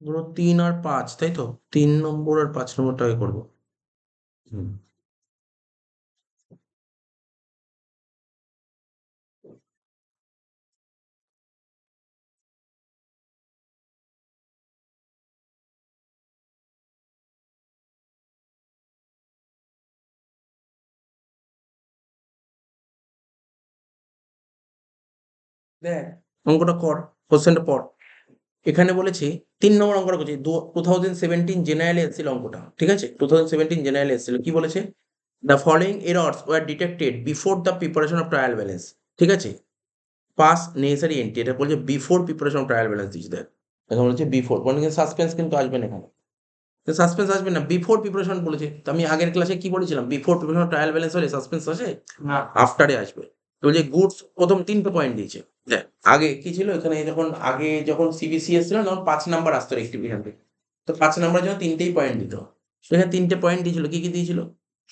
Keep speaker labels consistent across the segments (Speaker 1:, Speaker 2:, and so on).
Speaker 1: ধরো 3 আর 5, তাই তো? 3 নম্বর আর 5 নম্বরটাকে করবো। হুম। দেখ, অঙ্কটা কর, কোশ্চেনটা পড়। এখানে বলেছে 3 নম্বর অঙ্কটা করছি, 2017 জেনারেলে এসেছিল অঙ্কটা, ঠিক আছে? 2017 জেনারেলে এসেছিল, কি বলেছে? The following errors were detected before the preparation of trial balance, ঠিক আছে? পাস নেসেসারি এন্ট্রি, এটা বলছে before preparation of trial balance দিচ্ছে। দেখ, এখন বলছে বিফোর, মানে সাসপেন্স কিন্তু আসবে না এখানে, সাসপেন্স আসবে না, বিফোর প্রিপারেশন বলেছে। তো আমি আগের ক্লাসে কি বলেছিলাম, বিফোর প্রিপারেশন ট্রায়াল ব্যালেন্স হলে সাসপেন্স আসে না, আফটারে আসবে। তো যে গুডস প্রথম 3টে পয়েন্ট দিয়েছে। দেখ, আগে কি ছিল এখানে, যখন সিবিসি এসেছিল তখন 5 নাম্বার আসতো রেক্টিফিকেশন থেকে। তো 5 নাম্বারের জন্য 3টেই পয়েন্ট দিত। সেখানে 3টে পয়েন্ট দিয়েছিল, কি কি দিয়েছিল?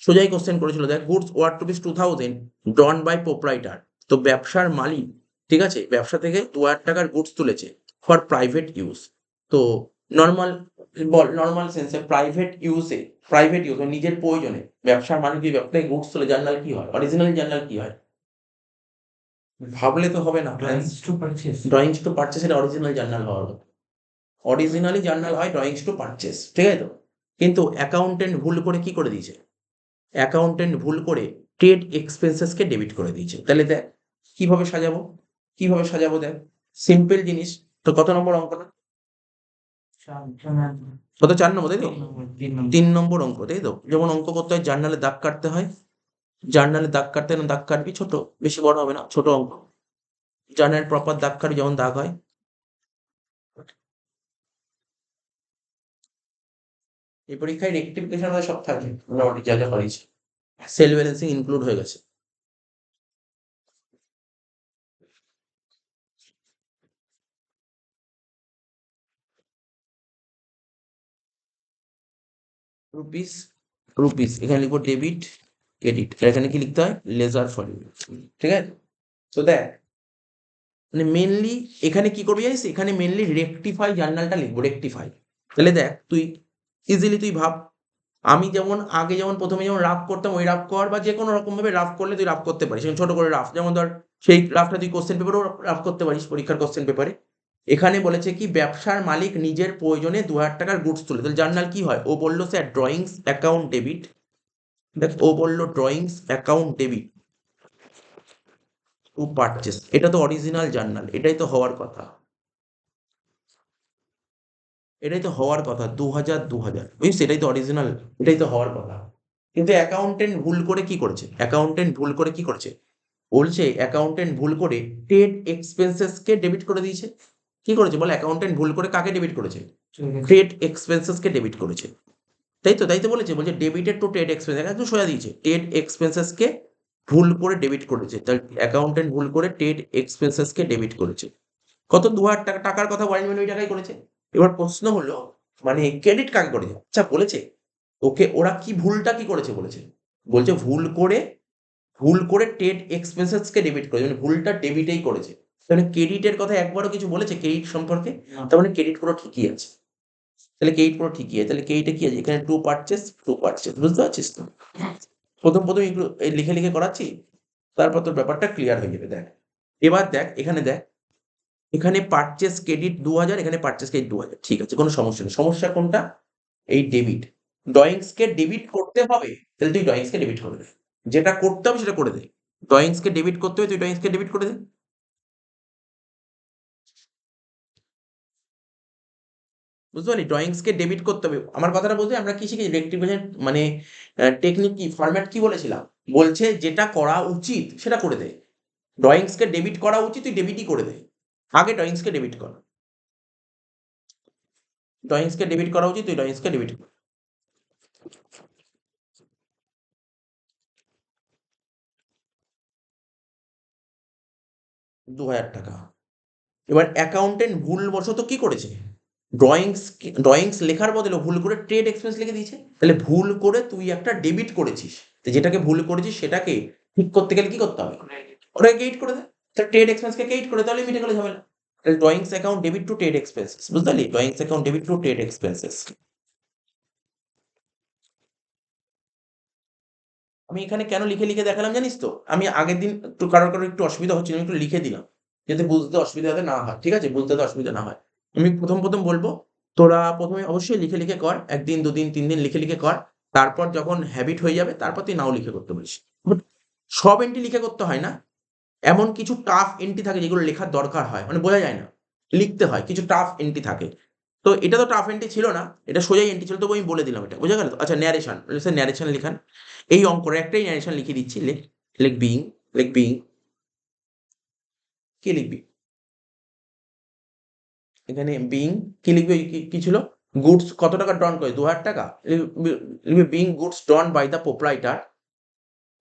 Speaker 1: সোজাই কোশ্চেন করেছিল, দেখ, goods were rupees 2000 drawn by proprietor. তো ব্যবসার মালিক, ঠিক আছে, ব্যবসা থেকে 2000 টাকার গুডস তুলেছে ফর প্রাইভেট ইউজ। তো নর্মাল, বল নর্মাল সেন্সে প্রাইভেট ইউজ মানে নিজের প্রয়োজনে ব্যবসার মালিক যদি ব্যবসা থেকে গুডস তোলে, জার্নাল কি হয়? অরিজিনাল জার্নাল কি হয়? ভাবলে তো হবে না, ড্রয়িংস টু পারচেস এটা অরিজিনাল জার্নাল হওয়ার কথা। অরিজিনালি জার্নাল হয় ড্রয়িংস টু পারচেস, ঠিক আছে তো? কিন্তু অ্যাকাউন্টেন্ট ভুল করে কি করে দিয়েছে? অ্যাকাউন্টেন্ট ভুল করে ট্রেড এক্সপেন্সেসকে ডেবিট করে দিয়েছে। তাহলে দেখ, কিভাবে সাজাবো, কিভাবে সাজাবো, দেখ, সিম্পল জিনিস। তো কত নম্বর অঙ্কটা? কত, 4 নম্বর, তাই তো? 3 নম্বর অঙ্ক, তাই তো? যেমন অঙ্ক করতে হয়, জার্নালে দাগ কাটতে হয়। জার্নালে দাগ কাটতে না, দাগ কাটবি ছোট, বেশি বড় হবে না, ছোট অঙ্ক। জার্নাল প্রপার দাগ কাটবি, যেমন দাগ হয়। এই পরীক্ষায় রেক্টিফিকেশন আমাদের সব থাকে, মোটামুটি যা যা করেছি। সেল ব্যালেন্সিং ইনক্লুড হয়ে গেছে। রুপিস, রুপিস এখানে লিখবো ডেবিট, ক্রেডিট। এখানে কি লিখতে হয়? লেজার ফর ইউ, ঠিক আছে? তো দেখ, মানে মেনলি এখানে কি করবি জানিস? এখানে মেনলি রেকটিফাই জার্নালটা লিখবো, রেকটিফাই। তাহলে দেখ, তুই ইজিলি তুই ভাব, আমি যেমন আগে যেমন প্রথমে যেমন রাফ করতাম, ওই রাফ কর, বা যে কোনো রকম ভাবে রাফ করলে তুই রাফ করতে পারিস। ছোট করে রাফ, যেমন ধর সেই রাফটা তুই কোশ্চেন পেপারেও রাফ করতে পারিস, পরীক্ষার কোশ্চেন পেপারে। এখানে বলেছে কি, ব্যবসার মালিক নিজের প্রয়োজনে 2000 টাকার গুডস তুলে। তাহলে জার্নাল কি হয়? ও বললো স্যার ড্রয়িংস অ্যাকাউন্ট ডেবিট। দেখ, ও বললো drawings account debit to purchase. এটা তো অরিজিনাল জার্নাল, এটাই তো হওয়ার কথা, এটাই তো হওয়ার কথা। 2000 বুঝছিস? এটাই তো অরিজিনাল, এটাই তো হওয়ার কথা। কিন্তু অ্যাকাউন্টেন্ট ভুল করে কি করেছে? অ্যাকাউন্টেন্ট ভুল করে কি করেছে? বলছে অ্যাকাউন্টেন্ট ভুল করে ট্রেড এক্সপেন্সেস কে ডেবিট করে দিয়েছে। কি করেছে বল? অ্যাকাউন্টেন্ট ভুল করে কাকে ডেবিট করেছে? ট্রেড এক্সপেন্সেস কে ডেবিট করেছে। তাই তো, তাই তো বলেছে, বলছে ডেবিটেড টু ট্রেড এক্সপেন্স, একদম সোজা দিয়েছে, ট্রেড এক্সপেন্সেস কে ভুল করে ডেবিট করেছে। তাহলে অ্যাকাউন্টেন্ট ভুল করে ট্রেড এক্সপেন্সেস কে ডেবিট করেছে। কত? 2000 টাকা, টাকার কথা বলেনি মানে ওই টাকাই করেছে। এবার প্রশ্ন হলো, মানে ক্রেডিট কাকে করেছে? আচ্ছা বলেছে, ওকে ওরা কি ভুলটা কি করেছে বলেছে? বলছে ভুল করে ট্রেড এক্সপেন্সেস কে ডেবিট করেছে, মানে ভুলটা ডেবিটেই করেছে। তাহলে ক্রেডিটের কথা একবারও কিছু বলেছে ক্রেডিট সম্পর্কে? তার মানে ক্রেডিট পুরো ঠিকই আছে। তাহলে ক্রেডিট পুরো ঠিকই আছে, তাহলে ক্রেডিটে কি আছে? এখানে টু পারচেস, বুঝতে পারছিস তো? প্রথম এগুলো এই লিখে লিখে করাচ্ছি, তারপর তোর ব্যাপারটা ক্লিয়ার হয়ে যাবে। দেখ, এবার দেখ, এখানে দেখ, এখানে পারচেস ক্রেডিট 2000, এখানে পারচেস ক্রেডিট 2000, ঠিক আছে, কোনো সমস্যা নেই। সমস্যা কোনটা? এই ডেবিট। ড্রয়িংসকে ডেবিট করতে হবে, তাহলে তুই ড্রয়িংসকে ডেবিট করে দে। যেটা করতে হবে সেটা করে দে। ড্রয়িংসকে ডেবিট করতে হবে, তুই ড্রয়িংসকে ডেবিট করে দে। বুঝতে পারলি? ড্রয়িংসকে ডেবিট করতে হবে। আমার কথাটা বলতে আমরা কি শিখেছি? রেক্টিফিকেশন মানে টেকনিক কি, ফরম্যাট কি বলেছিলাম? বলছে যেটা করা উচিত সেটা করে দে। ড্রয়িংসকে ডেবিট করা উচিত, তুই ডেবিটই করে দে। আগে ড্রয়িংসকে ডেবিট কর, ড্রয়িংসকে ডেবিট করা উচিত, তুই ড্রয়িংসকে ডেবিট কর। 2000 টাকা। এবার অ্যাকাউন্টেন্ট ভুলবশত কি করেছে? ড্রয়িংস লেখার বদলে ভুল করে ট্রেড এক্সপেন্স লিখে দিয়েছে। তাহলে ভুল করে তুই একটা ডেবিট করেছিস, তো যেটাকে ভুল করেছিস সেটাকে ঠিক করতে গেলে কি করতে হবে? ওটাকে ক্রেডিট করে দে। তাহলে ট্রেড এক্সপেন্সকে ক্রেডিট করে, তাহলে মিটে গেলে ঝামেলা। Drawings account debit two trade expenses, বুঝতে পারলি? Drawings account debit two trade expenses. আমি এখানে কেন লিখে লিখে দেখালাম জানিস তো? আমি আগের দিন একটু কারোর একটু অসুবিধা হচ্ছিল, আমি একটু লিখে দিলাম যাতে বুঝতে অসুবিধা যাতে না হয়, ঠিক আছে? বুঝতে তো অসুবিধা না হয়। আমি প্রথম বলবো, তোরা প্রথমে অবশ্যই লিখে লিখে কর, 1 দিন 2 দিন 3 দিন লিখে লিখে কর। তারপর যখন হ্যাবিট হয়ে যাবে তারপর তুই নাও লিখে করতে পারিস। বাট সব এন্ট্রি লিখে করতে হয় না। এমন কিছু টাফ এন্ট্রি থাকে যেগুলো লেখার দরকার হয়, মানে বোঝা যায় না, লিখতে হয়, কিছু টাফ এন্ট্রি থাকে। তো এটা তো টাফ এন্ট্রি ছিল না, এটা সোজাই এন্ট্রি ছিল, তবু আমি বলে দিলাম, এটা বোঝা গেল তো? আচ্ছা, ন্যারেশন, ন্যারেশন লিখান। এই অঙ্কর একটাই ন্যারেশন লিখে দিচ্ছি, লিখ বিং, লিখ বিং, কি লিখবি এখানে? বিং, কি লিখবি? কি ছিল? গুডস কত টাকা ডন করে? 2000 টাকা। লিখবি being goods drawn by the proprietor,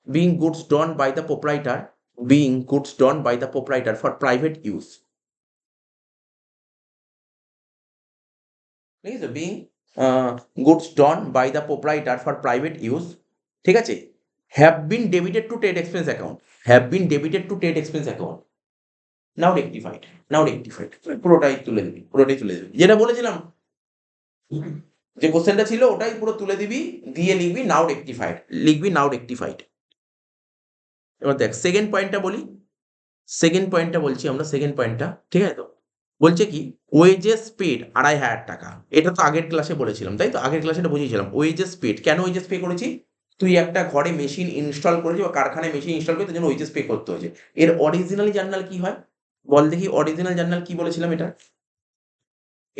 Speaker 1: being goods drawn by the proprietor, being goods drawn by the proprietor for private use. ঠিক আছে? Being goods drawn by the proprietor for private use, ঠিক আছে? Have been debited to trade expense account, have been debited to trade expense account, now rectified, now rectified. পুরোটাই তুলে দিবি, পুরোটাই তুলে দিবি, যেটা বলেছিলাম, যে কোশ্চেনটা ছিল ওটাই পুরো তুলে দিবি, দিয়ে লিখবি নাও রেকটিফাইড, লিখবি নাও রেকটিফাইড। এবার দেখ সেকেন্ড পয়েন্টটা বলি, সেকেন্ড পয়েন্টটা বলছি আমরা, সেকেন্ড পয়েন্টটা, ঠিক আছে তো? বলছে কি, ওয়েজেস পেড 2500 টাকা। এটা তো আগের ক্লাসে বলেছিলাম, তাই তো? আগের ক্লাসে এটা বুঝিয়েছিলাম। ওয়েজেস পেড, কেন ওয়েজেস পে করেছি? তুই একটা ঘরে মেশিন ইনস্টল করেছিস বা কারখানায় মেশিন ইনস্টল করে, তার জন্য ওয়েজেস পে করতে হয়েছে। এর অরিজিনাল জার্নাল কি হয় বল দেখি? অরিজিনাল জার্নাল কি বলেছিলাম এটা?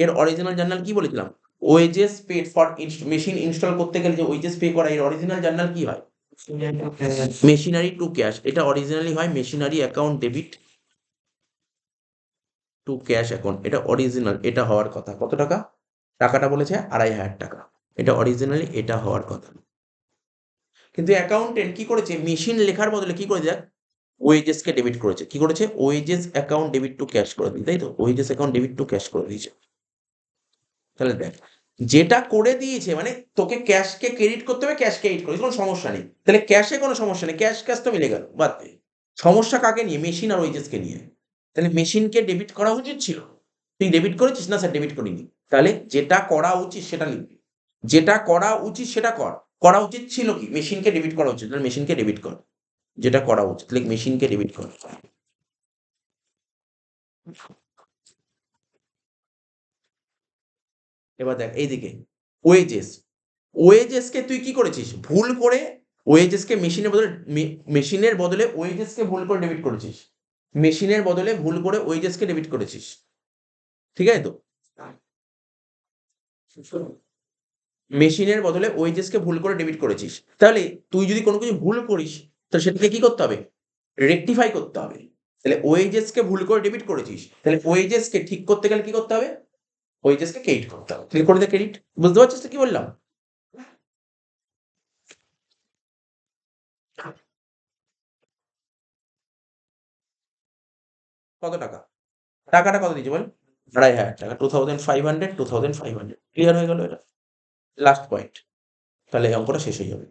Speaker 1: এর অরিজিনাল জার্নাল কি বলেছিলাম? Wages paid for machine install করতে গেলে যে ওয়েজেস পে করা, এর অরিজিনাল জার্নাল কি হয়? Machinery to cash. এটা অরিজিনালি হয় machinery account debit to cash account, এটা অরিজিনাল, এটা হওয়ার কথা। কত টাকা? টাকাটা বলেছে 2500 টাকা, এটা অরিজিনালি এটা হওয়ার কথা। কিন্তু অ্যাকাউন্টেন্ট কি করেছে? মেশিন লেখার বদলে কি করেছে দেখ, ওয়েজেস কে ডেবিট করেছে। কি করেছে? Wages account debit to cash করে দিই, তাই তো? Wages account debit to cash করে দিয়েছে। তাহলে দেখ, যেটা করে দিয়েছে মানে তোকে ক্যাশকে ক্রেডিট করতে হবে, ক্যাশ ক্রেডিট করেছে, কোনো সমস্যা নেই। তাহলে ক্যাশে কোনো সমস্যা নেই, ক্যাশ ক্যাশ তো মিলে গেল, বাদ দে। সমস্যা কাকে নিয়ে? মেশিন আর ওয়েজেসকে নিয়ে। তাহলে মেশিনকে ডেবিট করা উচিত ছিল, তুই ডেবিট করেছিস না? স্যার ডেবিট করিনি। তাহলে যেটা করা উচিত সেটা লিখবি, যেটা করা উচিত সেটা কর। করা উচিত ছিল কি? মেশিনকে ডেবিট করা উচিত, তাহলে মেশিনকে ডেবিট কর। যেটা করা উচিত লিখ, মেশিনকে ডেবিট কর। এবার দেখ এইদিকে, ওয়েজেস, ওয়েজেসকে তুই কি করেছিস? ভুল করে ওয়েজেসকে মেশিনের বদলে ওয়েজেসকে ভুল করে ডেবিট করেছিস, মেশিনের বদলে ভুল করে ওয়েজেসকে ডেবিট করেছিস, ঠিক আছে তো? মেশিনের বদলে ওয়েজেসকে ভুল করে ডেবিট করেছিস। তাহলে তুই যদি কোনো কিছু ভুল করিস, তাহলে সেটাকে কি করতে হবে? রেকটিফাই করতে হবে। তাহলে ওয়েজেসকে ভুল করে ডেবিট করেছিস, তাহলে ওয়েজেসকে ঠিক করতে গেলে কি করতে হবে? ওয়েজেসকে ক্রেডিট করতে হবে। তুই করে দে ক্রেডিট। বুঝতে পারছিস তো কি বললাম? কত টাকা? টাকাটা কত দিয়েছে বল? 2500 টাকা, 2500, 2500, ক্লিয়ার হয়ে গেল এটা। লাস্ট পয়েন্ট, তাহলে এই অঙ্কটা শেষ হয়ে যাবে।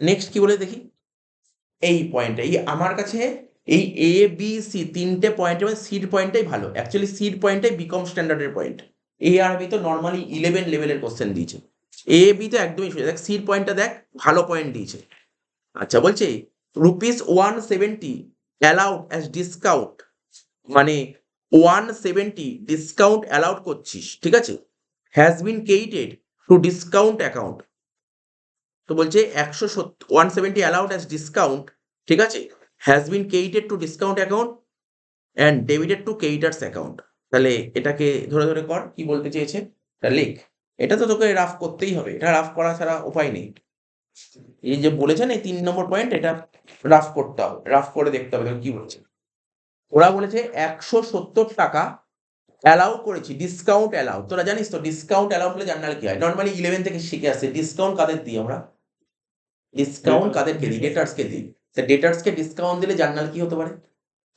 Speaker 1: নেক্সট কি বলে দেখি? এই পয়েন্টটা, এই আমার কাছে এই এ বি সি তিনটে পয়েন্টের মধ্যে সির পয়েন্টটাই ভালো। অ্যাকচুয়ালি সির পয়েন্টটাই বিকম স্ট্যান্ডার্ডের পয়েন্ট। এ আর বি তো নর্মালি 11 লেভেলের কোশ্চেন দিয়েছে, এ বি তো একদমই সোজা। দেখ সির পয়েন্টটা দেখ, ভালো পয়েন্ট দিয়েছে। আচ্ছা, বলছে ₹170 অ্যালাউড অ্যাজ ডিসকাউন্ট, মানে 170 ডিসকাউন্ট অ্যালাউড করছিস, ঠিক আছে? Has been credited two discount account. তো বলছে 170 অ্যালাউড অ্যাজ ডিসকাউন্ট, ঠিক আছে, has been credited two discount account and debited two creditors account. তাহলে এটাকে ধরে ধরে কর, কি বলতে চেয়েছে তা লিখ। এটা তো তোকে রাফ করতেই হবে, এটা রাফ করা ছাড়া উপায় নেই। এই যে বলেছে না এই 3 নম্বর পয়েন্ট, এটা রাফ করতে হবে, রাফ করে দেখতে হবে কি বলছে। ওরা বলেছে 170 টাকা অ্যালাউ করেছি, ডিসকাউন্ট অ্যালাউ। তোরা জানিস তো ডিসকাউন্ট অ্যালাউ হলে জার্নাল কি হয়? নর্মালি 11 থেকে শিখে আসছে, ডিসকাউন্ট কাদের দিই আমরা? ডিসকাউন্ট কাদেরকে দিই? ডেটার্সকে দিই। ডেটার্সকে ডিসকাউন্ট দিলে জার্নাল কি হতে পারে?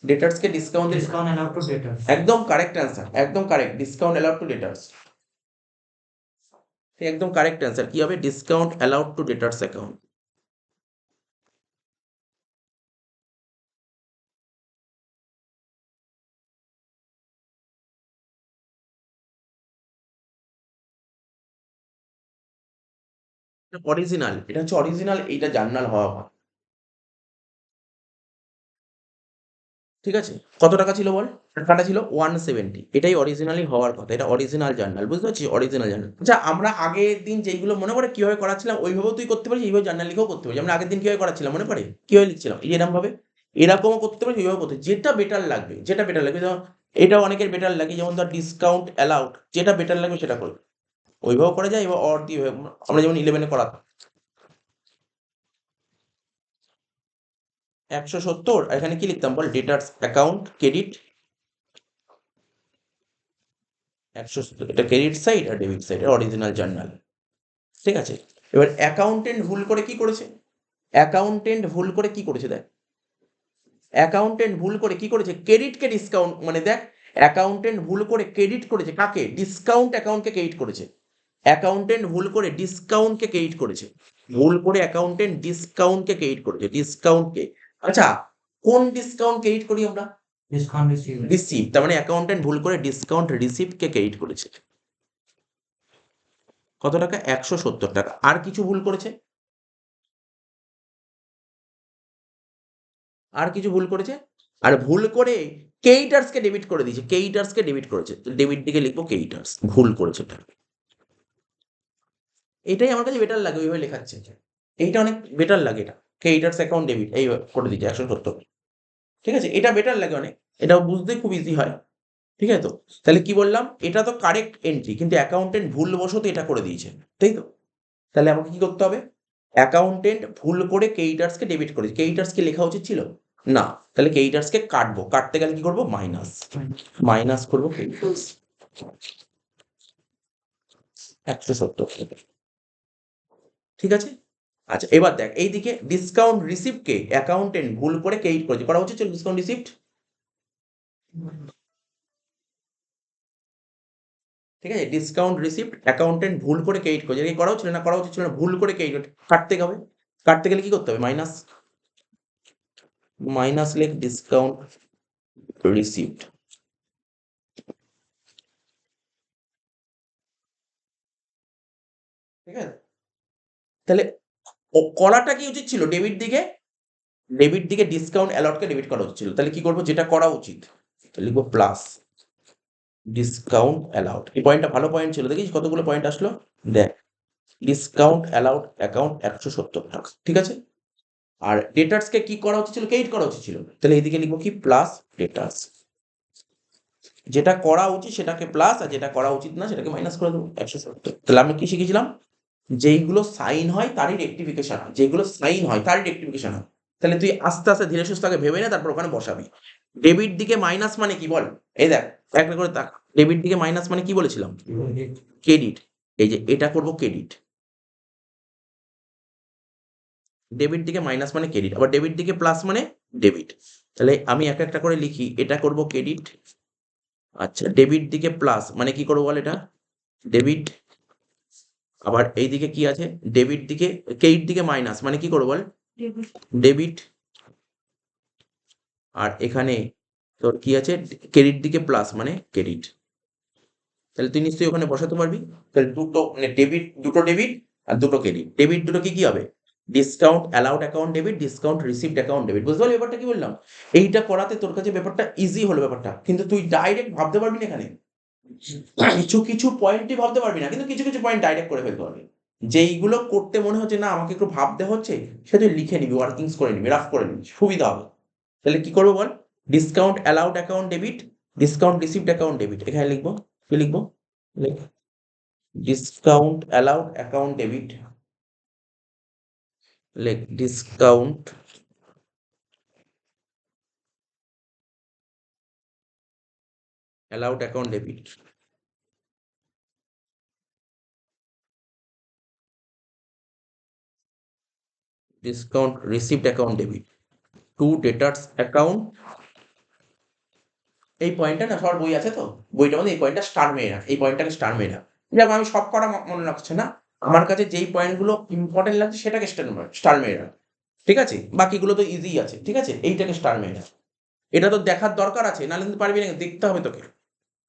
Speaker 1: ডেটার্সকে ডিসকাউন্ট দিলে
Speaker 2: Discount allowed to debtors.
Speaker 1: একদম কারেক্ট অ্যান্সার, একদম correct, discount allowed to debtors, একদম কারেক্ট অ্যান্সার। কি হবে? Discount allowed to debtors account. Original, এটা হচ্ছে অরিজিনাল, এইটা জার্নাল হওয়া কথা। ঠিক আছে? কত টাকা ছিল বল? টাকাটা ছিল 170, এটাই অরিজিনালি হওয়ার কথা। এটা অরিজিনাল জার্নাল, বুঝতে পারছিস? Original journal. আচ্ছা, আমরা আগের দিন যেইগুলো মনে পড়ে কিভাবে করাচ্ছিলাম ওইভাবেও তুই করতে পারিস, এইভাবে জার্নাল লিখেও করতে পারিস। আমরা আগের দিন কিভাবে করাচ্ছিলাম মনে পড়ে? কিভাবে লিখছিলাম? এই যে এরকম ভাবে, এরকমও করতে পারিস, এইভাবেও করতে, যেটা বেটার লাগবে, যেটা বেটার লাগবে। যেমন এটাও অনেকের বেটার লাগে, যেমন ধর ডিসকাউন্ট অ্যালাউড, যেটা বেটার লাগবে সেটা করবে। ওইভাবেও করা যায়, এবার অর দিয়ে আমরা যেমন 11 এ করাতাম। 170, আর এখানে কি লিখতাম বল? ডেটার্স অ্যাকাউন্ট ক্রেডিট 170, এটা ক্রেডিট সাইড আর ডেবিট সাইড, অরিজিনাল জার্নাল। ঠিক আছে? এবার অ্যাকাউন্টেন্ট ভুল করে কি করেছে? অ্যাকাউন্টেন্ট ভুল করে কি করেছে দেখ, অ্যাকাউন্টেন্ট ভুল করে কি করেছে? ক্রেডিটকে ডিসকাউন্ট, মানে দেখ, অ্যাকাউন্টেন্ট ভুল করে ক্রেডিট করেছে কাকে? ডিসকাউন্ট অ্যাকাউন্টকে ক্রেডিট করেছে। অ্যাকাউন্টেন্ট ভুল করে ডিসকাউন্টকে ক্রেডিট করেছে। ভুল করে অ্যাকাউন্টেন্ট ডিসকাউন্টকে ক্রেডিট করেছে, ডিসকাউন্টকে। আচ্ছা, কোন ডিসকাউন্ট ক্রেডিট করি আমরা?
Speaker 2: Discount receive.
Speaker 1: রিসিভ, তার মানে অ্যাকাউন্টেন্ট ভুল করে ডিসকাউন্ট রিসিভকে ক্রেডিট করেছে। কত টাকা? 170 টাকা। আর কিছু ভুল করেছে? আর কিছু ভুল করেছে? আর ভুল করে কেইটার্সকে ডেবিট করে দিয়েছে, কেইটার্সকে ডেবিট করেছে। ডেবিট দিকে লিখবো কেইটার্স, ভুল করেছে এটা। এটাই আমার কাছে বেটার লাগে, ওইভাবে লেখাচ্ছে। এইটা অনেক বেটার লাগে, এটা কেইটার্স অ্যাকাউন্ট ডেবিট এই করে দিয়েছে 170। ঠিক আছে? এটা বেটার লাগে অনেক, এটাও বুঝতে খুব ইজি হয়। ঠিক আছে তো? তাহলে কি বললাম? এটা তো কারেক্ট এন্ট্রি, কিন্তু অ্যাকাউন্টেন্ট ভুলবশত এটা করে দিয়েছে, তাই তো? তাহলে আমাকে কি করতে হবে? অ্যাকাউন্টেন্ট ভুল করে কেইটার্সকে ডেবিট করেছে, কেইটার্স কি লেখা উচিত ছিল? না। তাহলে কেইটার্সকে কাটবো, কাটতে গেলে কি করবো? মাইনাস, মাইনাস করবো কেইটার্স 170। ঠিক আছে? আচ্ছা, এবার দেখ এইদিকে ডিসকাউন্ট রিসিপ্টকে অ্যাকাউন্টেন্ট ভুল করে ক্রেডিট করেছে, করা উচিত ছিল ডিসকাউন্ট রিসিপ্ট। ঠিক আছে? ডিসকাউন্ট রিসিপ্ট অ্যাকাউন্টেন্ট ভুল করে ক্রেডিট করেছে, এটা কি করা উচিত ছিল? না, করা উচিত ছিল না, ভুল করে ক্রেডিট। কাটতে হবে, কাটতে গেলে কি করতে হবে? মাইনাস, মাইনাস লেখ ডিসকাউন্ট রিসিপ্ট। ঠিক আছে? তাহলে করাটা কি উচিত ছিল? ডেবিট দিকে, ডেবিট দিকে ডিসকাউন্ট অ্যালাউডকে ডেবিট করা উচিত ছিল। তাহলে কি করবো? যেটা করা উচিত, তাহলে লিখবো প্লাস ডিসকাউন্ট অ্যালাউড। এই পয়েন্টটা ভালো পয়েন্ট ছিল, দেখিস কতগুলো পয়েন্ট আসলো। দেখ, ডিসকাউন্ট অ্যালাউড অ্যাকাউন্ট 170 টাকা। ঠিক আছে? আর ডেটার্সকে কি করা উচিত ছিল? ক্রেডিট করা উচিত ছিল। তাহলে এইদিকে লিখবো কি? প্লাস ডেটার্স। যেটা করা উচিত সেটাকে প্লাস, আর যেটা করা উচিত না সেটাকে মাইনাস করে দেবো 170। তাহলে আমি কি শিখেছিলাম? যেইগুলো সাইন হয় তারই রেক্টিফিকেশন হয়, যেগুলো সাইন হয় তারই রেক্টিফিকেশন হয়। তাহলে তুই আস্তে আস্তে ধীরে সুস্থে আগে ভেবে নে, তারপর ওখানে বসাবি। ডেবিট দিকে মাইনাস মানে কি বল? এই দেখ, একটা করে তাক। ডেবিট দিকে মাইনাস মানে কি বলেছিলাম? ক্রেডিট। এই যে এটা করব ক্রেডিট, ডেবিট দিকে মাইনাস মানে ক্রেডিট, আবার ডেবিট দিকে প্লাস মানে ডেবিট। তাহলে আমি একটা একটা করে লিখি, এটা করব ক্রেডিট। আচ্ছা, ডেবিট দিকে প্লাস মানে কি করবো বল? এটা ডেবিট। আবার এইদিকে কি আছে? ডেবিট দিকে, ক্রেডিট দিকে মাইনাস মানে কি করবো বল? ডেবিট। আর এখানে তোর কি আছে? ক্রেডিট দিকে প্লাস মানে ক্রেডিট। তাহলে তুই নিশ্চয়ই ওখানে বসাতে পারবি। তাহলে দুটো মানে ডেবিট, দুটো ডেবিট আর দুটো ক্রেডিট। ডেবিট দুটো কি কি হবে? Discount allowed account debit, discount received account debit. বুঝতে পারলি ব্যাপারটা কি বললাম? এইটা করাতে তোর কাছে ব্যাপারটা ইজি হলো ব্যাপারটা, কিন্তু তুই ডাইরেক্ট ভাবতে পারবি না এখানে। কিছু কিছু পয়েন্টই ভাবতে পারবি না, কিন্তু কিছু কিছু পয়েন্ট ডাইরেক্ট করে ফেলতে পারবি। যেইগুলো করতে মনে হচ্ছে না আমাকে একটু ভাবতে হচ্ছে, সে তুই লিখে নিবি, ওয়ার্কিংস করে নিবি, রাফ করে নিবি, সুবিধা হবে। তাহলে কি করবো বল? Discount allowed account debit, discount received account debit. এখানে লিখবো, কি লিখবো? ডিসকাউন্ট অ্যালাউড অ্যাকাউন্ট ডেবিট, লেখ discount allowed account debit, discount received account debit to debtors account. এই পয়েন্টটা না সবার বই আছে তো, বইটার মধ্যে এই পয়েন্টটা স্টার মেরে রাখ, এই পয়েন্টটাকে স্টার মেরে রাখ। যেমন আমি সব করা মনে রাখছে না, আমার কাছে যেই পয়েন্টগুলো ইম্পর্টেন্ট লাগছে সেটাকে স্টার মেরে রাখ। ঠিক আছে? বাকিগুলো তো ইজি আছে। ঠিক আছে? এইটাকে স্টার মেরে রাখ। এটা তো দেখার দরকার আছে, নাহলে কিন্তু পারবি না, দেখতে হবে তোকে।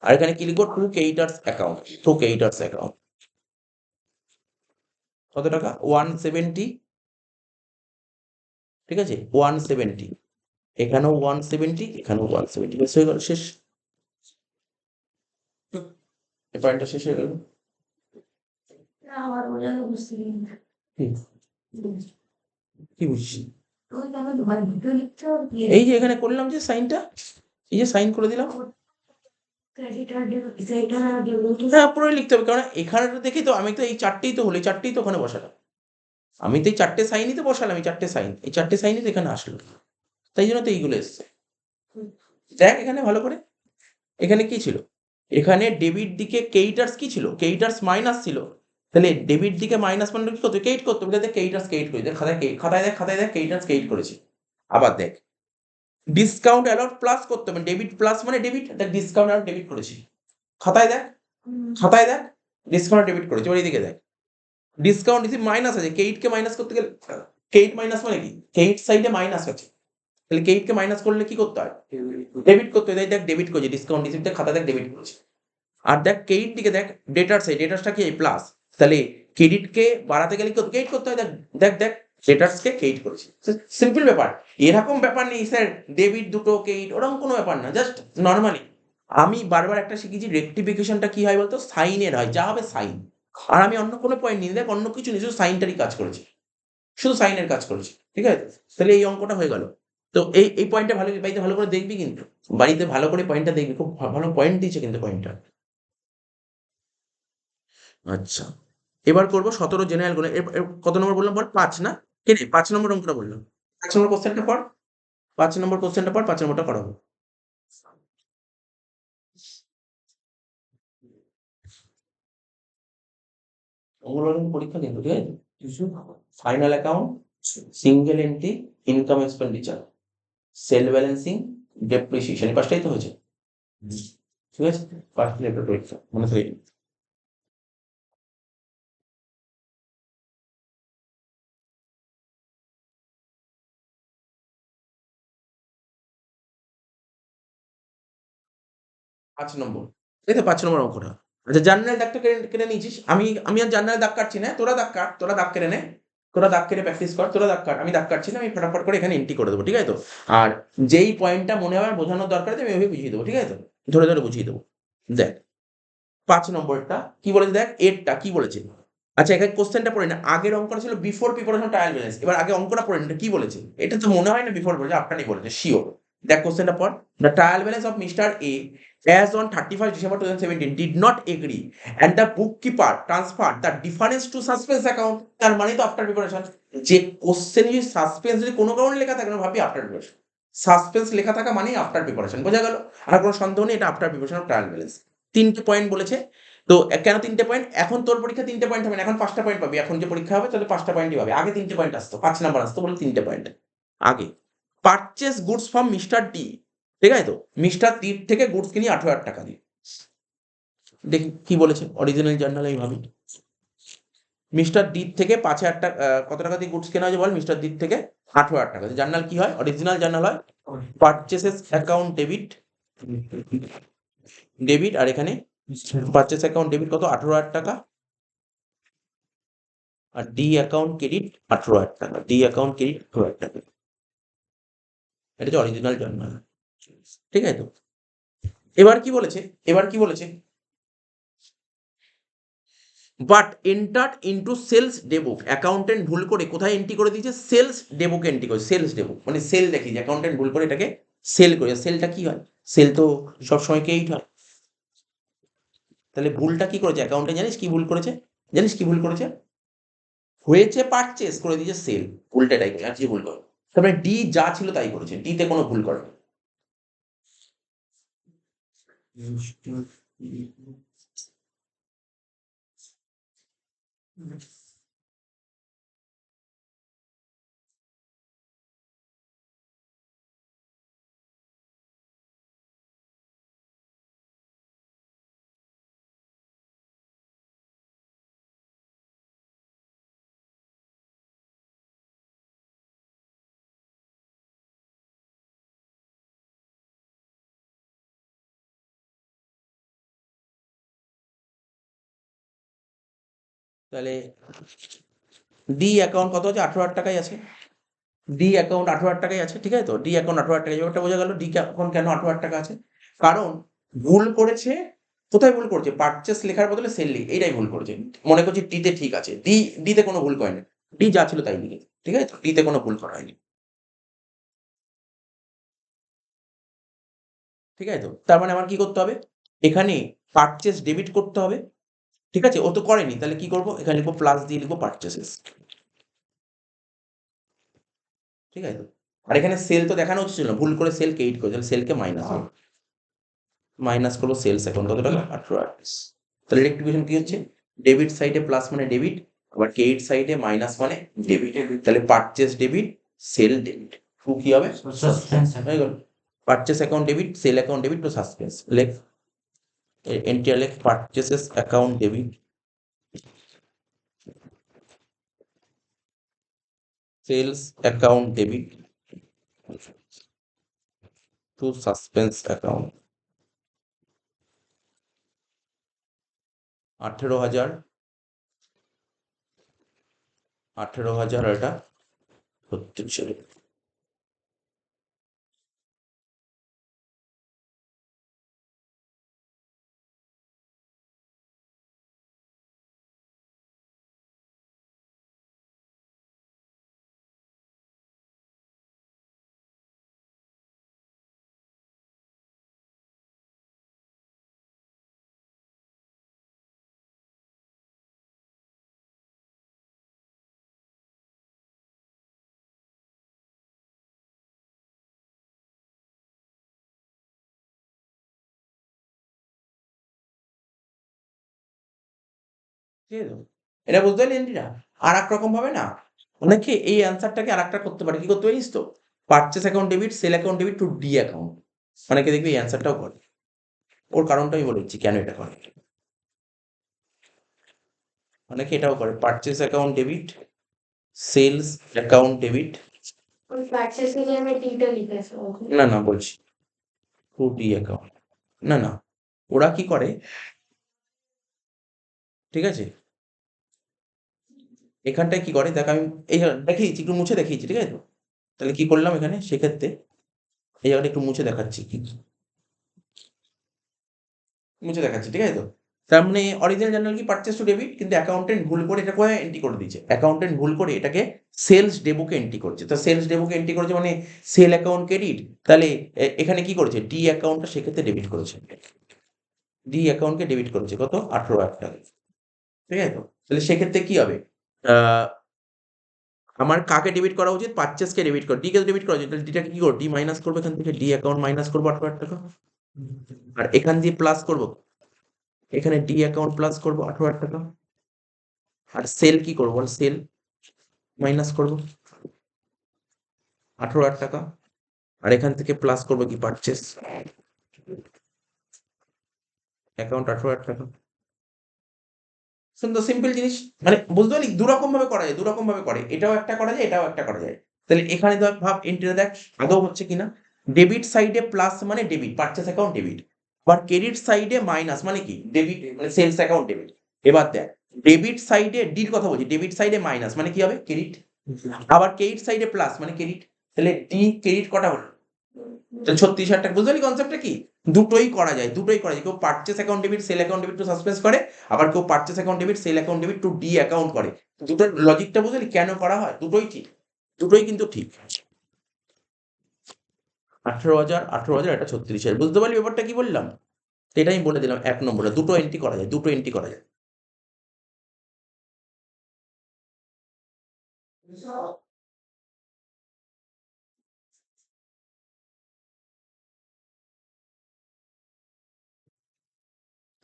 Speaker 1: আর এখানে কি লিখবো? To creditors account, to creditors account. কত টাকা? 170, ঠিক আছে? 170, এখানেও 170, এখানেও 170, বেশ হয়ে গেল, শেষ। এই পয়েন্টটা শেষ হয়ে গেল। কি কি বুঝছি? এই যে এখানে করলাম যে সাইনটা, এই যে সাইন করে দিলাম, হ্যাঁ পুরোই লিখতে হবে, কারণ এখানে দেখি তো আমি তো এই চারটেই তো হলো, এই চারটেই তো ওখানে বসালাম, আমি তো এই চারটে সাইনই তো বসালাম, এই চারটে সাইন, এই চারটে সাইনই তো এখানে আসলো, তাই জন্য তো এইগুলো এসছে। দেখ এখানে ভালো করে, এখানে কি ছিল? এখানে ডেবিট দিকে কেইটার্স কি ছিল? কেইটার্স মাইনাস ছিল, তাহলে ডেবিট দিকে মাইনাস মানে কি করতে? কেইট করতে হবে, দেখ কেইটার্স কেইট করেছে, খাতায় দেখ কেইটার্স কেইট করেছে। আবার দেখ ডিসকাউন্ট অ্যালাউড প্লাস করতে হবে, ডেবিট প্লাস মানে ডেবিট, দেখ ডিসকাউন্ট অ্যালাউড ডেবিট করেছি, খাতায় দেখ, খাতায় দেখ ডিসকাউন্ট ডেবিট করেছে, ওই দিকে দেখ ডিসকাউন্ট রিসিভ মাইনাস আছে, কেইট কে মাইনাস করতে গেলে, কেইট মাইনাস মানে কি? কেইট সাইডে মাইনাস আছে, তাহলে কেইট কে মাইনাস করলে কি করতে হয়? ডেবিট করতে হয়, দেখ ডেবিট করেছে, ডিসকাউন্ট রিসিভ দেখ খাতা দেখ ডেবিট করেছে। আর দেখ কেইট দিকে দেখ ডেটার্স, ডেটার্সটা কি প্লাস, তাহলে ক্রেডিট কে বাড়াতে গেলে কি কেইট করতে হয়, দেখ দেখ দেখ ডেটার্স কে কেইট করেছে, সিম্পল ব্যাপার, এরকম ব্যাপার নেই স্যার ডেবিট দুটো কেইট, ওরকম কোনো ব্যাপার না, জাস্ট নর্মালি। আমি বারবার একটা শিখেছি, রেক্টিফিকেশনটা কি হয় বলতো? সাইনের হয়, যা হবে সাইন। আর আমি অন্য কোনো পয়েন্ট নিই, দেখ অন্য কিছু নেই, শুধু সাইনটারই কাজ করেছি, শুধু সাইনের কাজ করেছি, ঠিক আছে? তাহলে এই অঙ্কটা হয়ে গেল। তো এই পয়েন্টটা ভালো, বাড়িতে ভালো করে দেখবি, কিন্তু বাড়িতে ভালো করে পয়েন্টটা দেখবি, খুব ভালো পয়েন্ট দিয়েছে কিন্তু পয়েন্টটা। আচ্ছা, এবার করবো 17 জেনারেল গুলো, কত নম্বর বললাম বল? 5 না? কি রে 5 নম্বর অঙ্কটা বললাম, 5 নম্বর কোশ্চেনটা পড়, 5 নম্বর কোশ্চেনটা পড়, 5 নম্বরটা করাবো। ওগুলো কিন্তু পরীক্ষা কিন্তু, ঠিক আছে? Final account, single entry, income expenditure, self balancing, depreciation, এই পাঁচটাই তো হয়েছে, ঠিক আছে? পাঁচ লেভেল পরীক্ষা মনে থাকে। 5 নম্বর, এই তো 5 নম্বর অঙ্কটা। আচ্ছা জার্নাল দাগটা কেটে নিয়েছিস, আমি আর জার্নালে দাগ কাটছি না, তোরা দাগ কাট, তোরা দাগ কেটে নে, তোরা দাগ কেটে প্র্যাকটিস কর, তোরা দাগ কাট, আমি দাগ কাটছি না, আমি ফটাফট করে এখানে এন্ট্রি করে দেবো, ঠিক আছে তো? আর যেই পয়েন্টটা মনে হয় বোঝানোর দরকার আছে আমি ওইভাবে বুঝিয়ে দেবো, ঠিক আছে তো? ধরে ধরে বুঝিয়ে দেবো। দেখ 5 নম্বরটা কি বলেছে, দেখ এরটা কি বলেছে। আচ্ছা এখানে কোশ্চেনটা পড়ে না, আগের অঙ্কটা ছিল বিফোর প্রিপারেশন ট্রায়াল ব্যালেন্স, এবার আগে অঙ্কটা পড়ে না, এটা কি বলেছে? এটা তো মনে হয় না বিফোর বলেছে, আফটারই বলেছে শিওর। দেখ কোশ্চেনটা পড়, the trial balance of mister A as on 31st December 2017 did not agree and the bookkeeper transferred the difference to suspense account, তার মানে তো আফটার প্রিপারেশন। যে কোশ্চেন যদি সাসপেন্স যদি কোনো কারণে লেখা থাকে না, ভাবি আফটার প্রিপারেশন, সাসপেন্স লেখা থাকা মানেই আফটার প্রিপারেশন, বোঝা গেল? আর কোনো সন্দেহ নেই, এটা after preparation of trial balance. 3টে পয়েন্ট বলেছে, তো কেন 3টে পয়েন্ট? এখন তোর পরীক্ষা 3টে পয়েন্ট হবে না, এখন 5টা পয়েন্ট পাবি, এখন যে পরীক্ষা হবে তাহলে 5টা পয়েন্টই পাবি, আগে 3টে পয়েন্ট আসতো, 5 নাম্বার আসতো বলে 3টে পয়েন্ট আগে। Purchase goods from mister D, ঠিক আছে তো? মিস্টার ডি থেকে গুডস কিনি 18,000 টাকা দিয়ে, দেখি কি বলেছে অরিজিনাল জার্নালে, আমি ভাবি মিস্টার ডি থেকে 5,000 টাকা, কত টাকা দিয়ে গুডস কেনা হয়েছে বল? মিস্টার ডি থেকে 18,000 টাকা। জার্নাল কি হয়? অরিজিনাল জার্নাল হয় পারচেসেস অ্যাকাউন্ট ডেবিট, ডেবিট, আর এখানে পারচেস অ্যাকাউন্ট ডেবিট কত? 18,000 টাকা, আর ডি অ্যাকাউন্ট ক্রেডিট 18,000 টাকা, ডি অ্যাকাউন্ট ক্রেডিট 18,000 টাকা, এটা হচ্ছে অরিজিনাল জার্নাল, ঠিক আছে তো? এবার কি বলেছে, এবার কি বলেছে? But entered into sales day book, accountant ভুল করে কোথায় এন্ট্রি করে দিয়েছে? সেলস ডেবুকে এন্ট্রি করে, সেলস ডেবুক মানে সেল দেখিয়েছে, অ্যাকাউন্টেন্ট ভুল করে এটাকে সেল করে, সেলটা কি হয়? সেল তো সবসময় কেইট হয়, তাহলে ভুলটা কি করেছে অ্যাকাউন্টে? জানিস কি ভুল করেছে? জানিস কি ভুল করেছে? হয়েছে পারচেস, করে দিয়েছে সেল, উল্টাটাই করে, আর কি ভুল করে? তারপরে ডি যা ছিল তাই করেছে, ডি তে কোনো ভুল করে। তাহলে ডি অ্যাকাউন্ট কত আছে? 18,000 টাকাই আছে। ডি অ্যাকাউন্ট 18,000 টাকাই আছে, ঠিক আছে তো? ডি অ্যাকাউন্ট 18,000 টাকা, ব্যাপারটা বোঝা গেল। ডি অ্যাকাউন্ট কেন 18,000 টাকা আছে? কারণ ভুল করেছে, কোথায় ভুল করেছে? পারচেস লেখার বদলে সেল লিখে, এইটাই ভুল করেছে। মনে করছি ডিতে ঠিক আছে, ডিতে কোনো ভুল করেনি। ডি যা ছিল তাই লিখেছে, ঠিক আছে তো? ডিতে কোনো ভুল করা হয়নি, ঠিক আছে তো? তার মানে আমার কি করতে হবে? এখানে পারচেস ডেবিট করতে হবে, ঠিক আছে? ও তো করেনি, তাহলে কি করব? এখানে লিখবো প্লাস দিয়ে লিখবো পারচেসেস, ঠিক আছে তো? আর এখানে সেল তো দেখানো উচিত ছিল না, ভুল করে সেল ক্রেডিট করেছে, তাহলে সেলকে মাইনাস করবো সেলস অ্যাকাউন্ট কত টাকা? 18,000। তাহলে ইলেকট্রিফিকেশন কি হচ্ছে? ডেবিট সাইডে প্লাস মানে ডেবিট, আবার ক্রেডিট সাইডে মাইনাস মানে ডেবিট। তাহলে purchase debit, sale debit, to কি হবে? হয়ে গেল। Purchase account debit, sale account debit, to suspense. লেখ এন্টার, লেখ purchases account debit, sales account debit, to suspense account. 18,000, 18,000 আর এটা 36,000। ঠিক আছে? এটা বুঝতে পারলি এন্ট্রিটা? আর এক রকম ভাবে না, অনেকে এই অ্যান্সারটাকে আর একটা করতে পারে। কি করতে পারিস তো? Purchase account debit, sale account debit, to D account. অনেকে দেখবি এই অ্যান্সারটাও করে। ওর কারণটা আমি বলে দিচ্ছি কেন এটা করে। অনেকে এটাও করে, purchase account debit, sales account debit.
Speaker 2: ওই পারচেস এর আমি টিটা লিখেছি।
Speaker 1: না, না বলছি, টু ডি অ্যাকাউন্ট। না, না, ওরা কি করে, ঠিক আছে? এখানটায় কি করে দেখ, আমি এই দেখিয়েছি, একটু মুছে দেখিয়েছি, ঠিক আছে তো? তাহলে কি করলাম এখানে সেক্ষেত্রে? এই জায়গাটা একটু মুছে দেখাচ্ছি, কি মুছে দেখাচ্ছি, ঠিক আছে তো? তার মানে অরিজিনাল জার্নাল কি পারচেস টু ডেবিট, কিন্তু অ্যাকাউন্টেন্ট ভুল করে এটা কোথায় এন্ট্রি করে দিয়েছে? অ্যাকাউন্টেন্ট ভুল করে এটাকে সেলস ডেবোকে এন্ট্রি করছে। তো সেলস ডেবোকে এন্ট্রি করেছে মানে সেল অ্যাকাউন্ট ক্রেডিট, তাহলে এখানে কি করেছে? ডি অ্যাকাউন্টটা সেক্ষেত্রে ডেবিট করেছে। ডি অ্যাকাউন্টকে ডেবিট করেছে কত? 18,000 টাকা, ঠিক আছে তো? তাহলে সেক্ষেত্রে কি হবে? আহ, আমার কাকে ডেবিট করা উচিত? পারচেসকে ডেবিট কর, ডিকে ডেবিট করা উচিত। তাহলে ডিটাকে কি করবো? ডি মাইনাস করবো এখান থেকে, ডি অ্যাকাউন্ট মাইনাস করবো 18,000 টাকা, আর এখান দিয়ে প্লাস করবো, এখানে ডি অ্যাকাউন্ট প্লাস করবো 18,000 টাকা, আর সেল কি করবো বল? সেল মাইনাস করবো 18,000 টাকা, আর এখান থেকে প্লাস করবো কি? পারচেস অ্যাকাউন্ট 18,000 টাকা। সুন্দর সিম্পল জিনিস, মানে বুঝতে পারলি? দুরকম ভাবে করা যায়, দুরকম ভাবে করে, এটাও একটা করা যায়, এটাও একটা করা যায়। তাহলে এখানে ধর ভাব এন্ট্রিটা দেখ আদৌ হচ্ছে কিনা। ডেবিট সাইডে প্লাস মানে ডেবিট, পারচেস অ্যাকাউন্ট ডেবিট, আবার ক্রেডিট সাইডে মাইনাস মানে কি? ডেবিট, মানে সেলস অ্যাকাউন্ট ডেবিট। এবার দেখ, ডেবিট সাইডে ডির কথা বলছি, ডেবিট সাইডে মাইনাস মানে কি হবে? ক্রেডিট। আবার ক্রেডিট সাইডে প্লাস মানে ক্রেডিট। তাহলে ডি ক্রেডিট কটা হলো? তাহলে 36,000 টাকা। বুঝতে পারলি কনসেপ্টটা কি? দুটোই করা যায়, দুটোই করা যায়। কেউ purchase account debit, sale account debit to suspense করে, আবার কেউ purchase account debit, sale account debit to D account করে। দুটোর লজিকটা বুঝলি কেন করা হয়? দুটোই ঠিক, দুটোই কিন্তু ঠিক। 18,000, 18,000, এটা 36,000। বুঝতে পারলি ব্যাপারটা কি বললাম? এটাই আমি বলে দিলাম 1 নম্বরে, দুটো এন্ট্রি করা যায়, দুটো এন্ট্রি করা যায়।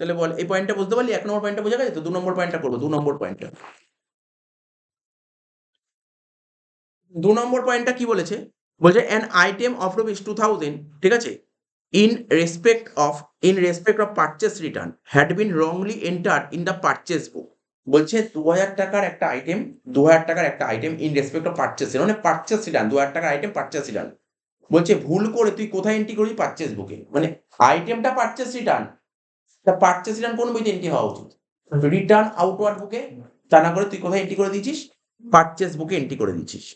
Speaker 1: তাহলে বল এই পয়েন্টটা বুঝতে পারলি? 1 নম্বর পয়েন্টটা বোঝা গেছে তো? 2 নম্বর পয়েন্টটা করবো, 2 নম্বর পয়েন্টটা। 2 নম্বর পয়েন্টটা কি বলেছে? বলছে অ্যান আইটেম অফ রুপিস 2,000, ঠিক আছে, in respect of purchase return had been wrongly entered in the purchase book। বলছে 2,000 টাকার একটা আইটেম, 2,000 টাকার একটা item in respect of purchase, মানে পারচেস রিটার্ন, 2,000 টাকার আইটেম পারচেস রিটার্ন। বলছে ভুল করে তুই কোথায় এন্ট্রি করবি? পারচেস বুকে। মানে আইটেমটা পারচেস রিটার্ন, তা পারচেস রিটার্ন কোন বইতে এন্ট্রি হওয়া উচিত? রিটার্ন আউটওয়ার্ড বুকে। তা না করে তুই কোথায় এন্ট্রি করে দিয়েছিস? পারচেস বুকে এন্ট্রি করে দিচ্ছিস।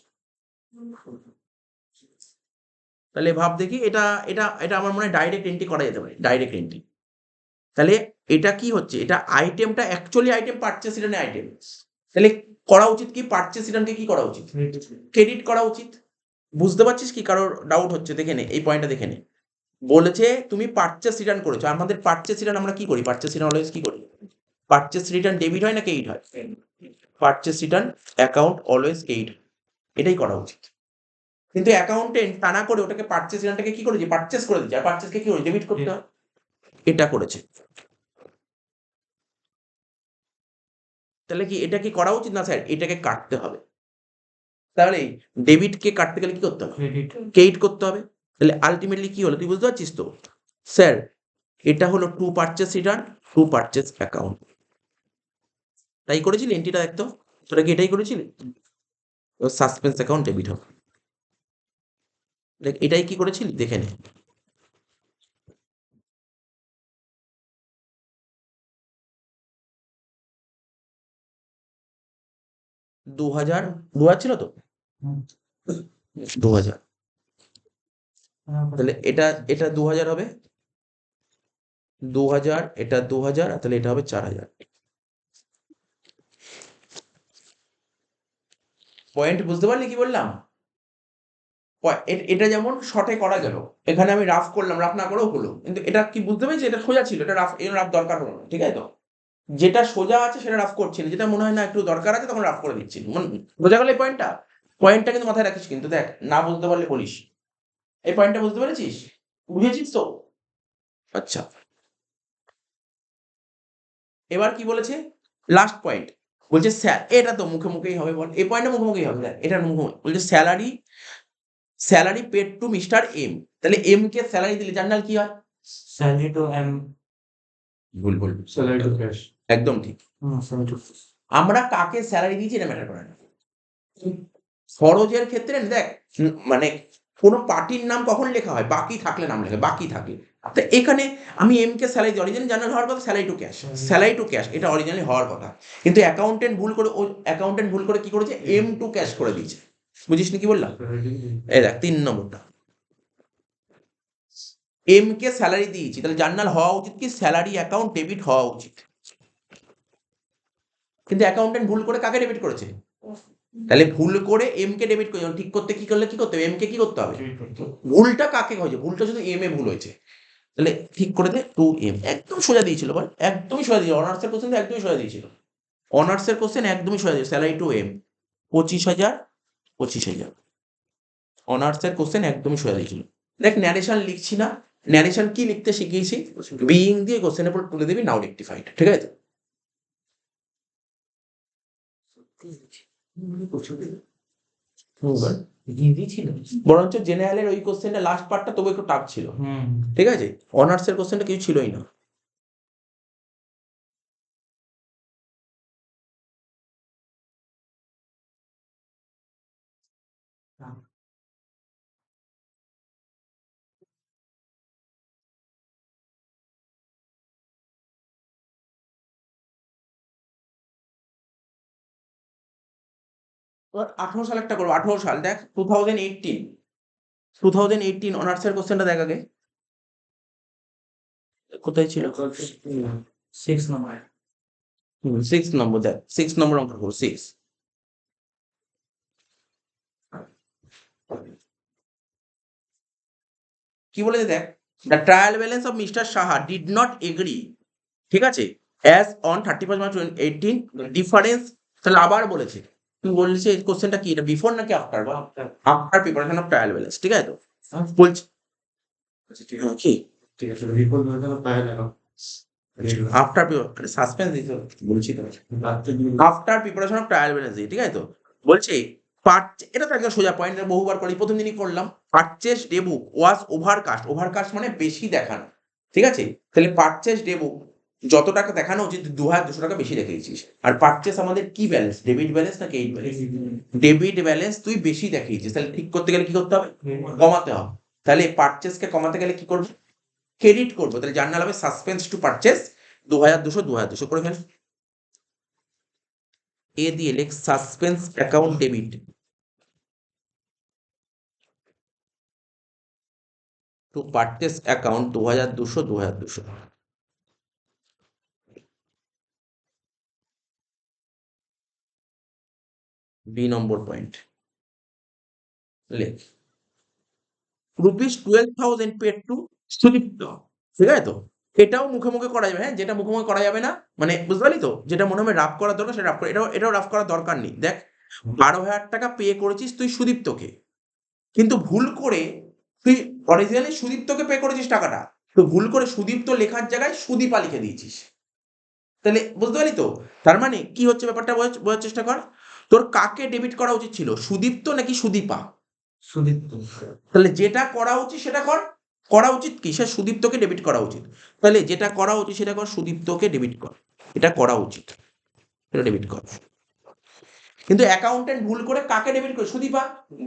Speaker 1: তাহলে ভাব দেখি, এটা এটা এটা আমার মনে হয় ডাইরেক্ট এন্ট্রি করা যেতে পারে, ডাইরেক্ট এন্ট্রি। তাহলে এটা কি হচ্ছে, এটা আইটেমটা অ্যাকচুয়ালি আইটেম পারচেস রিটার্নের আইটেম। তাহলে করা উচিত কি, পারচেস রিটার্নকে কি করা উচিত, ক্রেডিট করা উচিত। বুঝতে পারছিস কি, কারোর ডাউট হচ্ছে? দেখে নে, এই পয়েন্টটা দেখে নে। বলেছে তুমি পারচেস রিটার্ন করেছো, আমাদের পারচেস রিটার্ন আমরা কি করি, পারচেস রিটার্ন অলওয়েজ কি করি, পারচেস রিটার্ন ডেবিট হয় না ক্রেডিট হয়? Purchase return account always credit, এটাই করা উচিত। কিন্তু অ্যাকাউন্টেন্ট তা না করে ওটাকে পারচেস রিটার্নটাকে কি করেছে, পারচেস করে দিচ্ছে, আর পারচেসকে কি করে ডেবিট করতে হয়, এটা করেছে। তাহলে কি এটা কি করা উচিত না স্যার, এটাকে কাটতে হবে। তাহলে ডেবিটকে কাটতে গেলে কি করতে হবে, ক্রেডিট করতে হবে। তাহলে আলটিমেটলি কি হলো তুই বুঝতে পারছিস তো? স্যার এটা হলো to purchase return, two purchase account. তাই করেছিলি এন্ট্রিটা, দেখতো তোরা কি এটাই করেছিলি? সাসপেন্স অ্যাকাউন্ট ডেবিট হবে, দেখ এটাই কি করেছিলি দেখে নে। দু হাজার ছিল তো, 2000। তাহলে এটা এটা 2000 হবে, 2000, এটা 2000, তাহলে এটা হবে 4000। পয়েন্ট বুঝতে পারলি কি বললাম? এটা যেমন শর্টে করা গেল, এখানে আমি রাফ করলাম, রাফ না করেও হলো, কিন্তু এটা কি বুঝতে পেরেছি, এটা সোজা ছিল, এটা রাফ, এর রাফ দরকার হলো না, ঠিক আছে তো? যেটা সোজা আছে সেটা রাফ করছি না, যেটা মনে হয় না একটু দরকার আছে তখন রাফ করে দিচ্ছি। বোঝা গেল এই পয়েন্টটা? পয়েন্টটা কিন্তু মাথায় রাখিস, কিন্তু দেখ না বুঝতে পারলে বলিস। এই পয়েন্টটা বুঝতে পেরেছিস, বুঝেছিস তো? আচ্ছা, এবার কি বলেছে, লাস্ট পয়েন্ট বলছে স্যার, এটা তো মুখে মুখেই হবে, বল এই পয়েন্টটা মুখে মুখেই হবে, দেখ এটা মুখে বলছে salary, salary paid to mister M. তাহলে এম কে স্যালারি দিলে জার্নাল কি হয়,
Speaker 3: Salary to M.
Speaker 1: ভুল ভুল,
Speaker 3: Salary to cash.
Speaker 1: একদম ঠিক।
Speaker 3: Salary to.
Speaker 1: আমরা কাকে স্যালারি দিয়েছি এটা ম্যাটার করে না। ফরজের ক্ষেত্রে দেখ, মানে কোনো পার্টির নাম কখন লেখা হয়, বাকি থাকলে নাম লেখা, বাকি থাকে। তো এখানে আমি এম কে স্যালারি, অরিজিনাল জার্নাল হওয়ার কথা salary to cash, salary to cash এটা অরিজিনালি হওয়ার কথা, কিন্তু অ্যাকাউন্টেন্ট ভুল করে, ও অ্যাকাউন্টেন্ট ভুল করে কি করেছে, এম টু ক্যাশ করে দিয়েছে। বুঝিস নি কি বললাম? এই দেখ 3 নম্বরটা, এম কে স্যালারি দিয়েছি, তাহলে জার্নাল হওয়া উচিত কি, স্যালারি অ্যাকাউন্ট ডেবিট হওয়া উচিত, কিন্তু অ্যাকাউন্টেন্ট ভুল করে কাকে ডেবিট করেছে, তাহলে ভুল করে এম কে ডেবিট করে, ঠিক করতে কি করলে কি করতে হবে, এম কে কি করতে হবে, ভুলটা কাকে হয়েছে, ভুলটা শুধু এম এ ভুল হয়েছে, তাহলে ঠিক করে দে টু এম। একদম সোজা দিয়েছিল, বল একদমই সোজা দিয়েছিল, অনার্সের কোশ্চেন একদমই সোজা দিয়েছিল, অনার্সের কোশ্চেন একদমই সোজা দিয়েছিল, স্যালারি টু এম 25,000, 25,000, অনার্সের কোশ্চেন একদমই সোজা দিয়েছিল। দেখ ন্যারেশন লিখছি না, ন্যারেশন কি লিখতে শিখিয়েছি, বিইং দিয়ে কোশ্চেনের উপর তুলে দিবি, নাও রেক্টিফাইড, ঠিক আছে? বরঞ্চ জেনারেলের ওই কোশ্চেনটা লাস্ট পার্টটা তবু একটু টাফ ছিল, ঠিক আছে? অনার্সের কোশ্চেনটা কিছু ছিলই না। এবার 18 সাল একটা করবো, 18 সাল দেখ, 2018 অনার্সের কোশ্চেনটা দেখ আগে কোথায় ছিল,
Speaker 3: 6 number.
Speaker 1: 6 নম্বর, দেখ 6 নম্বর অঙ্ক করবো, 6 কি বলেছে দেখ, the trial balance of mister Saha did not agree, ঠিক আছে, অ্যাজ অন 31 মার্চ 2018 ডিফারেন্স। তাহলে আবার বলেছে, তুই বলছিস এই কোশ্চেনটা কি, এটা বিফোর নাকি after, after preparation of trial balance, ঠিক আছে তো? বলছি কি
Speaker 3: ঠিক আছে, report ধরে নাও, তাই লাগো।
Speaker 1: আফটার সাসপেন্স দিতে বলছি তো, after preparation of trial balance, ঠিক আছে তো? বলছে এটা তো একদম সোজা পয়েন্ট, বহুবার করি, প্রথম দিনই করলাম, পারচেস ডে বুক ওয়াজ ওভারকাস্ট, ওভারকাস্ট মানে বেশি দেখানো, ঠিক আছে? তাহলে পারচেস ডে বুক যত টাকা দেখানো উচিত 2200 টাকা বেশি দেখিয়েছিস, আর পারচেস আমাদের কি ব্যালেন্স, ডেবিট ব্যালেন্স না ক্রেডিট ব্যালেন্স, ডেবিট ব্যালেন্স তুই বেশি দেখিয়েছিস, তাহলে ঠিক করতে গেলে কি করতে হবে, কমাতে হবে। তাহলে পারচেসকে কমাতে গেলে কি করবো, ক্রেডিট করবো, তাহলে জার্নাল হবে সাসপেন্স টু পারচেস 2200 করে ফেল। এ দিয়ে লেখ suspense account debit to purchase account 2200 B number point লেখ ₹12,000 পেড টু সুদীপ্ত। ঠিক আছে তো? এটাও মুখে মুখে করা যাবে, হ্যাঁ, যেটা মুখে মুখে করা যাবে না মানে বুঝতে পারলি তো, যেটা মনে হবে রাফ করার দরকার সেটা রাফ করে, এটাও রাফ করার দরকার নেই। দেখ 12,000 টাকা পে করেছিস তুই সুদীপ্তকে, কিন্তু ভুল করে তুই অরিজিনালি সুদীপ্তকে পে করেছিস টাকাটা, তো ভুল করে সুদীপ্ত লেখার জায়গায় সুদীপা লিখে দিয়েছিস। তাহলে বুঝতে পারলি তো? তার মানে কি হচ্ছে ব্যাপারটা, বোঝার চেষ্টা কর। তোর কাকে ডেবিট করা উচিত ছিল, সুদীপ্ত নাকি সুদীপা?
Speaker 3: সুদীপ্ত।
Speaker 1: তাহলে যেটা করা উচিত সেটা কর। করা উচিত কি, সে সুদীপ্তকে ডেবিট করা উচিত। তাহলে যেটা করা উচিত সেটা কর, সুদীপ্তকে ডেবিট কর। এটা করা উচিত, এটা ডেবিট কর। কিন্তু অ্যাকাউন্টেন্ট ভুল করে কাকে ডেবিট করে, সুদীপা।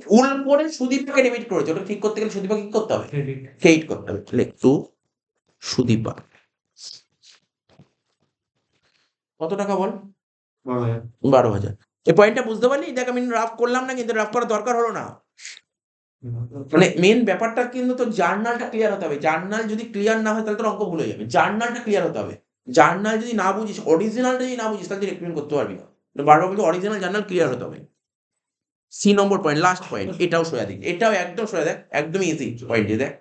Speaker 1: ভুল করে সুদীপকে ডেবিট করেছে, ওটা ঠিক করতে গেলে সুদীপা কি করতে হবে,
Speaker 3: ক্রেডিট।
Speaker 1: ক্রেডিট করতে হবে। লেখ টু সুদীপা। কত টাকা বল?
Speaker 3: 12,000।
Speaker 1: 12,000। এই পয়েন্টটা বুঝতে পারলি? দেখ আমি রাফ করলাম না, কিন্তু রাফ করার দরকার হলো না। মানে মেন ব্যাপারটা কিন্তু তোর জার্নালটা ক্লিয়ার হতে হবে। জার্নাল যদি ক্লিয়ার না হয় তাহলে তোর অঙ্ক ভুল হয়ে যাবে। জার্নালটা ক্লিয়ার হতে হবে। জার্নাল যদি না বুঝিস, অরিজিনালটা যদি না বুঝিস, তাহলে তুই রেকমেন্ড করতে পারবি না। বারবার বলছি অরিজিনাল জার্নাল ক্লিয়ার হতে হবে। সি নম্বর পয়েন্ট, লাস্ট পয়েন্ট, এটাও সোজা দিক, এটাও একদম সোজা, দেখ একদম ইজি পয়েন্ট। দেখ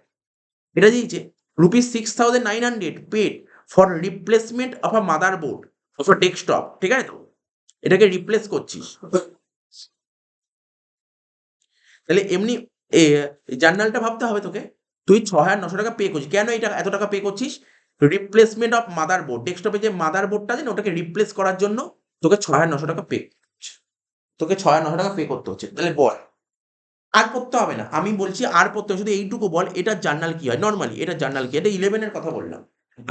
Speaker 1: এটা দিয়েছে ₹6,900 paid for replacement of a mother board of a desktop. ঠিক আছে তো? এটাকে রিপ্লেস করছিস, তাহলে এমনি জার্নালটা ভাবতে হবে তোকে। তুই 6,900 টাকা পে করছিস, কেন এটা এত টাকা পে করছিস? রিপ্লেসমেন্ট অফ মাদার বোর্ড, ডেস্কটপে যে মাদার বোর্ডটা আছে না, ওটাকে রিপ্লেস করার জন্য তোকে 6,900 টাকা পে, তোকে 6,900 টাকা পে করতে হচ্ছে। তাহলে বল, আর করতে হবে না, আমি বলছি আর করতে হবে, শুধু এইটুকু বল এটার জার্নাল কি হয় নর্মালি, এটার জার্নাল কি, এটা 11-এর কথা বললাম।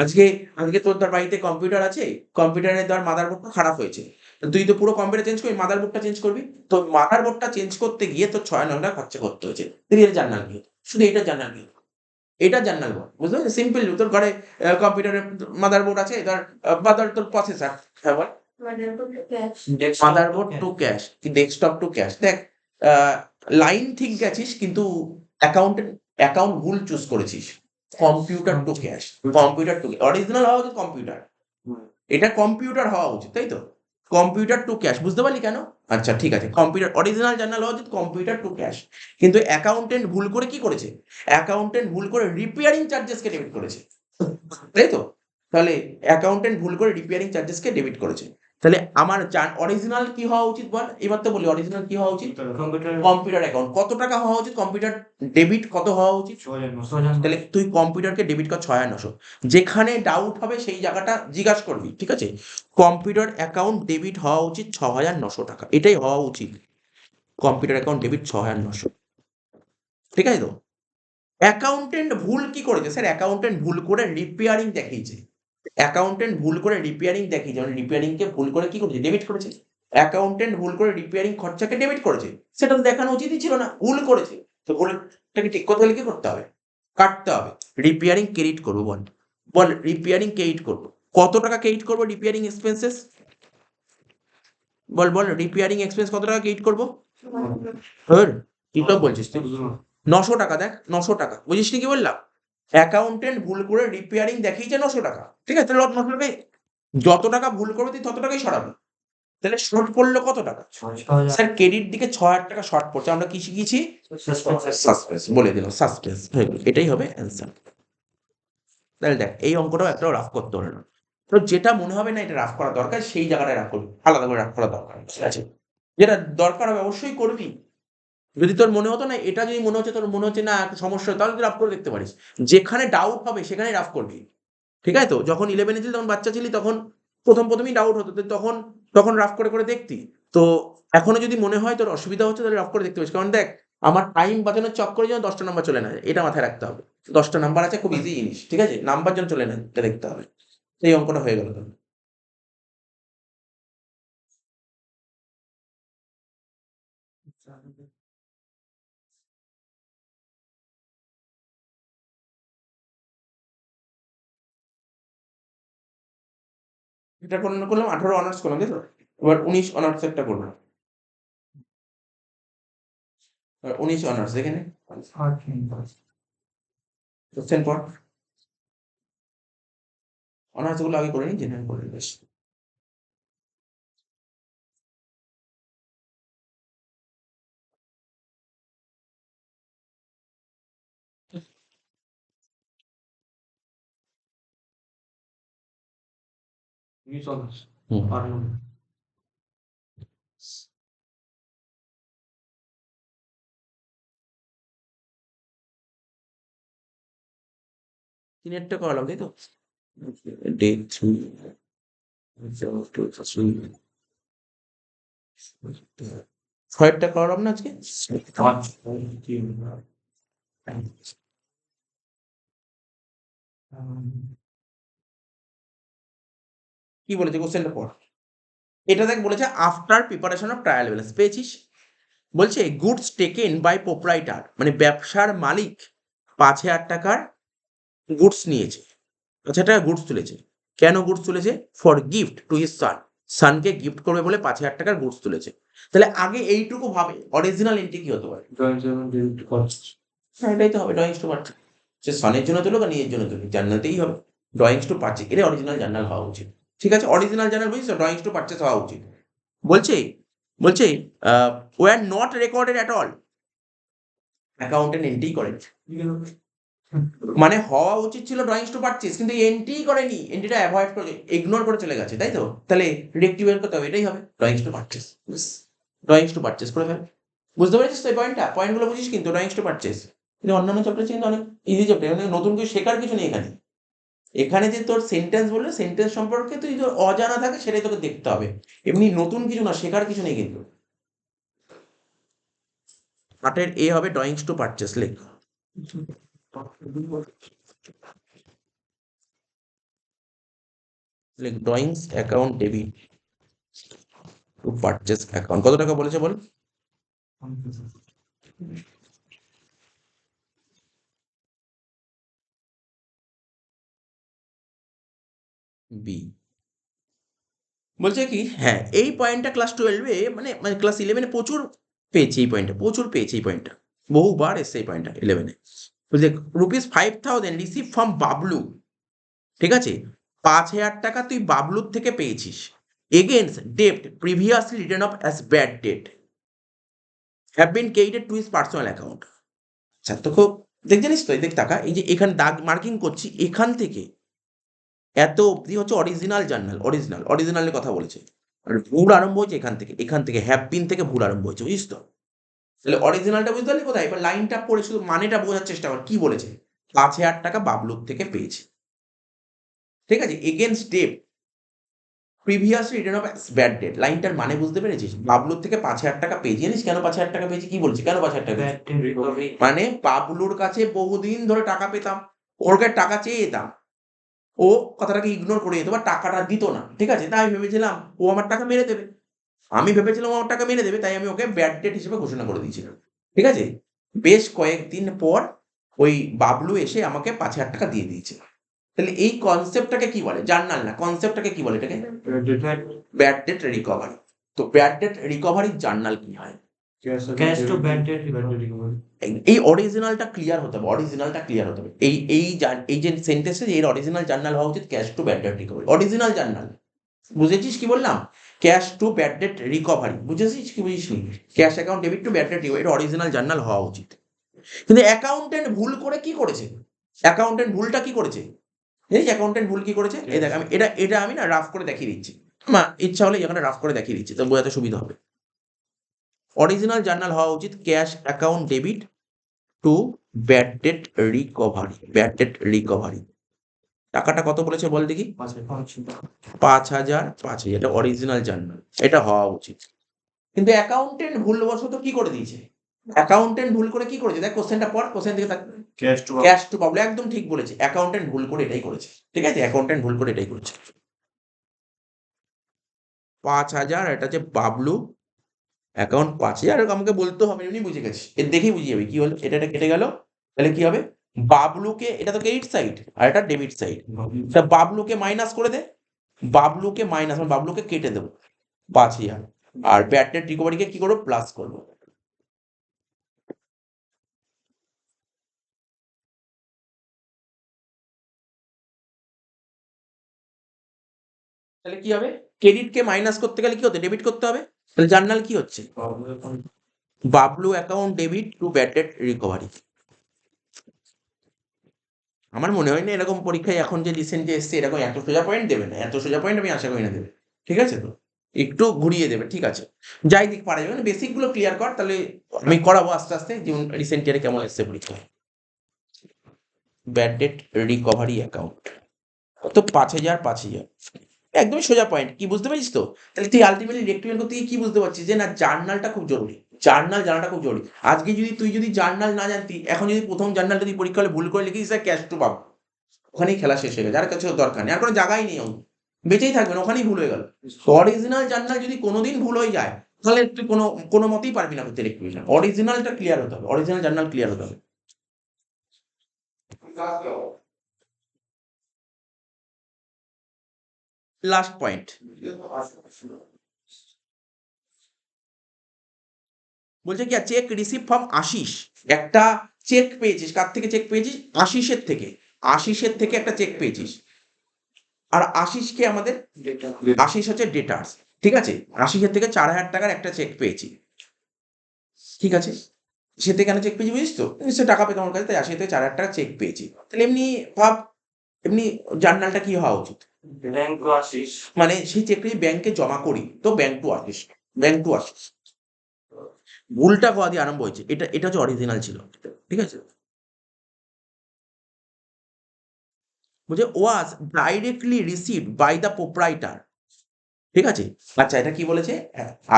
Speaker 1: আজকে আজকে তোর ধর বাড়িতে কম্পিউটার আছে, কম্পিউটারে ধর মাদারবোর্ডটা খারাপ হয়েছে, তুই তো পুরো কম্পিউটার চেঞ্জ করবি, মাদারবোর্ডটা চেঞ্জ করবি, তো মাদারবোর্ডটা চেঞ্জ করতে গিয়ে তোর 6,900 টাকা খরচা করতে হয়েছে। এর জার্নাল কি, শুধু এটার জার্নাল কি, এটা জার্নাল বল, বুঝতে পারছিস? সিম্পল, তোর ঘরে কম্পিউটারের মাদারবোর্ড আছে, ধর মাদার তোর প্রসেসর, হ্যাঁ বল। মাদারবোর্ড টু ক্যাশ কি ডেস্কটপ টু ক্যাশ? দেখ লাইন ঠিক গেছিস, কিন্তু অ্যাকাউন্ট ভুল চুজ করেছিস। Computer to cash, computer to original হওয়া উচিত কম্পিউটার, এটা কম্পিউটার হওয়া উচিত, তাই তো? কম্পিউটার টু ক্যাশ, বুঝতে পারলি কেন? আচ্ছা ঠিক আছে, কম্পিউটার অরিজিনাল জার্নাল হওয়া উচিত কম্পিউটার টু ক্যাশ, কিন্তু অ্যাকাউন্টেন্ট ভুল করে কি করেছে, অ্যাকাউন্টেন্ট ভুল করে রিপেয়ারিং চার্জেসকে ডেবিট করেছে, তাই তো? তাহলে অ্যাকাউন্টেন্ট ভুল করে রিপেয়ারিং চার্জেসকে ডেবিট করেছে। তাহলে আমার অরিজিনাল কি হওয়া উচিত বল, এবার তো বলি অরিজিনাল কি হওয়া উচিত।
Speaker 3: কম্পিউটার।
Speaker 1: কম্পিউটার অ্যাকাউন্ট কত টাকা হওয়া উচিত, কম্পিউটার ডেবিট কত হওয়া উচিত?
Speaker 3: 6,900।
Speaker 1: তাহলে তুই কম্পিউটারকে ডেবিট কর 6,900। যেখানে ডাউট হবে সেই জায়গাটা জিজ্ঞাসা করবি, ঠিক আছে? কম্পিউটার অ্যাকাউন্ট ডেবিট হওয়া উচিত 6,900 টাকা, এটাই হওয়া উচিত। কম্পিউটার অ্যাকাউন্ট ডেবিট 6,900, ঠিক আছে তো? অ্যাকাউন্টেন্ট ভুল কি করেছে স্যার, অ্যাকাউন্টেন্ট ভুল করে রিপেয়ারিং দেখিয়েছে, অ্যাকাউন্টেন্ট ভুল করে রিপেয়ারিং দেখিয়েছে, মানে রিপেয়ারিংকে ভুল করে কি করেছে, ডেবিট করেছে। অ্যাকাউন্টেন্ট ভুল করে রিপেয়ারিং খরচাকে ডেবিট করেছে, সেটা তো দেখানো উচিতই ছিল না, ভুল করেছে। তো ভুলটাকে ঠিক করতে হলে কি করতে হবে, কাটতে হবে। রিপেয়ারিং ক্রেডিট করবো, বল বল রিপেয়ারিং ক্রেডিট করবো, কত টাকা ক্রেডিট করবো রিপেয়ারিং এক্সপেন্সেস, বল বল রিপেয়ারিং এক্সপেন্স কত টাকা ক্রেডিট করবো? কি সব বলছিস তুই? 900 টাকা, দেখ 900 টাকা, বুঝিস কি বললাম? অ্যাকাউন্টেন্ট ভুল করে রিপেয়ারিং দেখিয়েছে 900 টাকা, ঠিক আছে? তাহলে 900 টাকায় যত টাকা ভুল করবে তুই তত টাকাই সরাবি। তাহলে শর্ট পড়লো কত টাকা?
Speaker 3: 6,000।
Speaker 1: স্যার ক্রেডিট দিকে 6,000 টাকা শর্ট পড়ছে, আমরা কি শিখিয়েছি? সাসপেন্স, বলে দিলাম সাসপেন্স, এটাই হবে অ্যান্সার। তাহলে দেখ এই অঙ্কটাও একটা রাফ করতে হলো না। তো যেটা মনে হবে না এটা রাফ করা দরকার, সেই জায়গাটায় রাফ করবি, আলাদা করে রাফ করা দরকার নেই, ঠিক আছে? যেটা দরকার হবে অবশ্যই করবি। যদি তোর মনে হতো না, এটা যদি মনে হচ্ছে তোর মনে হচ্ছে না একটা সমস্যা, তাহলে তুই রাফ করে দেখতে পারিস। যেখানে ডাউট হবে সেখানে রাফ করবি, ঠিক আছে তো? যখন 11-এ ছিলি তখন বাচ্চা ছিলি, তখন প্রথমই ডাউট হতো, তো তখন তখন রাফ করে করে দেখতি। তো এখনো যদি মনে হয় তোর অসুবিধা হচ্ছে, তাহলে রাফ করে দেখতে পারিস। কারণ দেখ আমার টাইম বাঁচানোর চক্করে যেন 10টা নাম্বার চলে না যায়, এটা মাথায় রাখতে হবে। 10টা নাম্বার আছে, খুব ইজি জিনিস, ঠিক আছে? নাম্বার যেন চলে না, এটা দেখতে হবে। এই অঙ্কটা হয়ে গেল তোর। এটা করলাম 18 অনার্স করলাম, তাই তো? এবার 19 অনার্স একটা করবো, 19 অনার্স এখানে কোশ্চেন পর অনার্স গুলো আগে করে নি, জেনারেল করে বেশ। হুম। তিনেরটা করালাম তাই তো, ডে 3 ছয়েরটা করালাম না আজকে। কি বলেছে কোশ্চেনটা পর, এটা দেখ বলেছে after preparation of trial balance, পেয়েছিস? বলছে গুডস টেকেন বাই প্রোপ্রাইটার, মানে ব্যবসার মালিক 5,000 টাকার গুডস নিয়েছে, 5,000 টাকা গুডস তুলেছে। কেন গুডস তুলেছে? For gift to his son, সানকে গিফট করবে বলে 5,000 টাকার গুডস তুলেছে। তাহলে আগে এইটুকু ভাবে অরিজিনাল এন্ট্রি কি হতে পারে? হ্যাঁ এটাই তো হবে, ড্রয়িংস টু পারচেজ। সে সানের জন্য তুলো বা নিজের জন্য তুলো, জার্নালতেই হবে ড্রয়িংস টু পারচেজ, এটা অরিজিনাল জার্নাল হওয়া উচিত। ঠিক আছে, অরিজিনাল জার্নাল বুঝিস তো, ড্রয়িংস টু পারচেজ হওয়া উচিত। বলছে বলছে were not recorded at all, accountant entry করেন, মানে হওয়া উচিত ছিল ড্রয়িংস টু পারচেজ, কিন্তু এন্ট্রি করেনি, এন্ট্রিটা অ্যাভয়েড করে ইগনোর করে চলে গেছে, তাই তো? তাহলে রেক্টিফাই করতে হবে, এটাই হবে drawings two purchase, drawings two purchase করে ফেল। বুঝতে পেরেছিস তো এই পয়েন্টটা? পয়েন্টগুলো বুঝিস কিন্তু, ড্রয়িংস টু পারচেজ। কিন্তু অন্যান্য চ্যাপ্টার কিন্তু অনেক ইজি চ্যাপ্টার, মানে নতুন কিছু শেখার কিছু নেই এখানে। এখানে যে তোর সেন্টেন্স বললে, সেন্টেন্স সম্পর্কে তুই তোর অজানা থাকে সেটাই তোকে দেখতে হবে, এমনি নতুন কিছু না, শেখার কিছু নেই কিন্তু। 8 এ হবে ড্রয়িংস টু পারচেজ, লেখ লেখ drawings account debit two purchase account. কত টাকা বলেছে বল? বি। বলছে কি, হ্যাঁ এই পয়েন্টটা ক্লাস 12-এ মানে মানে ক্লাস 11-এ প্রচুর পেয়েছি, এই পয়েন্টটা প্রচুর পেয়েছি, এই পয়েন্টটা বহুবার এসছে এই পয়েন্টটা 11-এ। বলছে ₹5,000 রিসিভ ফ্রম বাবলু, ঠিক আছে? 5,000 টাকা তুই বাবলুর থেকে পেয়েছিস, এগেইনস্ট ডেপ্ট previously written off as bad debt have been credited to his personal account. আচ্ছা তো খুব দেখ, জানিস তো দেখ টাকা, এই যে এখানে দাগ মার্কিং করছি, এখান থেকে এত অব্দি হচ্ছে অরিজিনাল জার্নাল, অরিজিনালের কথা বলেছে। আর ভুল আরম্ভ হয়েছে এখান থেকে হ্যাভ বিন থেকে ভুল আরম্ভ হয়েছে, বুঝিস তো? তাহলে অরিজিনালটা বুঝতে পারলি কোথায়? এবার লাইনটা পড়ে শুধু মানেটা বোঝার চেষ্টা কর, কি বলেছে? 5,000 টাকা বাবলুর থেকে পেয়েছে, ঠিক আছে? Against debt previously written off bad debt, লাইনটার মানে বুঝতে পেরেছিস? বাবলুর থেকে 5,000 টাকা পেয়েছি, জানিস কেন 5,000 টাকা পেয়েছি? কি বলছি কেন 5,000 টাকা পেয়েছি? মানে বাবলুর কাছে বহুদিন ধরে টাকা পেতাম, ওর কাছে টাকা চেয়ে যেতাম, ও কথাটাকে ইগনোর করে যেত বা টাকাটা দিত না, ঠিক আছে? তাই আমি ভেবেছিলাম ও আমার টাকা মেরে দেবে, ও আমার টাকা মেরে দেবে, তাই আমি ওকে ব্যাড ডেট হিসেবে ঘোষণা করে দিয়েছিলাম, ঠিক আছে? বেশ কয়েকদিন পর ওই বাবলু এসে আমাকে 5,000 টাকা দিয়ে দিয়েছে। তাহলে এই কনসেপ্টটাকে কি বলে? জার্নাল না, কনসেপ্টটাকে কি বলে? এটাকে ব্যাড ডেট রিকভারি। তো ব্যাড ডেট রিকভারির জার্নাল কি হয়?
Speaker 3: ক্যাশ টু ব্যাড ডেট
Speaker 1: এই অরিজিনালটা ক্লিয়ার হতে হবে, এই যে সেন্টেন্সে এর অরিজিনাল জার্নাল হওয়া উচিত cash to bad debt recovery, original journal. বুঝেছিস কি বললাম? Cash to bad debt recovery, বুঝেছিস কি বুঝিসনি? Cash account debit to bad debt recovery, এটা অরিজিনাল জার্নাল হওয়া উচিত। কিন্তু অ্যাকাউন্টেন্ট ভুল করে কি করেছে? অ্যাকাউন্টেন্ট ভুলটা কি করেছে? এই অ্যাকাউন্টেন্ট ভুল কি করেছে? এই দেখ, আমি এটা আমি না রাফ করে দেখিয়ে দিচ্ছি, ইচ্ছা হলে এখানে রাফ করে দেখিয়ে দিচ্ছি, তো বোঝাতে সুবিধা হবে। অরিজিনাল জার্নাল হওয়া উচিত cash account debit to bad debt recovery. টাকাটা কত বলেছে বল দেখি? 5,000, এটা অরিজিনাল জার্নাল, এটা হওয়া উচিত। কিন্তু অ্যাকাউন্টেন্ট ভুলবশত কি করে দিয়েছে? অ্যাকাউন্টেন্ট ভুল করে কি করেছে? দেখ কোশ্চেনটা পড়, কোশ্চেন দিকে তাক। ক্যাশ টু বাবলু, একদম ঠিক বলেছে, অ্যাকাউন্টেন্ট ভুল করে এটাই করেছে, ঠিক আছে? অ্যাকাউন্টেন্ট ভুল করে এটাই করেছে। 5,000, এটা হচ্ছে বাবলু অ্যাকাউন্ট 5,000, আমাকে বলতে হবে, এমনি বুঝে গেছি, এর দেখেই বুঝে যাবে কি হলো। এটা কেটে গেল, তাহলে কি হবে? বাবলুকে, এটা তো ক্রেডিট সাইড আর এটা ডেবিট সাইড, তা বাবলুকে মাইনাস করে দে, বাবলুকে মাইনাস, বাবলুকে কেটে দেবো, 5,000, আর ব্যাড ডেট রিকভারিকে কি করবো, প্লাস করবো। তাহলে কি হবে, ক্রেডিটকে মাইনাস করতে গেলে কি হতে, ডেবিট করতে হবে। তাহলে জার্নাল কি হচ্ছে, Bablu account debit to bad debt recovery. আমার মনে হয় না এরকম পরীক্ষায় এখন যে রিসেন্ট যে এসছে এরকম এত সোজা পয়েন্ট দেবে না, এত সোজা পয়েন্ট আমি আশা করি না দেবে। ঠিক আছে, তো একটু ঘুরিয়ে দেবে, ঠিক আছে, যাই দিক পারা যাবে, বেসিক গুলো ক্লিয়ার কর, তাহলে আমি করাবো আস্তে আস্তে, যেমন রিসেন্ট ইয়ারে কেমন এসছে পরীক্ষা। ব্যাড ডেট রিকভারি অ্যাকাউন্ট তো 5,000 5,000, একদমই সোজা পয়েন্ট, কি বুঝতে পারিস তো। তাহলে তুই আলটিমেটলি রেক্টিফাই করতে গিয়ে কি বুঝতে পারছিস, যে না জার্নালটা খুব জরুরি, জার্নাল জানাটা খুব জরুরি। আজকে যদি তুই যদি জার্নাল না জানতি, এখন যদি প্রথম জার্নালটা তুই পরীক্ষা হলে ভুল করে লিখিস, স্যার ক্যাশ টু পাবো, ওখানেই খেলা শেষ হয়ে গেছে, আর কিছু দরকার নেই, আর কোনো জায়গাই নেই, বেঁচেই থাকবেন, ওখানেই ভুল হয়ে গেল। অরিজিনাল জার্নাল যদি কোনোদিন ভুল হয়ে যায়, তাহলে তুই কোনো কোনো মতেই পারবি না করতে রেক্টিফিকেশন। অরিজিনালটা ক্লিয়ার হতে হবে, অরিজিনাল জার্নাল ক্লিয়ার হতে হবে। লাস্ট পয়েন্ট বলছে কি, চেক রিসিভ ফ্রম আশিস, একটা চেক পেয়েছিস, কার থেকে চেক পেয়েছিস, আশিসের থেকে, আশিসের থেকে একটা চেক পেয়েছিস। আর আশিসকে আমাদের, আশিস হচ্ছে ডেটার্স, ঠিক আছে, আশিসের থেকে 4,000 টাকার একটা চেক পেয়েছি, ঠিক আছে, সে থেকে কেন চেক পেয়েছি বুঝিস তো, সে টাকা পেতো আমার কাছে, তাই 80 থেকে 4,000 টাকা চেক পেয়েছি। তাহলে এমনি ভাব, এমনি জার্নালটা কি হওয়া উচিত,
Speaker 3: ব্যাংক টু আশিস,
Speaker 1: মানে সেই চেকটা যদি ব্যাংকে জমা করি তো bank to Ashish, bank to Ashish. ভুলটা কোয়া দিয়ে আরম্ভ হয়েছে, এটা এটা হচ্ছে অরিজিনাল ছিল, ঠিক আছে। বলছে was directly received by the proprietor, ঠিক আছে। আচ্ছা, এটা কি বলেছে,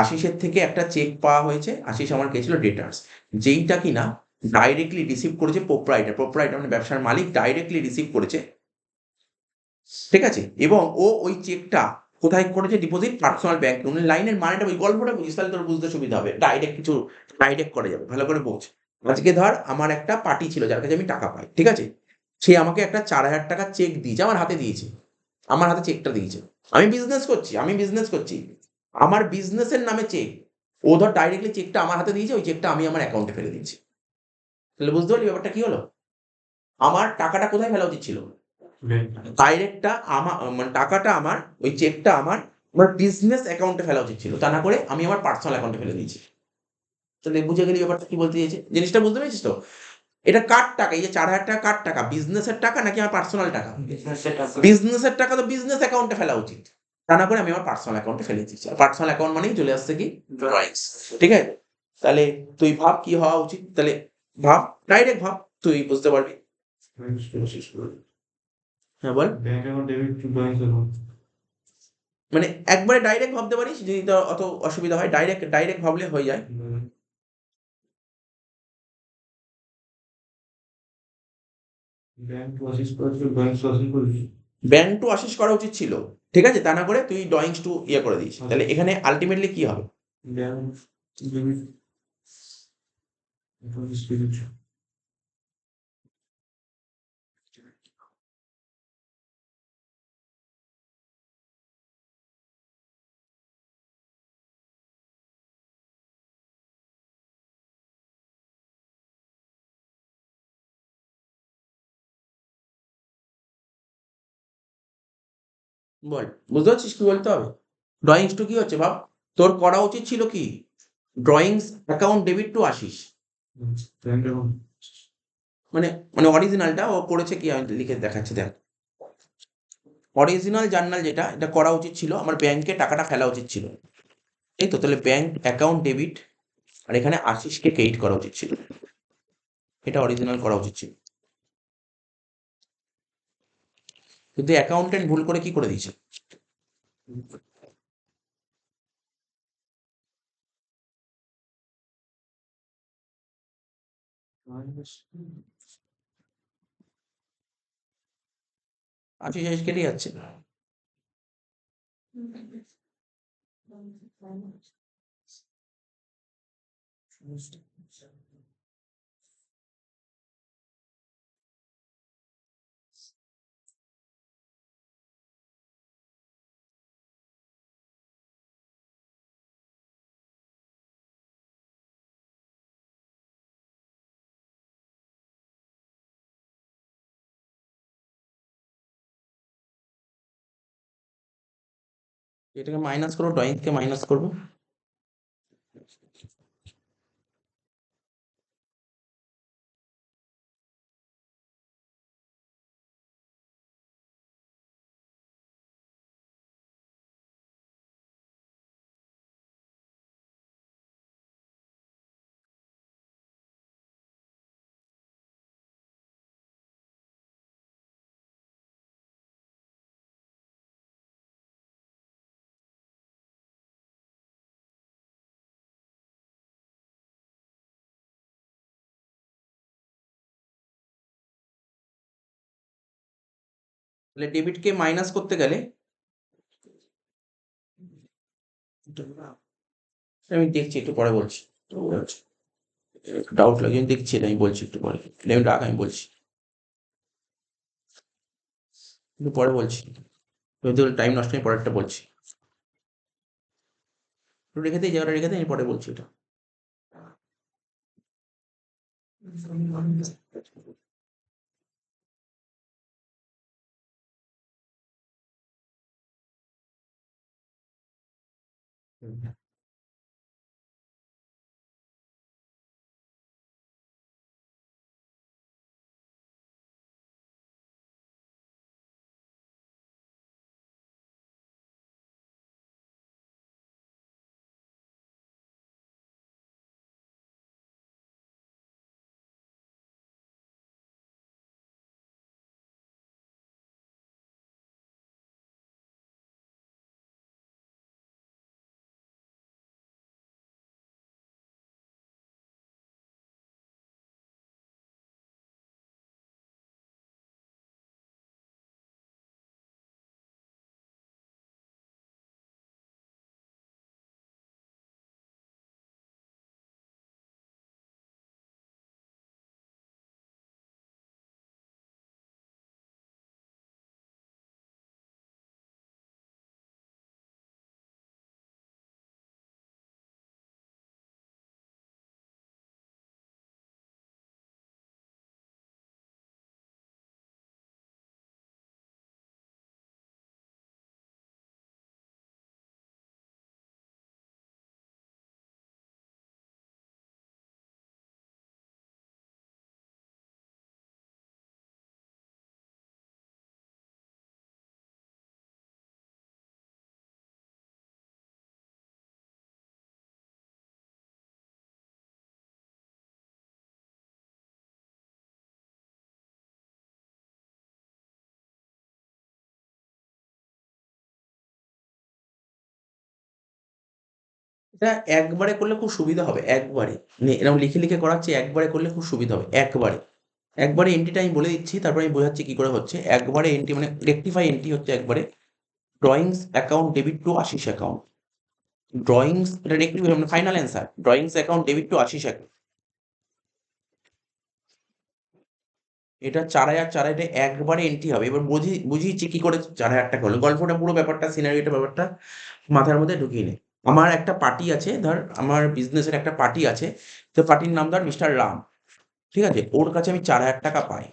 Speaker 1: আশিসের থেকে একটা চেক পাওয়া হয়েছে, আশিস আমার কে ছিল, ডেটার্স, যেইটা কিনা ডাইরেক্টলি রিসিভ করেছে প্রোপ্রাইটার, প্রোপ্রাইটার মানে ব্যবসার মালিক ডাইরেক্টলি রিসিভ করেছে, ঠিক আছে। এবং ও ওই চেকটা কোথায় করেছে, ডিপোজিট পার্সোনাল ব্যাংক, উনি লাইনের মানেটা ওই গল্পটা বুঝিস, তাহলে তোর বুঝতে সুবিধা হবে, ডাইরেক্ট কিছু ডাইরেক্ট করা যাবে, ভালো করে বোঝ। আজকে ধর আমার একটা পার্টি ছিল যার কাছে আমি টাকা পাই, ঠিক আছে, সে আমাকে একটা 4,000 টাকার চেক দিয়েছে, আমার হাতে দিয়েছে, আমার হাতে চেকটা দিয়েছে, আমি বিজনেস করছি, আমি বিজনেস করছি, আমার বিজনেসের নামে চেক, ও ধর ডাইরেক্টলি চেকটা আমার হাতে দিয়েছে, ওই চেকটা আমি আমার অ্যাকাউন্টে ফেলে দিয়েছি। তাহলে বুঝতে পারলি ব্যাপারটা কি হলো, আমার টাকাটা কোথায় ফেলা উচিত ছিল,
Speaker 3: ব্যাংক,
Speaker 1: ডাইরেক্টটা আমার, মানে টাকাটা আমার, ওই চেকটা আমার আমার বিজনেস অ্যাকাউন্টে ফেলা উচিত ছিল, তা না করে আমি আমার পার্সোনাল অ্যাকাউন্টে ফেলে দিয়েছি। তাহলে বুঝে গেলি ব্যাপারটা কি বলতে চেয়েছে, জিনিসটা বুঝতে পেরেছিস তো। এটা কার টাকা, এই যে 4,000 টাকা কার টাকা, বিজনেসের টাকা নাকি আমার পার্সোনাল টাকা,
Speaker 3: বিজনেসের টাকা,
Speaker 1: বিজনেসের টাকা তো বিজনেস অ্যাকাউন্টে ফেলা উচিত, তা না করে আমি আমার পার্সোনাল অ্যাকাউন্টে ফেলে দিচ্ছি, আর পার্সোনাল অ্যাকাউন্ট মানেই চলে আসছে কি, ড্রয়িংস, ঠিক আছে। তাহলে তুই ভাব কি হওয়া উচিত, তাহলে ভাব, ডাইরেক্ট ভাব, তুই বুঝতে পারবি।
Speaker 3: ব্যাংক টু আশিস,
Speaker 1: হ্যাঁ বল,
Speaker 3: bank account debit to drawings account,
Speaker 1: মানে একবারে ডাইরেক্ট ভাবতে পারিস, যদি তোর অত অসুবিধা হয় ডাইরেক্ট ডাইরেক্ট ভাবলে হয়ে যায়।
Speaker 3: ব্যাংক টু আশিস করেছিল, ড্রয়িংস টু আশিস করেছিল,
Speaker 1: ব্যাংক টু আশিস করা উচিত ছিল, ঠিক আছে, তা না করে তুই ড্রয়িংস টু ইয়ে করে দিস, তাহলে এখানে আলটিমেটলি কি হবে,
Speaker 3: ব্যাংক ডেবিট টু আশিস করেছিল।
Speaker 1: বল, বুঝতে পারছিস কি বলতে হবে, ড্রয়িংস টু কি হচ্ছে ভাব, তোর করা উচিত ছিল কি, drawings account debit to Ashish,
Speaker 3: bank account,
Speaker 1: মানে মানে অরিজিনালটা ও করেছে কি, আমি লিখে দেখাচ্ছি দেখ, অরিজিনাল জার্নাল যেটা, এটা করা উচিত ছিল আমার ব্যাংকে টাকাটা ফেলা উচিত ছিল, এই তো, তাহলে ব্যাংক অ্যাকাউন্ট ডেবিট, আর এখানে আশিসকে ক্রেডিট করা উচিত ছিল, এটা অরিজিনাল করা উচিত ছিল, কিন্তু অ্যাকাউন্টেন্ট ভুল করে কি করে দিয়েছে, আশিস কেটে যাচ্ছে। এটাকে মাইনাস করবো, ড্রয়িংকে মাইনাস করবো। তাহলে ডেবিটকে মাইনাস করতে গেলে আমি দেখছি, একটু পরে বলছি। ডাউট লাগে, আমি দেখছি, এটা আমি বলছি একটু পরে। আমি রাখ, আমি বলছি একটু পরে বলছি। তুমি তো টাইম নষ্ট, আমি পরেরটা বলছি। একটু রেখে দিই, জায়গাটা রেখে দিই, আমি পরে বলছি এটা। এটা একবারে করলে খুব সুবিধা হবে, একবারে। মানে এরকম লিখে লিখে করাচ্ছি, একবারে করলে খুব সুবিধা হবে, একবারে। একবারে এন্ট্রিটা আমি বলে দিচ্ছি, তারপরে আমি বোঝাচ্ছি কি করে হচ্ছে। একবারে এন্ট্রি মানে রেক্টিফাই এন্ট্রি হচ্ছে একবারে drawings account debit to Ashish account. Drawings, এটা রেক্টিফাই মানে final answer, drawings account debit to Ashish account. এটা 4,000 এটা একবারে এন্ট্রি হবে। এবার বুঝিয়েছি কি করে 4,000 টাকা হলো। গল্পটা পুরো ব্যাপারটা, সিনারিওটা ব্যাপারটা মাথার মধ্যে ঢুকিয়ে নে। আমার একটা পার্টি আছে, ধর আমার বিজনেসের একটা পার্টি আছে। তো পার্টির নাম ধর মিস্টার রাম। ঠিক আছে? ওর কাছে আমি 4,000 টাকা পাই।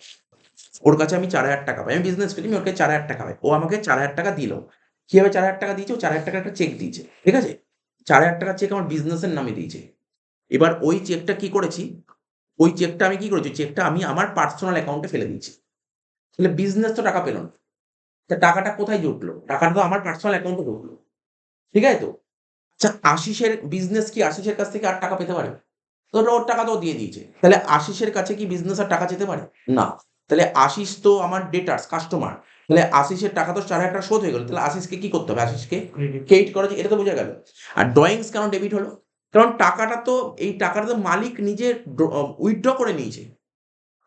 Speaker 1: ওর কাছে আমি 4,000 টাকা পাই। আমি বিজনেস করি, আমি ওর কাছে 4,000 টাকা পাই। ও আমাকে 4,000 টাকা দিল। কিভাবে 4,000 টাকা দিয়েছে? ও 4,000 টাকার একটা চেক দিয়েছে। ঠিক আছে? 4,000 টাকার চেক আমার বিজনেসের নামে দিয়েছে। এবার ওই চেকটা কি করেছি? ওই চেকটা আমি কি করেছি? চেকটা আমি আমার পার্সোনাল অ্যাকাউন্টে ফেলে দিয়েছি। তাহলে বিজনেস তো টাকা পেল না। তা টাকাটা কোথায় জুটলো? টাকাটা তো আমার পার্সোনাল অ্যাকাউন্টে ঢুকলো। ঠিক আছে তো? আচ্ছা, আশিসের বিজনেস কি আশিসের কাছ থেকে আর টাকা পেতে পারে? ধরো ওর টাকা তো ও দিয়ে দিয়েছে। তাহলে আশিসের কাছে কি বিজনেস আর টাকা চেতে পারে? না। তাহলে আশিস তো আমার ডেটার্স, কাস্টমার। তাহলে আশিসের টাকা তো 4,000 টাকা শোধ হয়ে গেল। তাহলে আশিসকে কি করতে হবে? আশিসকে ক্রেডিট করা, এটা তো বোঝা গেল। আর ড্রয়িংস কেন ডেবিট হলো? কারণ টাকাটা তো, এই টাকাটা তো মালিক নিজে উইথড্র করে নিয়েছে।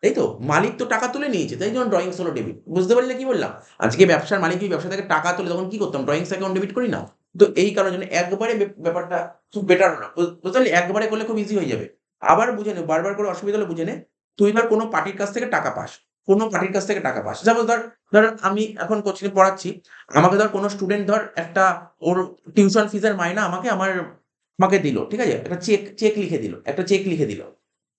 Speaker 1: তাই তো? মালিক তো টাকা তুলে নিয়েছে, তাই জন্য ড্রয়িংস হলো ডেবিট। বুঝতে পারলে কি বললাম? আজকে ব্যবসার মালিক যদি ব্যবসা থেকে টাকা তোলে, তখন কি করতাম? ড্রয়িংস অ্যাকাউন্ট ডেবিট করি না? তো এই কারণের জন্য একবারে ব্যাপারটা খুব বেটার হলো। বুঝতে পারলি? একবারে করলে খুব ইজি হয়ে যাবে। আবার বুঝে নে, বারবার করে অসুবিধা হলে বুঝে নে। তুই ধর কোনো পার্টির কাছ থেকে টাকা পাস। কোনো পার্টির কাছ থেকে টাকা পাস। যেমন ধর, আমি এখন কোচিং পড়াচ্ছি। আমাকে ধর কোনো স্টুডেন্ট ধর একটা, ওর টিউশন ফিজের মাইনা আমাকে দিল। ঠিক আছে? একটা চেক লিখে দিল। একটা চেক লিখে দিল।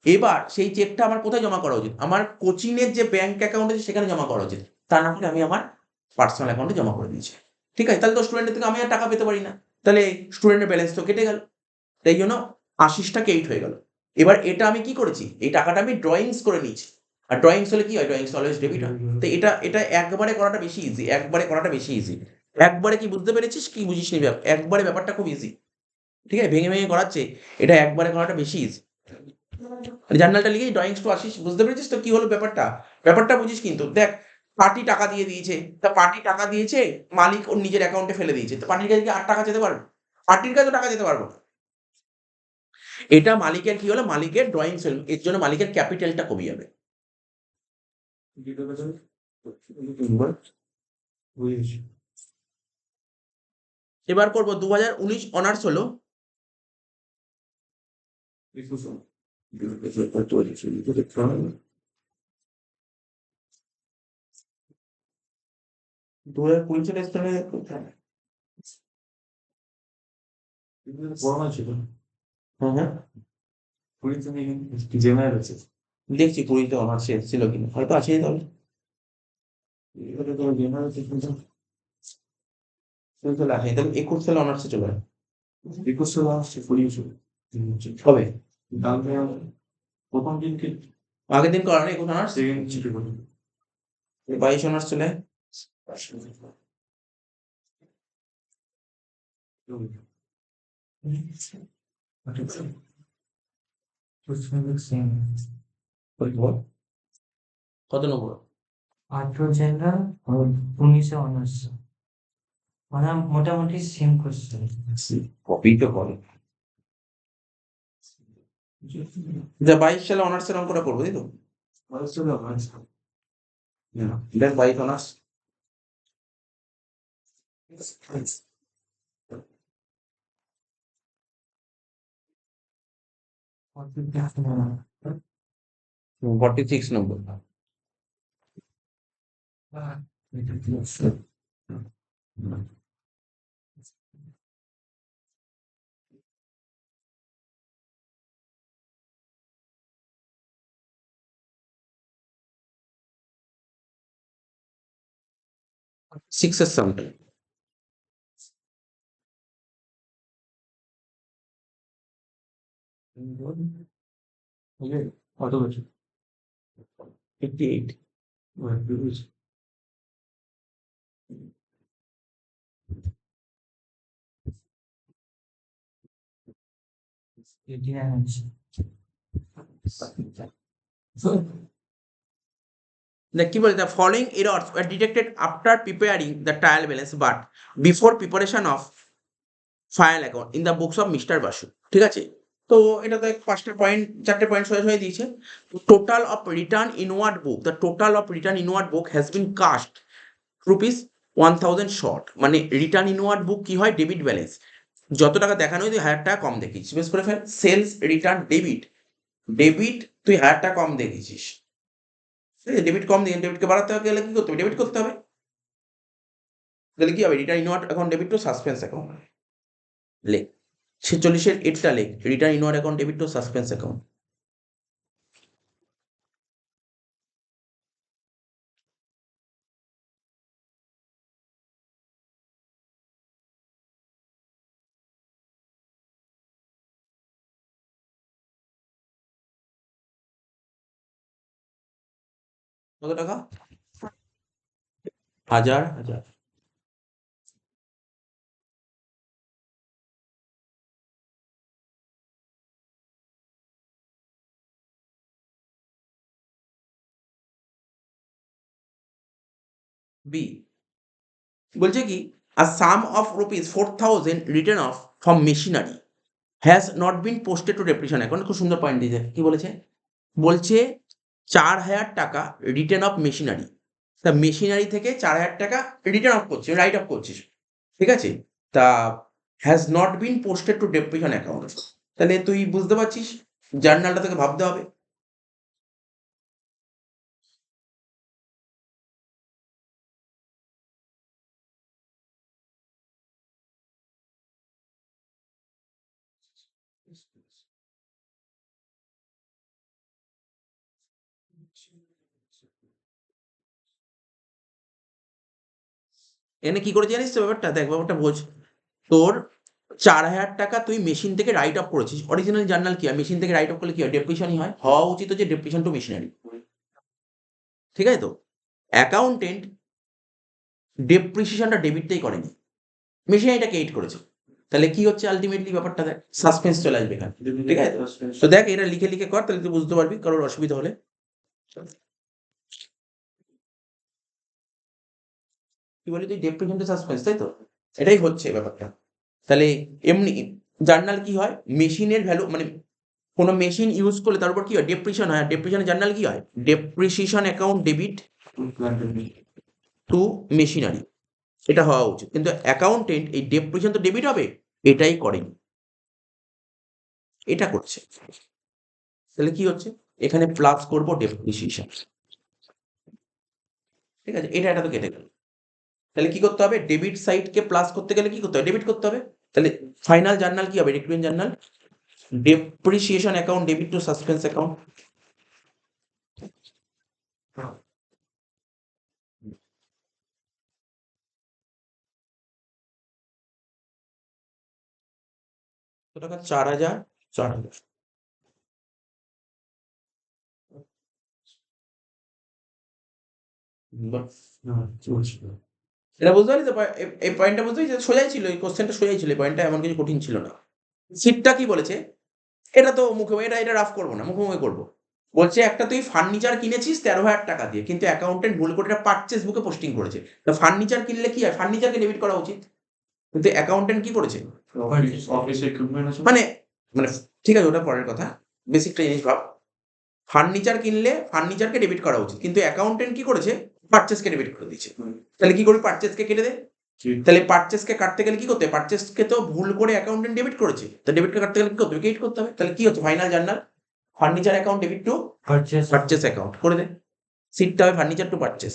Speaker 1: এবার সেই চেকটা আমার কোথায় জমা করা উচিত? আমার কোচিং এর যে ব্যাংক অ্যাকাউন্ট আছে সেখানে জমা করা উচিত। তা না করে আমি আমার পার্সোনাল অ্যাকাউন্টে জমা করে দিয়েছি। ঠিক আছে, তাহলে তো স্টুডেন্টের থেকে আমি আর টাকা পেতে পারি না, তাহলে স্টুডেন্টের ব্যালেন্স তো কেটে গেল, তাই জন্য 80টা 8 হয়ে গেল। এবার এটা আমি কি করেছি, এই টাকাটা আমি ড্রয়িংস করে নিয়েছি, আর ড্রয়িংস হলে কি হয়, ড্রয়িংস অলওয়েজ ডেবিট হয়। তো এটা এটা একবারে করাটা বেশি ইজি, একবারে করাটা বেশি ইজি। একবারে কি বুঝতে পেরেছিস কি বুঝিসনি, একবারে ব্যাপারটা খুব ইজি, ঠিক আছে, ভেঙে ভেঙে করাচ্ছে, এটা একবারে করাটা বেশি ইজি। জার্নালটা লিখেই ড্রয়িংস তো আসিস, বুঝতে পেরেছিস তো কি হলো ব্যাপারটা, ব্যাপারটা বুঝিস কিন্তু দেখ, পার্টি টাকা দিয়ে দিয়েছে, তা পার্টি টাকা দিয়েছে, মালিক ওর নিজের অ্যাকাউন্টে ফেলে দিয়েছে, তো পার্টির কাছে কি আর টাকা যেতে পারবে, পার্টির কাছে তো টাকা যেতে পারবো না। এটা মালিকের কি হলো, মালিকের ড্রয়িং সেল, এর জন্য মালিকের ক্যাপিটালটা কমে যাবে। এবার করবো 2019 অনার্স হলো দু হাজার কুড়ি চলে এসছে না?
Speaker 3: পড়ানো ছিল
Speaker 1: হ্যাঁ হ্যাঁ,
Speaker 3: কুড়িতে জেনারেল আছে
Speaker 1: দেখছি কুড়িতে অনার্স এসেছিল কিনা, হয়তো আছে তাহলে।
Speaker 3: এবারে তো জেনারেল কিন্তু
Speaker 1: কুড়ি সালে আসেনি, তাহলে 21 সালে অনার্সে চলে যায়।
Speaker 3: 21 সালে আসছে কুড়ি ছিল
Speaker 1: কবে?
Speaker 3: কালকে প্রথম দিনকে
Speaker 1: আগের দিন করা না 21 অনার্স,
Speaker 3: সেকেন্ড ছুটি করি
Speaker 1: 22 অনার্স চলে। কত নম্বর?
Speaker 4: 18 জেনারেল আর 19 অনার্স, মানে মোটামুটি সেম কোশ্চেন।
Speaker 1: কপি তো করে। 22 সালে অনার্সের অঙ্কটা করবো, তাই তো? দেখ 22 অনার্স,
Speaker 4: আর
Speaker 1: 46 নম্বর। সিক্সের সামটা
Speaker 3: কত বছর
Speaker 1: 58। দেখ কি বলে, the following errors were detected after preparing the trial balance but before preparation of final account in the books of mister Basu, ঠিক আছে। তো এটা তো 5টা পয়েন্ট 4টে পয়েন্ট সোজা দিয়েছে। Total of return inward book, the total of return inward book has been cast rupees 1000 short, মানে return inward book কি হয়, ডেবিট ব্যালেন্স, যত টাকা দেখানো হয় তুই 1000 টাকা কম দেখিস, বেশ করে ফেল, সেলস রিটার্ন ডেবিট, ডেবিট তুই 1000 টাকা কম দেখেছিস, ঠিক আছে, ডেবিট কম দিয়ে ডেবিটকে বাড়াতে হবে, গেলে কি করতে হবে, ডেবিট করতে হবে, তাহলে কি হবে, return inward account debit to suspense account, লেখ 46-এর এরটা লেখ, return inward account debit to suspense account. কত টাকা? হাজার হাজার। বি বলছে কি, a sum of rupees 4000 written off from machinery has not been posted to depreciation account, খুব সুন্দর পয়েন্ট দিয়েছে, কি বলেছে, বলছে 4000 টাকা রিটার্ন অফ মেশিনারি, তা মেশিনারি থেকে 4000 টাকা রিটার্ন অফ করছিস, রাইট অফ করছিস, ঠিক আছে, তা has not been posted to depreciation account, তাহলে তুই বুঝতে পারছিস জার্নালটা থেকে ভাবতে হবে। এখানে কি করে জানিস তো ব্যাপারটা? দেখ ব্যাপারটা বোঝ। তোর 4,000 টাকা তুই মেশিন থেকে রাইট অফ করেছিস। অরিজিনাল জার্নাল কি হয়? মেশিন থেকে রাইট অফ করলে কি হয়? ডেপ্রিশনই হয়। হওয়া উচিত হচ্ছে ডেপ্রিশন টু মেশিনারি। ঠিক আছে তো? অ্যাকাউন্টেন্ট ডেপ্রিসিয়েশনটা ডেবিটটাই করেনি, মেশিনারিটা ক্রেডিট করেছে। তাহলে কি হচ্ছে আলটিমেটলি ব্যাপারটা? দেখ সাসপেন্স চলে আসবে এখানে। ঠিক আছে? তো দেখ এটা লিখে লিখে কর, তাহলে তুই বুঝতে পারবি কারোর অসুবিধা হলে। কি বলি তুই? ডেপ্রিশন টু সাসপেন্স, তাই তো? এটাই হচ্ছে ব্যাপারটা। তাহলে এমনি জার্নাল কি হয়? মেশিনের ভ্যালু মানে কোনো মেশিন ইউজ করলে তার উপর কি হয়? ডেপ্রিশন হয়। আর ডেপ্রিশনের জার্নাল কি হয়? Depreciation account debit two machinery. এটা হওয়া উচিত। কিন্তু অ্যাকাউন্টেন্ট এই ডেপ্রিসিয়েশন তো ডেবিট হবে, এটাই করেনি, এটা করছে। তাহলে কি হচ্ছে? এখানে প্লাস করব ডেপ্রিসিয়েশন। ঠিক আছে? এটা তো কেটে গেল। তাহলে কি করতে হবে? ডেবিট সাইডকে প্লাস করতে গেলে কি করতে হবে? ডেবিট করতে হবে। তাহলে ফাইনাল জার্নাল কি হবে? Recruitment journal depreciation account debit to suspense account. কত টাকা? 4,000। 4,000 বাহ। এটা বুঝতে পারলি তো? এই পয়েন্টটা বুঝতে পারছি, সোজাই ছিল, এই কোশ্চেনটা সোজাই ছিল, এই পয়েন্টটা এমন কিছু কঠিন ছিল না। সিটটা কি বলেছে? এটা তো মুখে এটা রাফ করবো না, মুখোমুখি করবো। বলছে একটা তুই ফার্নিচার কিনেছিস 13,000 টাকা দিয়ে, কিন্তু অ্যাকাউন্টেন্ট ভুল করে এটা পারচেস বুকে পোস্টিং করেছে। তো ফার্নিচার কিনলে কি হয়? ফার্নিচারকে ডেবিট করা উচিত, কিন্তু অ্যাকাউন্টেন্ট কি করেছে?
Speaker 3: অফিস ইকুইপমেন্ট আছে
Speaker 1: মানে মানে ঠিক আছে, ওটা পরের কথা। বেসিকটা জিনিস ভাব। ফার্নিচার কিনলে ফার্নিচারকে ডেবিট করা উচিত, কিন্তু অ্যাকাউন্টেন্ট কি করেছে? পারচেসকে ডেবিট করে দিয়েছে। তাহলে কি করবি? পারচেসকে কেটে দে। তাহলে পারচেসকে কাটতে গেলে কি করতে হবে? পারচেসকে তো ভুল করে অ্যাকাউন্টেন্ট ডেবিট করেছে, তো ডেবিটকে কাটতে গেলে কি করতে হবে? ক্রেডিট করতে হবে। তাহলে কি হচ্ছে? Final journal furniture account debit to
Speaker 4: purchase
Speaker 1: purchase account করে দে। সিটটা হবে ফার্নিচার টু পারচেস।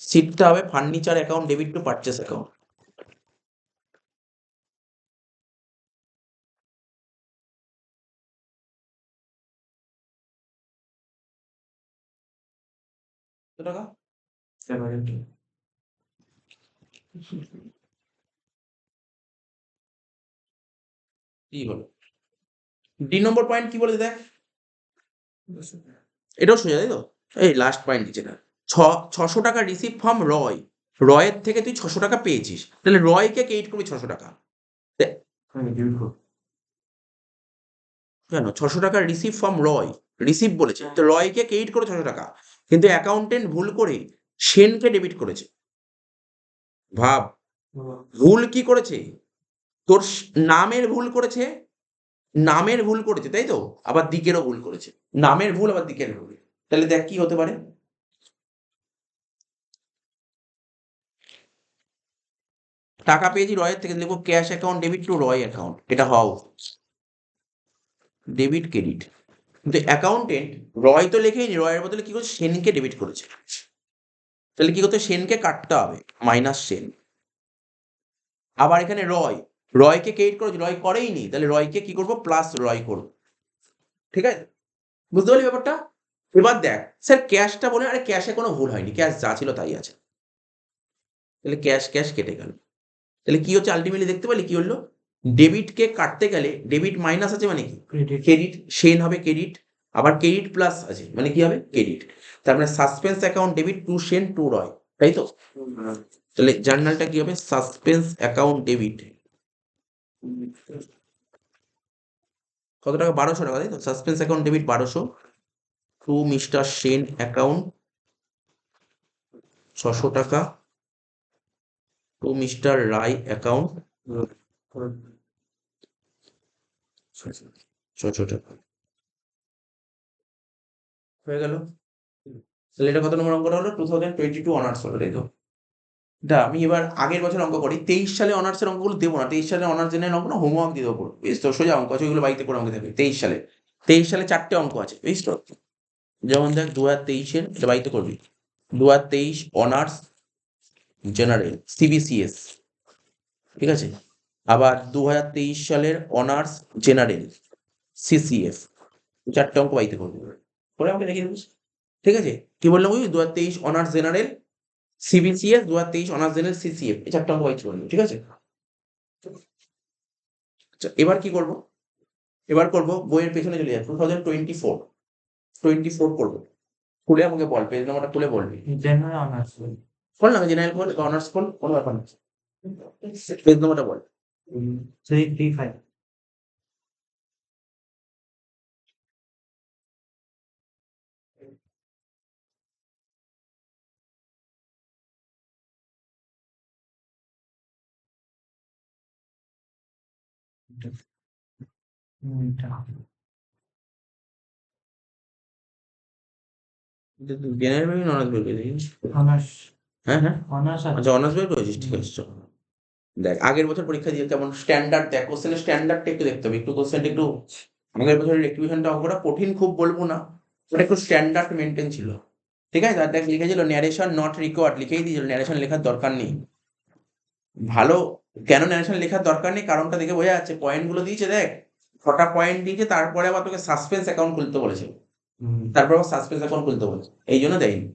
Speaker 1: সিটটা হবে furniture account debit to purchase account. কত টাকা? কি হলো? ডি নম্বর পয়েন্ট কি বলেছে দেখ? এটাও সোজা, তাই তো? এই লাস্ট পয়েন্ট দিচ্ছে না। 600 টাকা রিসিভ ফ্রম রয়। রয়ের থেকে তুই 600 টাকা পেয়েছিস, তাহলে রয়কে ক্রেডিট করবি 600 টাকা। কেন? 600 টাকা রিসিভ ফ্রম রয়, রিসিভ বলেছে, তো রয়কে ক্রেডিট করে 600 টাকা, কিন্তু অ্যাকাউন্টেন্ট ভুল করে সেনকে ডেবিট করেছে। ভাব, ভুল কি করেছে? তোর নামের ভুল করেছে, নামের ভুল করেছে, তাই তো? আবার দিকেরও ভুল করেছে, নামের ভুল আবার দিকের ভুল। তাহলে দেখ কি হতে পারে? টাকা পেয়েছি রয়ের থেকে, লিখবো ক্যাশ অ্যাকাউন্ট ডেবিট টু রয় অ্যাকাউন্ট, এটা হওয়া উচিত। ডেবিট ক্রেডিট, কিন্তু অ্যাকাউন্টেন্ট রয় তো লেখেইনি, রয়ের বদলে কি করছে? সেনকে ডেবিট করেছে। তাহলে কি করতে? সেনকে কাটতে হবে, মাইনাস সেন। আবার এখানে রয়, রয়কে ক্রেডিট করেছে, রয় করেইনি, তাহলে রয়কে কি করবো? প্লাস রয় করবো। ঠিক আছে? বুঝতে পারলি ব্যাপারটা? এবার দেখ স্যার ক্যাশটা বলে, আরে ক্যাশে কোনো ভুল হয়নি, ক্যাশ যা ছিল তাই আছে। তাহলে ক্যাশ ক্যাশ কেটে গেল। তাহলে কি হচ্ছে আলটিমেটলি? দেখতে পেলি কি হলো? ডেবিটকে কাটতে গেলে ডেবিট মাইনাস আছে মানে কি?
Speaker 4: Credit
Speaker 1: credit. সেন হবে ক্রেডিট, আবার ক্রেডিট প্লাস আছে মানে কি হবে? ক্রেডিট। তার মানে suspense account debit to Sen to Roy, তাই তো? তাহলে জার্নালটা কি হবে? Suspense account debit. কত টাকা? 1200 টাকা, তাই তো? Suspense account debit 1200 to mister Sen account 600 টাকা টু মিস্টার রায় অ্যাকাউন্ট 600 টাকা। হয়ে গেল। তাহলে এটা কত নম্বর অঙ্কটা হলো? 2022 অনার্স হলো, তাই তো? আমি এবার আগের বছর অঙ্ক করি, 23 সালে অনার্সের অঙ্কগুলো দেবো না। 23 সালে অনার্স জেনারেল অঙ্ক না, হোমওয়ার্ক দিয়ে দেবো। বেশ তো, সোজা অঙ্ক আছে, ওইগুলো বাড়িতে করে অঙ্ক থাকবে। 23 সালে 4টে অঙ্ক আছে, বুঝিস তো? যেমন দেখ 2023-এর, এটা বাড়িতে করবি। 2023 অনার্স জেনারেল সিবিসিএস, ঠিক আছে? আবার 2023 সালের অনার্স জেনারেল সিসিএফ। 4টে অঙ্ক বাড়িতে করবি, করে আমাকে দেখিয়ে দিস। ঠিক আছে? কি বললাম ওই 2023 honours general CBCS, 2023 honours general CCF, এই 4টা অঙ্ক ওয়াইজ করবো, ঠিক আছে? আচ্ছা, এবার কি করব? এবার করব বইয়ের পেছনে চলে যাই, 2024 করবো। খুলে আমাকে বল, পেজ নাম্বারটা খুলে বলবি।
Speaker 4: জেনারেল অনার্স বই।
Speaker 1: খোল না, জেনারেল খোল বা অনার্স খোল, কোনো ব্যাপার না। পেজ নাম্বারটা বল।
Speaker 4: 335 এটা
Speaker 1: জেনারেল বই না অনার্স বই পেয়েছিস?
Speaker 4: অনার্স
Speaker 1: হ্যাঁ হ্যাঁ,
Speaker 4: অনার্স আছে।
Speaker 1: আচ্ছা অনার্স বই পেয়েছিস, ঠিক আছে চল। দেখ আগের বছর পরীক্ষা দিয়ে কেমন স্ট্যান্ডার্ড, দেখ কোশ্চেনের স্ট্যান্ডার্ডটা একটু দেখতে হবে, একটু কোশ্চেনটা একটু আগের বছরের রেক্টিফিকেশনটা অঙ্কটা কঠিন খুব বলবো না, ওটা একটু স্ট্যান্ডার্ড মেনটেন ছিল, ঠিক আছে? আর দেখ লিখেছিল ন্যারেশন নট রিকোয়ার্ড, লিখেই দিয়েছিল ন্যারেশন লেখার দরকার নেই। ভালো, কেন ন্যারেশন লেখার দরকার নেই কারণটা দেখে বোঝা যাচ্ছে, পয়েন্টগুলো দিয়েছে দেখ, 6টা পয়েন্ট দিয়েছে, তারপরে আবার তোকে সাসপেন্স অ্যাকাউন্ট খুলতে বলেছে, তারপর আবার সাসপেন্স অ্যাকাউন্ট খুলতে বলেছে, এই জন্য দেয়নি।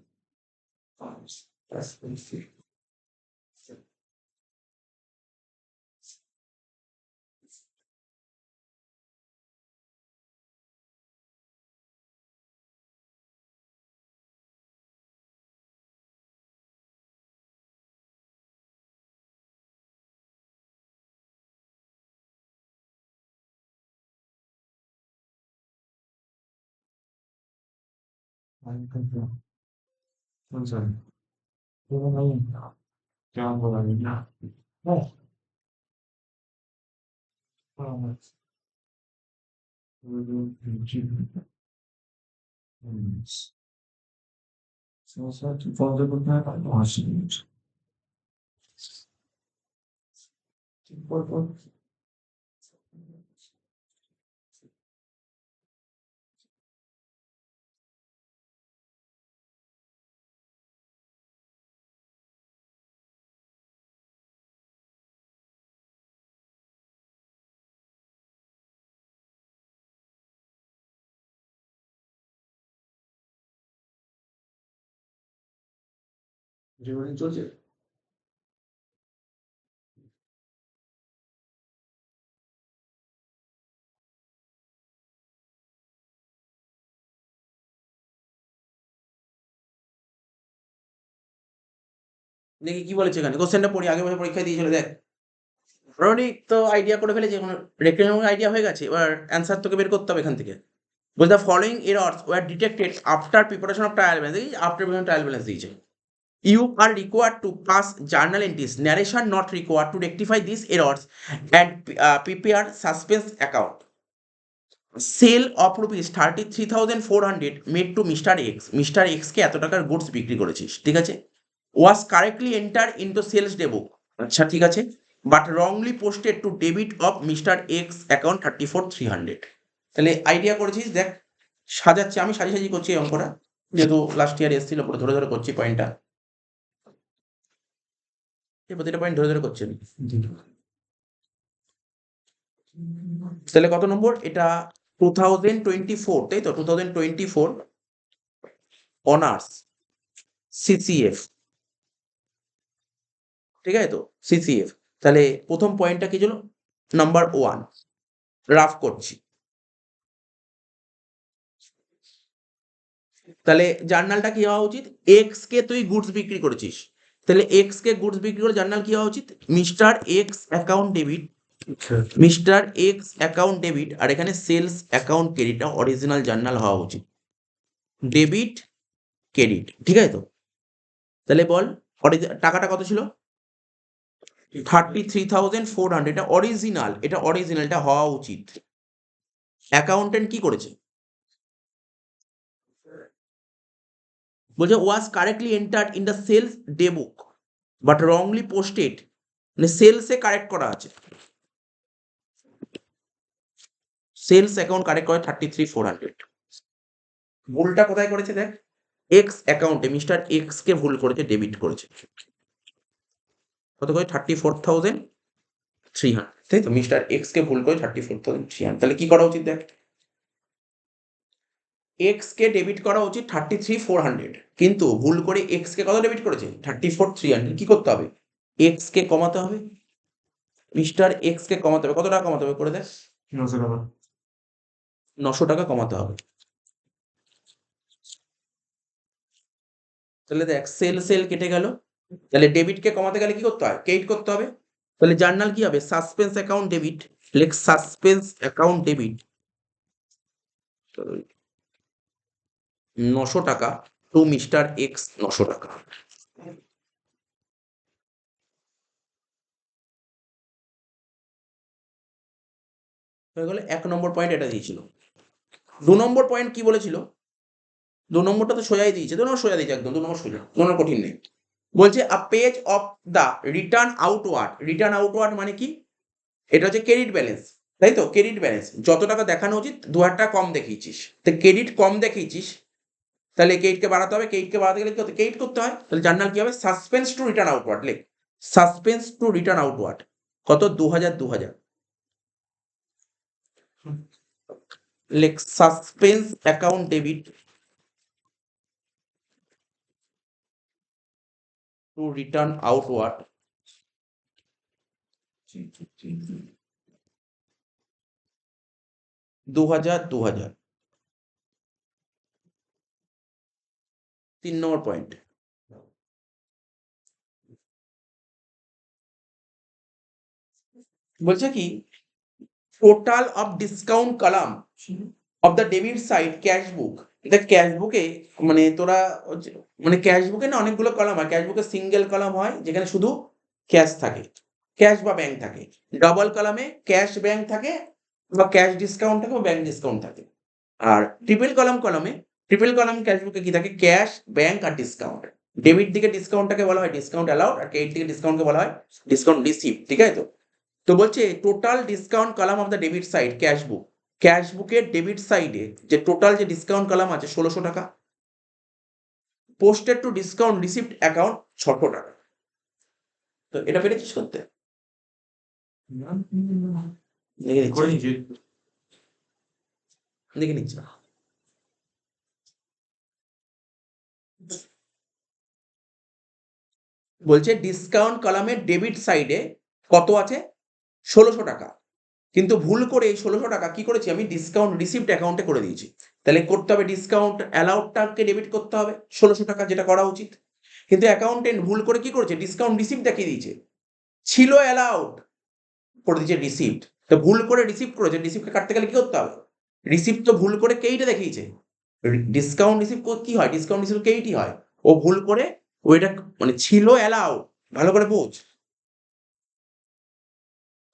Speaker 3: কেমন বলা না? ফলো করতে হয় 5 মিনিট। জীবনে চলছে।
Speaker 1: দেখি কি বলেছে এখানে, কোশ্চেনটা পড়ি, আগের বছর পরীক্ষায় দিয়েছিল দেখ। অলরেডি তো আইডিয়া করে ফেলেছে, এখন রেক্টেঙ্গল আইডিয়া হয়ে গেছে, এবার অ্যান্সার তোকে বের করতে হবে এখান থেকে। বলছে the following errors were detected after preparation of trial balance, দেখি আফটার প্রিপারেশন ট্রায়াল ব্যালেন্স দিয়েছে। You are required to pass journal entries, narration not required to rectify this errors and prepare suspense account. Sale of rupees 33,400 made to mister X, mister এক্সকে এত টাকার goods বিক্রি করেছিস, ঠিক আছে? Was correctly enter into sales day book, আচ্ছা ঠিক আছে, but wrongly posted to debit of mister X account 34,300। তাহলে আইডিয়া করেছিস দেখ, সাজাচ্ছি আমি, সাজি করছি এই অঙ্কটা, যেহেতু লাস্ট ইয়ার এসেছিল, পুরো ধরে ধরে করছি পয়েন্টটা, এই প্রতিটা পয়েন্ট ধরে ধরে করছি আমি। তাহলে কত নম্বর এটা? 2024, তাই তো? 2024 অনার্স সিসিএফ, ঠিক আছে তো? সিসিএফ। তাহলে প্রথম পয়েন্টটা কি ছিল? নাম্বার 1 রাফ করছি। তাহলে জার্নালটা কি হওয়া উচিত? এক্স কে তুই গুডস বিক্রি করেছিস, তাহলে এক্স কে গুডস বিক্রি করে জার্নাল কি হওয়া উচিত? Mister X account debit, mister X account debit, আর এখানে sales account credit, original journal হওয়া উচিত, ডেবিট ক্রেডিট, ঠিক আছে তো? তাহলে বল টাকাটা কত ছিল? 33,400, এটা অরিজিনাল, এটা অরিজিনালটা হওয়া উচিত। অ্যাকাউন্টেন্ট কি করেছে? বলছে was correctly entered in the sales day book but wrongly posted, মানে সেলসে কারেক্ট করা আছে, সেলস অ্যাকাউন্ট কারেক্ট করে 33,400। ভুলটা কোথায় করেছে দেখ, এক্স অ্যাকাউন্টে মিস্টার এক্স কে ভুল করেছে, ডেবিট করেছে, কত করে? 34,300, তাই তো? মিস্টার এক্স কে ভুল করে 34,300, তাহলে কি করা উচিত দেখ, এক্স কে ডেবিট করা উচিত 33,400, কিন্তু ভুল করে এক্স কে কত ডেবিট করেছে 34,300। কি করতে হবে? এক্স কে কমাতে হবে, মিস্টার এক্স কে কমাতে হবে। কত টাকা কমাতে হবে করে দেখ?
Speaker 3: 900 টাকা।
Speaker 1: 900 টাকা কমাতে হবে। তাহলে দেখ সেল সেল কেটে গেল। তাহলে ডেবিট কে কমাতে গেলে কি করতে হয়? ক্রেডিট করতে হবে। তাহলে জার্নাল কি হবে? Suspense account debit. লেখ সাসপেন্স অ্যাকাউন্ট ডেবিট 900 টাকা টু মিস্টার এক্স 900 টাকা। হয়ে গেল 1 নম্বর পয়েন্ট, এটা দিয়েছিল। 2 নম্বর পয়েন্ট কি বলেছিল? 2 নম্বরটা তো সোজাই দিয়েছে, 2 নম্বর সোজা দিয়েছে একদম, 2 নম্বর সোজা, 2 নম্বর কঠিন নেই। বলছে a page of the return outward. Return outward মানে কি? এটা হচ্ছে ক্রেডিট ব্যালেন্স, তাই তো? ক্রেডিট ব্যালেন্স যত টাকা দেখানো উচিত 2000 টাকা কম দেখিয়েছিস, তো ক্রেডিট কম দেখিয়েছিস, তাহলে ক্রেডিটকে বাড়াতে হবে। ক্রেডিটকে বাড়াতে গেলে কি করতে? ক্রেডিট করতে হয়। তাহলে জার্নাল কি হবে? Suspense to return outward. লেখ সাসপেন্স টু রিটার্ন আউটওয়ার্ড। কত? 2000। লেখ suspense account debit to return outward 2000। 3 number point বলছে কি, total of discount column of the debit side cash বুক। এটা ক্যাশ বুকে মানে তোরা মানে ক্যাশ বুকে না অনেকগুলো কলাম হয়। ক্যাশ বুকে সিঙ্গেল কলাম হয় যেখানে শুধু ক্যাশ থাকে, ক্যাশ বা ব্যাংক থাকে। ডাবল কলামে ক্যাশ ব্যাংক থাকে বা ক্যাশ ডিসকাউন্ট থাকে বা ব্যাংক ডিসকাউন্ট থাকে। আর ট্রিপল কলাম ক্যাশ বুকে কি থাকে? ক্যাশ, ব্যাংক আর ডিসকাউন্ট। ডেবিট দিকে ডিসকাউন্টটাকে বলা হয় ডিসকাউন্ট অ্যালাউড, আর ক্রেডিট দিকে ডিসকাউন্টকে বলা হয় ডিসকাউন্ট রিসিভ। ঠিক আছে তো? তো বলছে total discount column of the debit side cash book. Cash বুকের ডেবিট সাইডে যে টোটাল যে ডিসকাউন্ট কলাম আছে 1600 টাকা। Posted two discount receipt account 600 টাকা। তো এটা পেরেছিস করতে? দেখে
Speaker 3: করে
Speaker 1: নিচ্ছি,
Speaker 3: নিয়েছি।
Speaker 1: দেখে নিচ্ছি। বলছে ডিসকাউন্ট কলামের ডেবিট সাইডে কত আছে? 1600 টাকা, কিন্তু ভুল করে এই 1600 টাকা কি করেছি আমি? ডিসকাউন্ট রিসিপ্ট অ্যাকাউন্টে করে দিয়েছি। তাহলে করতে হবে ডিসকাউন্ট অ্যালাউডটাকে ডেবিট করতে হবে 1600 টাকা, যেটা করা উচিত। কিন্তু অ্যাকাউন্টেন্ট ভুল করে কি করেছে? ডিসকাউন্ট রিসিপ্ট দেখিয়ে দিয়েছে, ছিল অ্যালাউড, করে দিয়েছে রিসিপ্ট। তো ভুল করে রিসিপ্ট করেছে, রিসিপ্টকে কাটতে গেলে কি করতে হবে? রিসিপ্ট তো ভুল করে কেইটা দেখিয়েছে। ডিসকাউন্ট রিসিপ্ট কি হয়? ডিসকাউন্ট রিসিপ্ট কেইটি হয়। ও ভুল করে ওইটা মানে ছিল অ্যালাউড। ভালো করে বোঝ,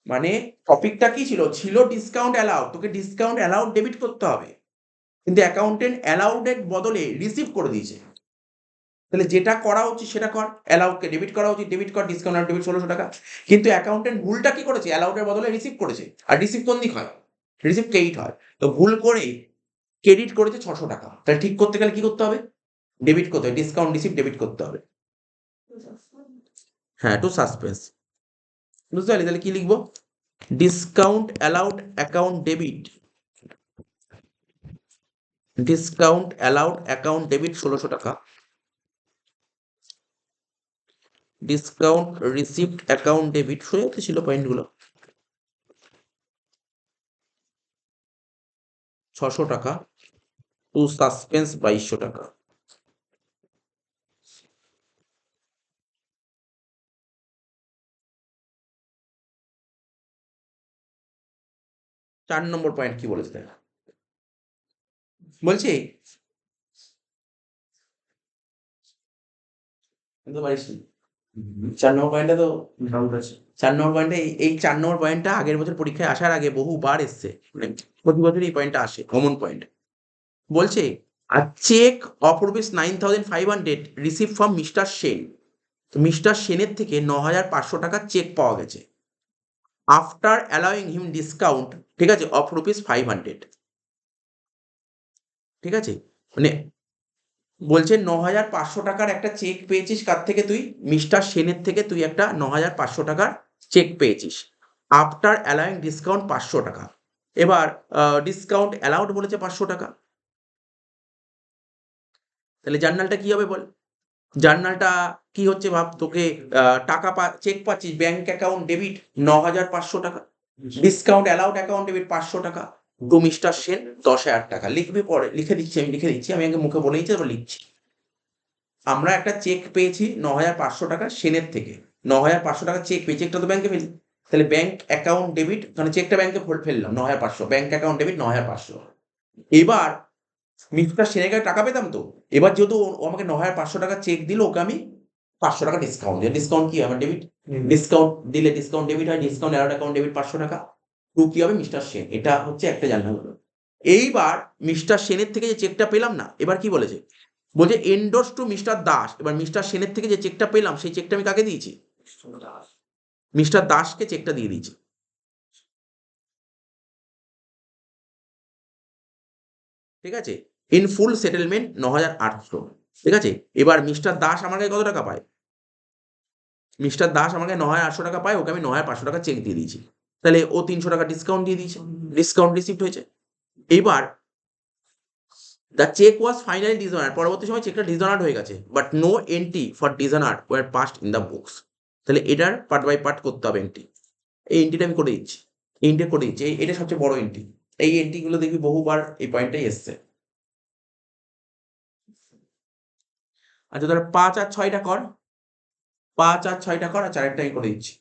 Speaker 1: মানে টপিকটা কি ছিল? ছিল ডিসকাউন্ট অ্যালাউড, তোকে ডিসকাউন্ট অ্যালাউড ডেবিট করতে হবে, কিন্তু অ্যাকাউন্টেন্ট অ্যালাউডের বদলে রিসিভ করে দিয়েছে। তাহলে যেটা করা উচিত সেটা কর, অ্যালাউডকে ডেবিট করা উচিত, ডেবিট কর, ডিসকাউন্ট আর ডেবিট 1600 টাকা। কিন্তু অ্যাকাউন্টেন্ট ভুলটা কি করেছে? অ্যালাউডের বদলে রিসিভ করেছে। আর রিসিভ কোন দিক হয়? রিসিভ ক্রেডিট হয়। তো ভুল করে ক্রেডিট করেছে 600 টাকা। তাহলে ঠিক করতে গেলে কি করতে হবে? ডেবিট করতে হবে, ডিসকাউন্ট রিসিভ ডেবিট করতে হবে। হ্যাঁ, টু সাসপেন্স। বুঝতে পারলি? তাহলে কি লিখবো? Discount allowed account debit, discount allowed account debit 1600 টাকা, ডিসকাউন্ট রিসিপ্ট অ্যাকাউন্ট ডেবিট। সোজাতে ছিল পয়েন্টগুলো। 600 টাকা টু সাসপেন্স 2200 টাকা। চার নম্বর পয়েন্ট কি বলেছে দেখ, বলছি বুঝতে পারিস নি? 4 নম্বর পয়েন্টটা তো,
Speaker 3: ডাউট আছে।
Speaker 1: 4 নম্বর পয়েন্টটা এই 4 নম্বর পয়েন্টটা আগের বছর পরীক্ষায় আসার আগে বহুবার এসছে, মানে প্রতি বছর এই পয়েন্টটা আসে, কমন পয়েন্ট। বলছে a cheque of rupees 9500 receive from mister Sen. তো মিস্টার সেনের থেকে 9500 টাকার চেক পাওয়া গেছে আফটার অ্যালাউইং হিম ডিসকাউন্ট, ঠিক আছে, অফ রুপিস 500। ঠিক আছে, মানে বলছে 9500 টাকার একটা চেক পেয়েছিস। কার থেকে? তুই মিস্টার সেনের থেকে তুই একটা 9500 টাকার চেক পেয়েছিস আফটার অ্যালাউইং ডিসকাউন্ট 500 টাকা। এবার ডিসকাউন্ট অ্যালাউড বলেছে 500 টাকা। তাহলে জার্নালটা কি হবে বল? জার্নালটা কি হচ্ছে ভাব, তোকে টাকা চেক পাচ্ছিস, ব্যাংক অ্যাকাউন্ট ডেবিট 9,500 টাকা, ডিসকাউন্ট অ্যালাউড অ্যাকাউন্ট ডেবিট 500 টাকা, টু মিস্টার সেন 10,000 টাকা। লিখবি পরে, লিখে দিচ্ছি, আমি আগে মুখে বলে দিচ্ছি, তারপর লিখছি। আমরা একটা চেক পেয়েছি 9,500 টাকা সেনের থেকে, 9,500 টাকা চেক পেয়েছি, চেকটা তো ব্যাংকে ফেলি, তাহলে ব্যাংক অ্যাকাউন্ট ডেবিট, মানে চেকটা ব্যাংকে ফেললাম 9,500, ব্যাংক অ্যাকাউন্ট ডেবিট 9,500। এবার মিস্টার সেনের কাছে টাকা পেতাম তো, এবার যেহেতু ও আমাকে 9,500 টাকা চেক দিল, ওকে আমি 500 টাকা ডিসকাউন্ট দিই। ডিসকাউন্ট কি আমার ডেবিট, ডিসকাউন্ট দিলে ডিসকাউন্ট ডেবিট হয়, ডিসকাউন্ট অ্যালাউড অ্যাকাউন্ট ডেবিট 500 টাকা, টু কি হবে মিস্টার সেন। এটা হচ্ছে একটা জার্নাল হলো। এইবার মিস্টার সেনের থেকে যে চেকটা পেলাম না, এবার কি বলেছে, বলছে এন্ডোর্স টু মিস্টার দাস। এবার মিস্টার সেনের থেকে যে চেকটা পেলাম, সেই চেকটা আমি কাকে দিয়েছি, মিস্টার দাসকে চেকটা দিয়ে দিয়েছি। ঠিক আছে, ইন ফুল সেটেলমেন্ট 9,800। ঠিক আছে, এবার মিস্টার দাস আমার কাছে কত টাকা পায়, মিস্টার দাস আমাকে 9,800 টাকা পায়, ওকে আমি 9,500 টাকা চেক দিয়ে দিয়েছি, তাহলে ও 300 টাকা ডিসকাউন্ট দিয়ে দিয়েছে, ডিসকাউন্ট রিসিপ্ট হয়েছে। এবার the cheque was finally dishonoured, পরবর্তী সময় চেকটা ডিসঅনার্ড হয়ে গেছে, but no entry for dishonoured were passed in the books. তাহলে এটার পার্ট বাই পার্ট করতে হবে এন্ট্রি। এই এন্ট্রিটা আমি করে দিচ্ছি, এন্ট্রি করে দিচ্ছি, এটা সবচেয়ে বড় এন্ট্রি। এই এন্ট্রিগুলো দেখবি বহুবার এই পয়েন্টটাই এসছে। আচ্ছা তাহলে 5 আর 6টা কর, 5 আর 6টা কর, আর 4টা আমি করে দিচ্ছি।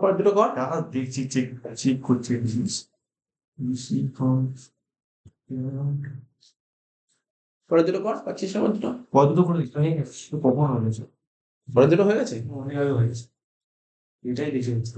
Speaker 1: পরের দুটো কর।
Speaker 3: টাকা দেখছি, চেক করছি জিনিস।
Speaker 1: পরের দুটো কর, পাচ্ছিস না পরের দুটো?
Speaker 3: কত তো করে দিচ্ছি কখন হয়েছে?
Speaker 1: পরের দুটো হয়ে গেছে?
Speaker 3: অনেক আগে হয়েছে, এটাই দেখে দিচ্ছি।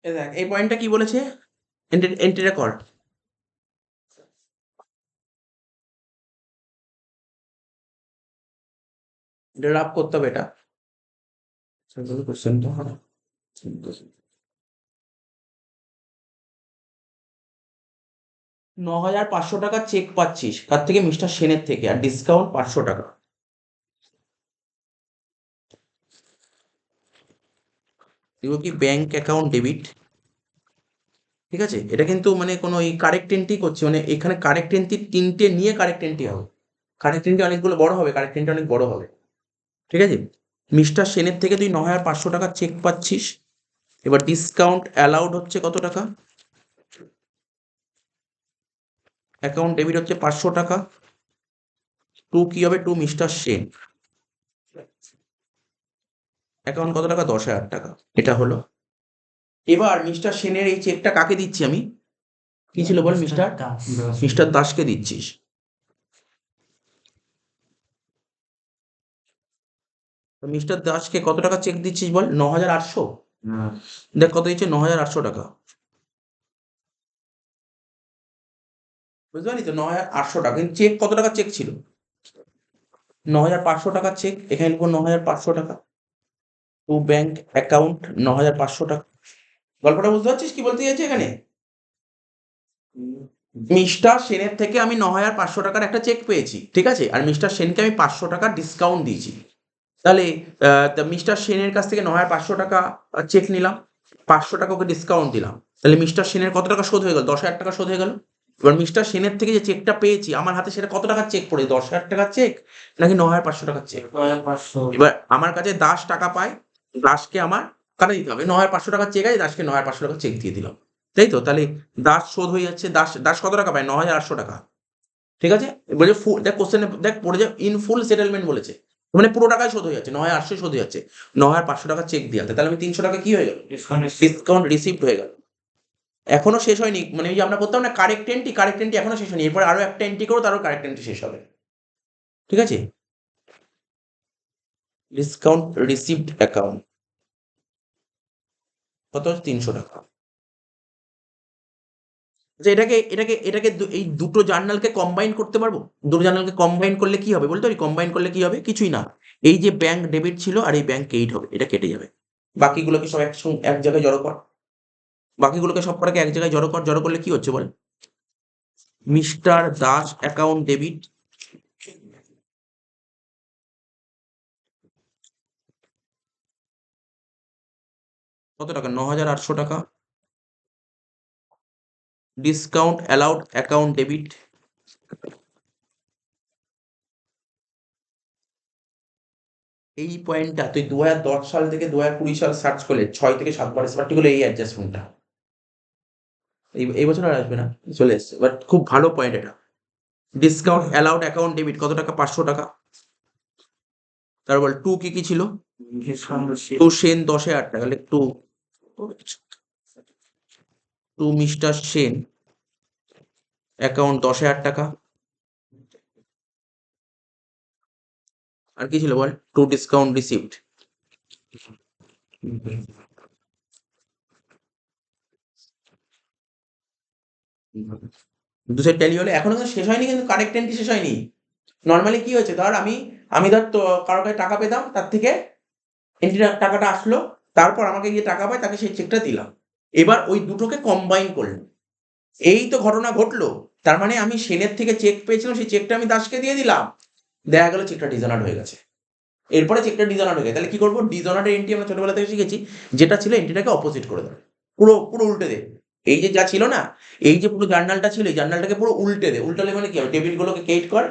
Speaker 1: এই দেখ, এই পয়েন্টটা কি বলেছে? এন্ট্রিটা কর। এটা রাফ করতে হবে এটা। কোশ্চেনটা ৯,৫০০ টাকা চেক পাচ্ছিস কার থেকে? মিস্টার সেনের থেকে, আর ডিসকাউন্ট ৫০০ টাকা। এগুলো কি ব্যাংক অ্যাকাউন্ট ডেবিট? ঠিক আছে, এটা কিন্তু মানে কোনো এই কারেক্ট এন্ট্রি করছি, মানে এখানে কারেক্ট এন্ট্রি তিনটে নিয়ে কারেক্ট এন্ট্রি হবে। কারেক্ট এন্ট্রি অনেকগুলো বড় হবে, কারেক্ট এন্ট্রি অনেক বড় হবে। ঠিক আছে, মিস্টার সেনের থেকে তুই ৯,৫০০ টাকা চেক পাচ্ছিস। এবার ডিসকাউন্ট অ্যালাউড হচ্ছে কত টাকা? অ্যাকাউন্ট ডেবিট হচ্ছে ৫০০ টাকা। টু কি হবে? Two mister Sen. অ্যাকাউন্ট কত টাকা? ১০,০০০ টাকা। এটা হলো। এবার মিস্টার সেনের এই চেকটা কাকে দিচ্ছি আমি? কি ছিল বল? মিস্টার
Speaker 4: দাস।
Speaker 1: মিস্টার দাসকে দিচ্ছিস। তো মিস্টার দাসকে কত টাকা চেক দিচ্ছিস বল? ৯,৮০০। দেখ কত দিচ্ছে, ৯,৮০০ টাকা। বুঝতে পারলি তো? ৯,৮০০ টাকা। কিন্তু চেক কত টাকা চেক ছিল? ৯,৫০০ টাকার চেক। এখানে লিখবো ৯,৫০০ টাকা। টু ব্যাংক অ্যাকাউন্ট ৯,৫০০ টাকা। গল্পটা বুঝতে পারছিস কি বলতে চাইছে এখানে? মিস্টার সেনের থেকে আমি 9,500 টাকার একটা চেক পেয়েছি, ঠিক আছে, আর মিস্টার সেনকে আমি 500 টাকা ডিসকাউন্ট দিয়েছি। তাহলে মিস্টার সেনের কাছ থেকে 9,500 টাকা চেক নিলাম, 500 টাকা ওকে ডিসকাউন্ট দিলাম, তাহলে মিস্টার সেনের কত টাকা শোধ হয়ে গেল? 10,000 টাকা শোধ হয়ে গেল। এবার মিস্টার সেনের থেকে যে চেকটা পেয়েছি আমার হাতে, সেটা কত টাকার চেক পড়ে? 10,000 টাকার চেক নাকি 9,500 টাকার চেক?
Speaker 3: 9,500
Speaker 1: এবার আমার কাছে দাস টাকা পায়, দাসকে আমার কাটা দিতে হবে। 9,500 টাকার চেক আছে, দাসকে 9,500 টাকা চেক দিয়ে দিলাম, তাই তো? তাহলে দাস শোধ হয়ে যাচ্ছে। দাস দাস কত টাকা পায়? 9,800 টাকা, ঠিক আছে। বলছে ফুল, দেখ কোশ্চেনে দেখ পড়ে যায়, ইন ফুল সেটেলমেন্ট বলেছে, মানে পুরো টাকাই শোধ হয়ে যাচ্ছে, 9,800 শোধ হয়ে যাচ্ছে, 9,500 টাকা চেক দিয়ে তাহলে আমি 300 টাকা কি হয়ে গেল?
Speaker 3: ডিসকাউন্ট
Speaker 1: ডিসকাউন্ট রিসিভড হয়ে গেল। এখনো শেষ হয়নি, মানে ওই যে আমরা করতাম না কারেক্ট এন্ট্রি, কারেক্ট এন্ট্রি এখনো শেষ হয়নি, এরপর আরো একটা এন্ট্রি করো, তারও কারেক্ট এন্ট্রি শেষ হবে, ঠিক আছে। ডিসকাউন্ট রিসিভড অ্যাকাউন্ট কত? 300 টাকা। আচ্ছা, এটাকে এই দুটো জার্নালকে কম্বাইন করতে পারবো? দুটো জার্নালকে কম্বাইন করলে কি হবে বলতে পারি? কম্বাইন করলে কি হবে? কিছুই না, এই যে ব্যাংক ডেবিট ছিল আর এই ব্যাংক ক্রেডিট হবে, এটা কেটে যাবে। বাকিগুলোকে সব এক জায়গায় জড়ো কর, বাকিগুলোকে সব কটাকে এক জায়গায় জড়ো কর। জড়ো করলে কি হচ্ছে বল? মিস্টার দাস অ্যাকাউন্ট ডেবিট, কত টাকা? 9,800 টাকা। ডিসকাউন্ট অ্যালাউড অ্যাকাউন্ট ডেবিট, এই পয়েন্টটা তুই 2010 সাল থেকে 2020 সাল সার্চ করলে 6 থেকে 7 বার এসে হলো এই অ্যাডজাস্টমেন্টটা। এই বছর আর আসবে না, চলে এসছে, বাট খুব ভালো পয়েন্ট এটা। ডিসকাউন্ট অ্যালাউড অ্যাকাউন্ট ডেবিট কত টাকা? 500 টাকা। তারপর টু কি ছিল?
Speaker 3: ডিসকাউন্ট
Speaker 1: টু সেন 10,000 টাকা, তাহলে টু মিস্টার সেন অ্যাকাউন্ট 10,000 টাকা। আর কি ছিল বল? টু ডিসকাউন্ট রিসিভড, দু সাইড ট্যালি হলে। এখনো কিন্তু শেষ হয়নি, কিন্তু কারেক্ট এন্ট্রি শেষ হয়নি। নর্মালি কি হয়েছে, ধর আমি ধর তো কারো কাছে টাকা পেতাম, তার থেকে এন্ট্রি টাকাটা আসলো, তারপর আমাকে গিয়ে টাকা পায়, তাকে সেই চেকটা দিলাম। এবার ওই দুটোকে কম্বাইন করলাম, এই তো ঘটনা ঘটলো। তার মানে আমি সেনের থেকে চেক পেয়েছিলাম, সেই চেকটা আমি দাসকে দিয়ে দিলাম, দেখা গেল চেকটা ডিজনার্ড হয়ে গেছে। এরপরে চেকটা ডিজনার্ড হয়ে গেছে, তাহলে কি করবো? ডিজনার্ডের এন্ট্রি আমরা ছোটবেলা থেকে শিখেছি, যেটা ছিল এন্ট্রিটাকে অপোজিট করে দেবে, পুরো পুরো উল্টে দে। এই যে যা ছিল না, এই যে পুরো জার্নালটা ছিল, এই জার্নালটাকে পুরো উল্টে দে। উল্টালে মানে কি হবে? ডেবিট গুলোকে ক্রেডিট কর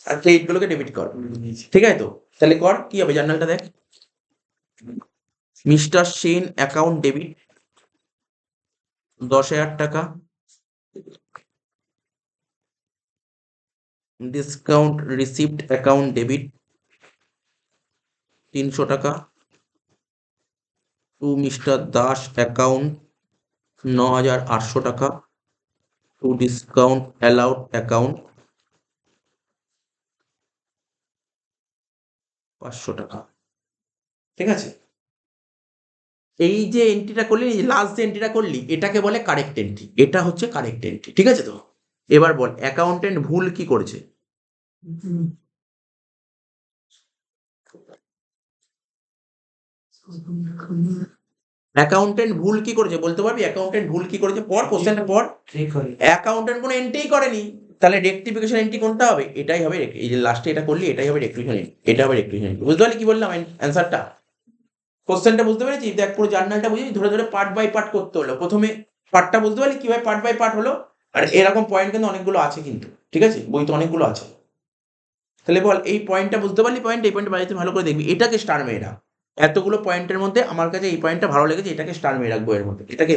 Speaker 1: আর ক্রেডিট গুলোকে ডেবিট কর, ঠিক আছে তো? তাহলে কর, কি হবে জার্নালটা দেখ। মিস্টার সেন অ্যাকাউন্ট ডেবিট 10,000 টাকা। ডিসকাউন্ট রিসিভড অ্যাকাউন্ট ডেবিট 300 টাকা। টু মিস্টার দাস অ্যাকাউন্ট 9,800 টাকা। টু ডিসকাউন্ট অ্যালাউড অ্যাকাউন্ট 500 টাকা, ঠিক আছে। এই যে এন্ট্রিটা করলি, লাস্ট যে এন্ট্রিটা করলি, এটাকে বলে কারেক্ট এন্ট্রি, এটা হচ্ছে কারেক্ট এন্ট্রি, ঠিক আছে তো? এবার বল অ্যাকাউন্টেন্ট ভুল কি করেছে? অ্যাকাউন্টেন্ট ভুল কি করেছে বলতে পারবি? অ্যাকাউন্টেন্ট ভুল কি করেছে? পর কোশ্চেনটা পর।
Speaker 3: ঠিক হয়ে
Speaker 1: অ্যাকাউন্টেন্ট কোনো এন্ট্রিই করেনি, তাহলে রেকটিফিকেশন এন্ট্রি কোনটা হবে? এটাই হবে, এই যে লাস্টে এটা করলি, এটাই হবে রেকটিফিকেশন এন্ট্রি, এটা হবে রেকটিফিকেশন এন্ট্রি। বুঝতে পারলি কি বললাম অ্যান্সারটা? কোশ্চেনটা বুঝতে পেরেছি? দেখ পুরো জার্নালটা বুঝি, ধরে ধরে পার্ট বাই পার্ট করতে হলো। প্রথমে পার্টটা বুঝতে পারলি কিভাবে পার্ট বাই পার্ট হলো, আর এরকম পয়েন্ট কিন্তু অনেকগুলো আছে কিন্তু, ঠিক আছে, বই তো অনেকগুলো আছে। তাহলে বল এই পয়েন্টটা বুঝতে পারলি? এই পয়েন্টটা বাড়িতে ভালো করে দেখবি, এটাকে স্টার মেরে রাখ। এতগুলো পয়েন্টের মধ্যে আমার কাছে এই পয়েন্টটা ভালো লেগেছে, এটাকে স্টার মেরে রাখবো এর মধ্যে, এটাকে।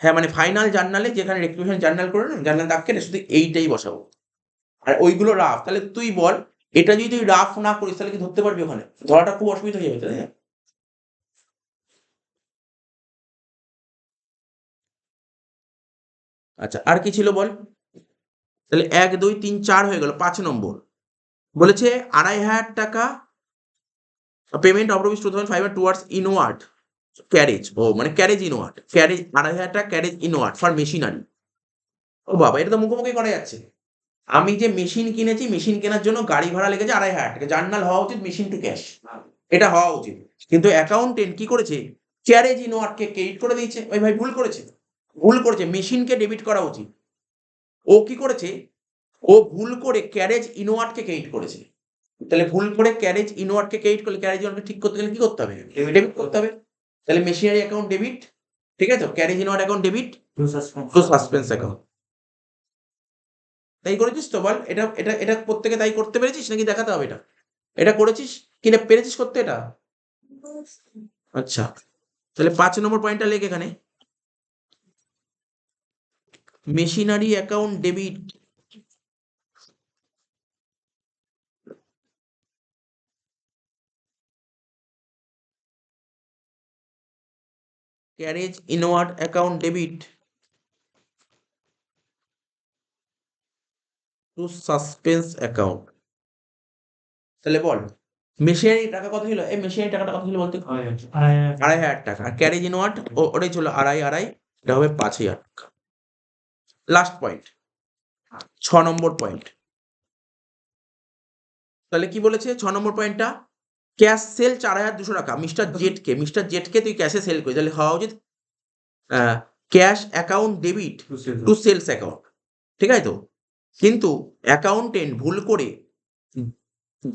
Speaker 1: হ্যাঁ, মানে ফাইনাল জার্নালে যেখানে রেক্টিফিকেশন জার্নাল করে না, জার্নাল দাগ কেটে শুধু এইটাই বসাবো, আর ওইগুলো রাফ। তাহলে তুই বল, এটা যদি তুই রাফ না করিস তাহলে কি ধরতে পারবি? ওখানে ধরাটা খুব অসুবিধা হয়ে যাবে, তাই না? আচ্ছা, আর কি ছিল বল? তাহলে 1, 2, 3, 4 হয়ে গেল। 5 নম্বর বলেছে 2,500 টাকা payment of rupees 2,500 towards inward carriage. ও মানে ক্যারেজ ইনওয়ার্ড, ক্যারেজ 2,500 টাকা ক্যারেজ ইনওয়ার্ড ফর মেশিনারি। ও বাবা, এটা তো মুখোমুখি করা যাচ্ছে। আমি যে মেশিন কিনেছি, মেশিন কেনার জন্য গাড়ি ভাড়া লেগেছে 2,500 টাকা। জার্নাল হওয়া উচিত মেশিন টু ক্যাশ, এটা হওয়া উচিত। কিন্তু অ্যাকাউন্টেন্ট কি করেছে? ক্যারেজ ইনওয়ার্ডকে ক্রেডিট করে দিয়েছে। ওই ভাই ভুল করেছে, ভুল করেছে, মেশিনকে ডেবিট করা উচিত। ও কি করেছে, ও ভুল করে ক্যারেজ ইনওয়ার্ডকে ক্রেডিট করেছে। তাহলে ভুল করে ক্যারেজ ইনওয়ার্ডকে ক্রেডিট করলে ক্যারেজ ইনওয়ার্ডকে ঠিক করতে গেলে কি করতে হবে, ডেবিট করতে হবে। তাহলে মেশিনারি অ্যাকাউন্ট ডেবিট, ঠিক আছে, carriage inward account debit
Speaker 4: to suspense
Speaker 1: to suspense account. তাই করেছিস তো বল, এটা এটা এটা প্রত্যেকে তাই করতে পেরেছিস নাকি দেখাতে হবে এটা, এটা করেছিস কি না পেরেছিস করতে এটা? আচ্ছা, তাহলে 5 নম্বর পয়েন্টটা লেখ এখানে, machinery account debit carriage inward account debit to suspense account। তাহলে বল মেশিনারি টাকা কত ছিল, এই মেশিনারি টাকাটা কত ছিল বলতে? 2,500 টাকা। আর ক্যারেজ ইনওয়ার্ড ওটাই ছিল আড়াই, এটা হবে 5,000 টাকা। লাস্ট পয়েন্ট 6 নম্বর পয়েন্ট। তাহলে কি বলেছে 6 নম্বর পয়েন্টটা, ক্যাশ সেল 4,200 টাকা মিস্টার জেটকে তুই ক্যাশে সেল করিস, তাহলে হওয়া উচিত cash account debit to sales account, ঠিক আছে তো? কিন্তু অ্যাকাউন্টেন্ট ভুল করে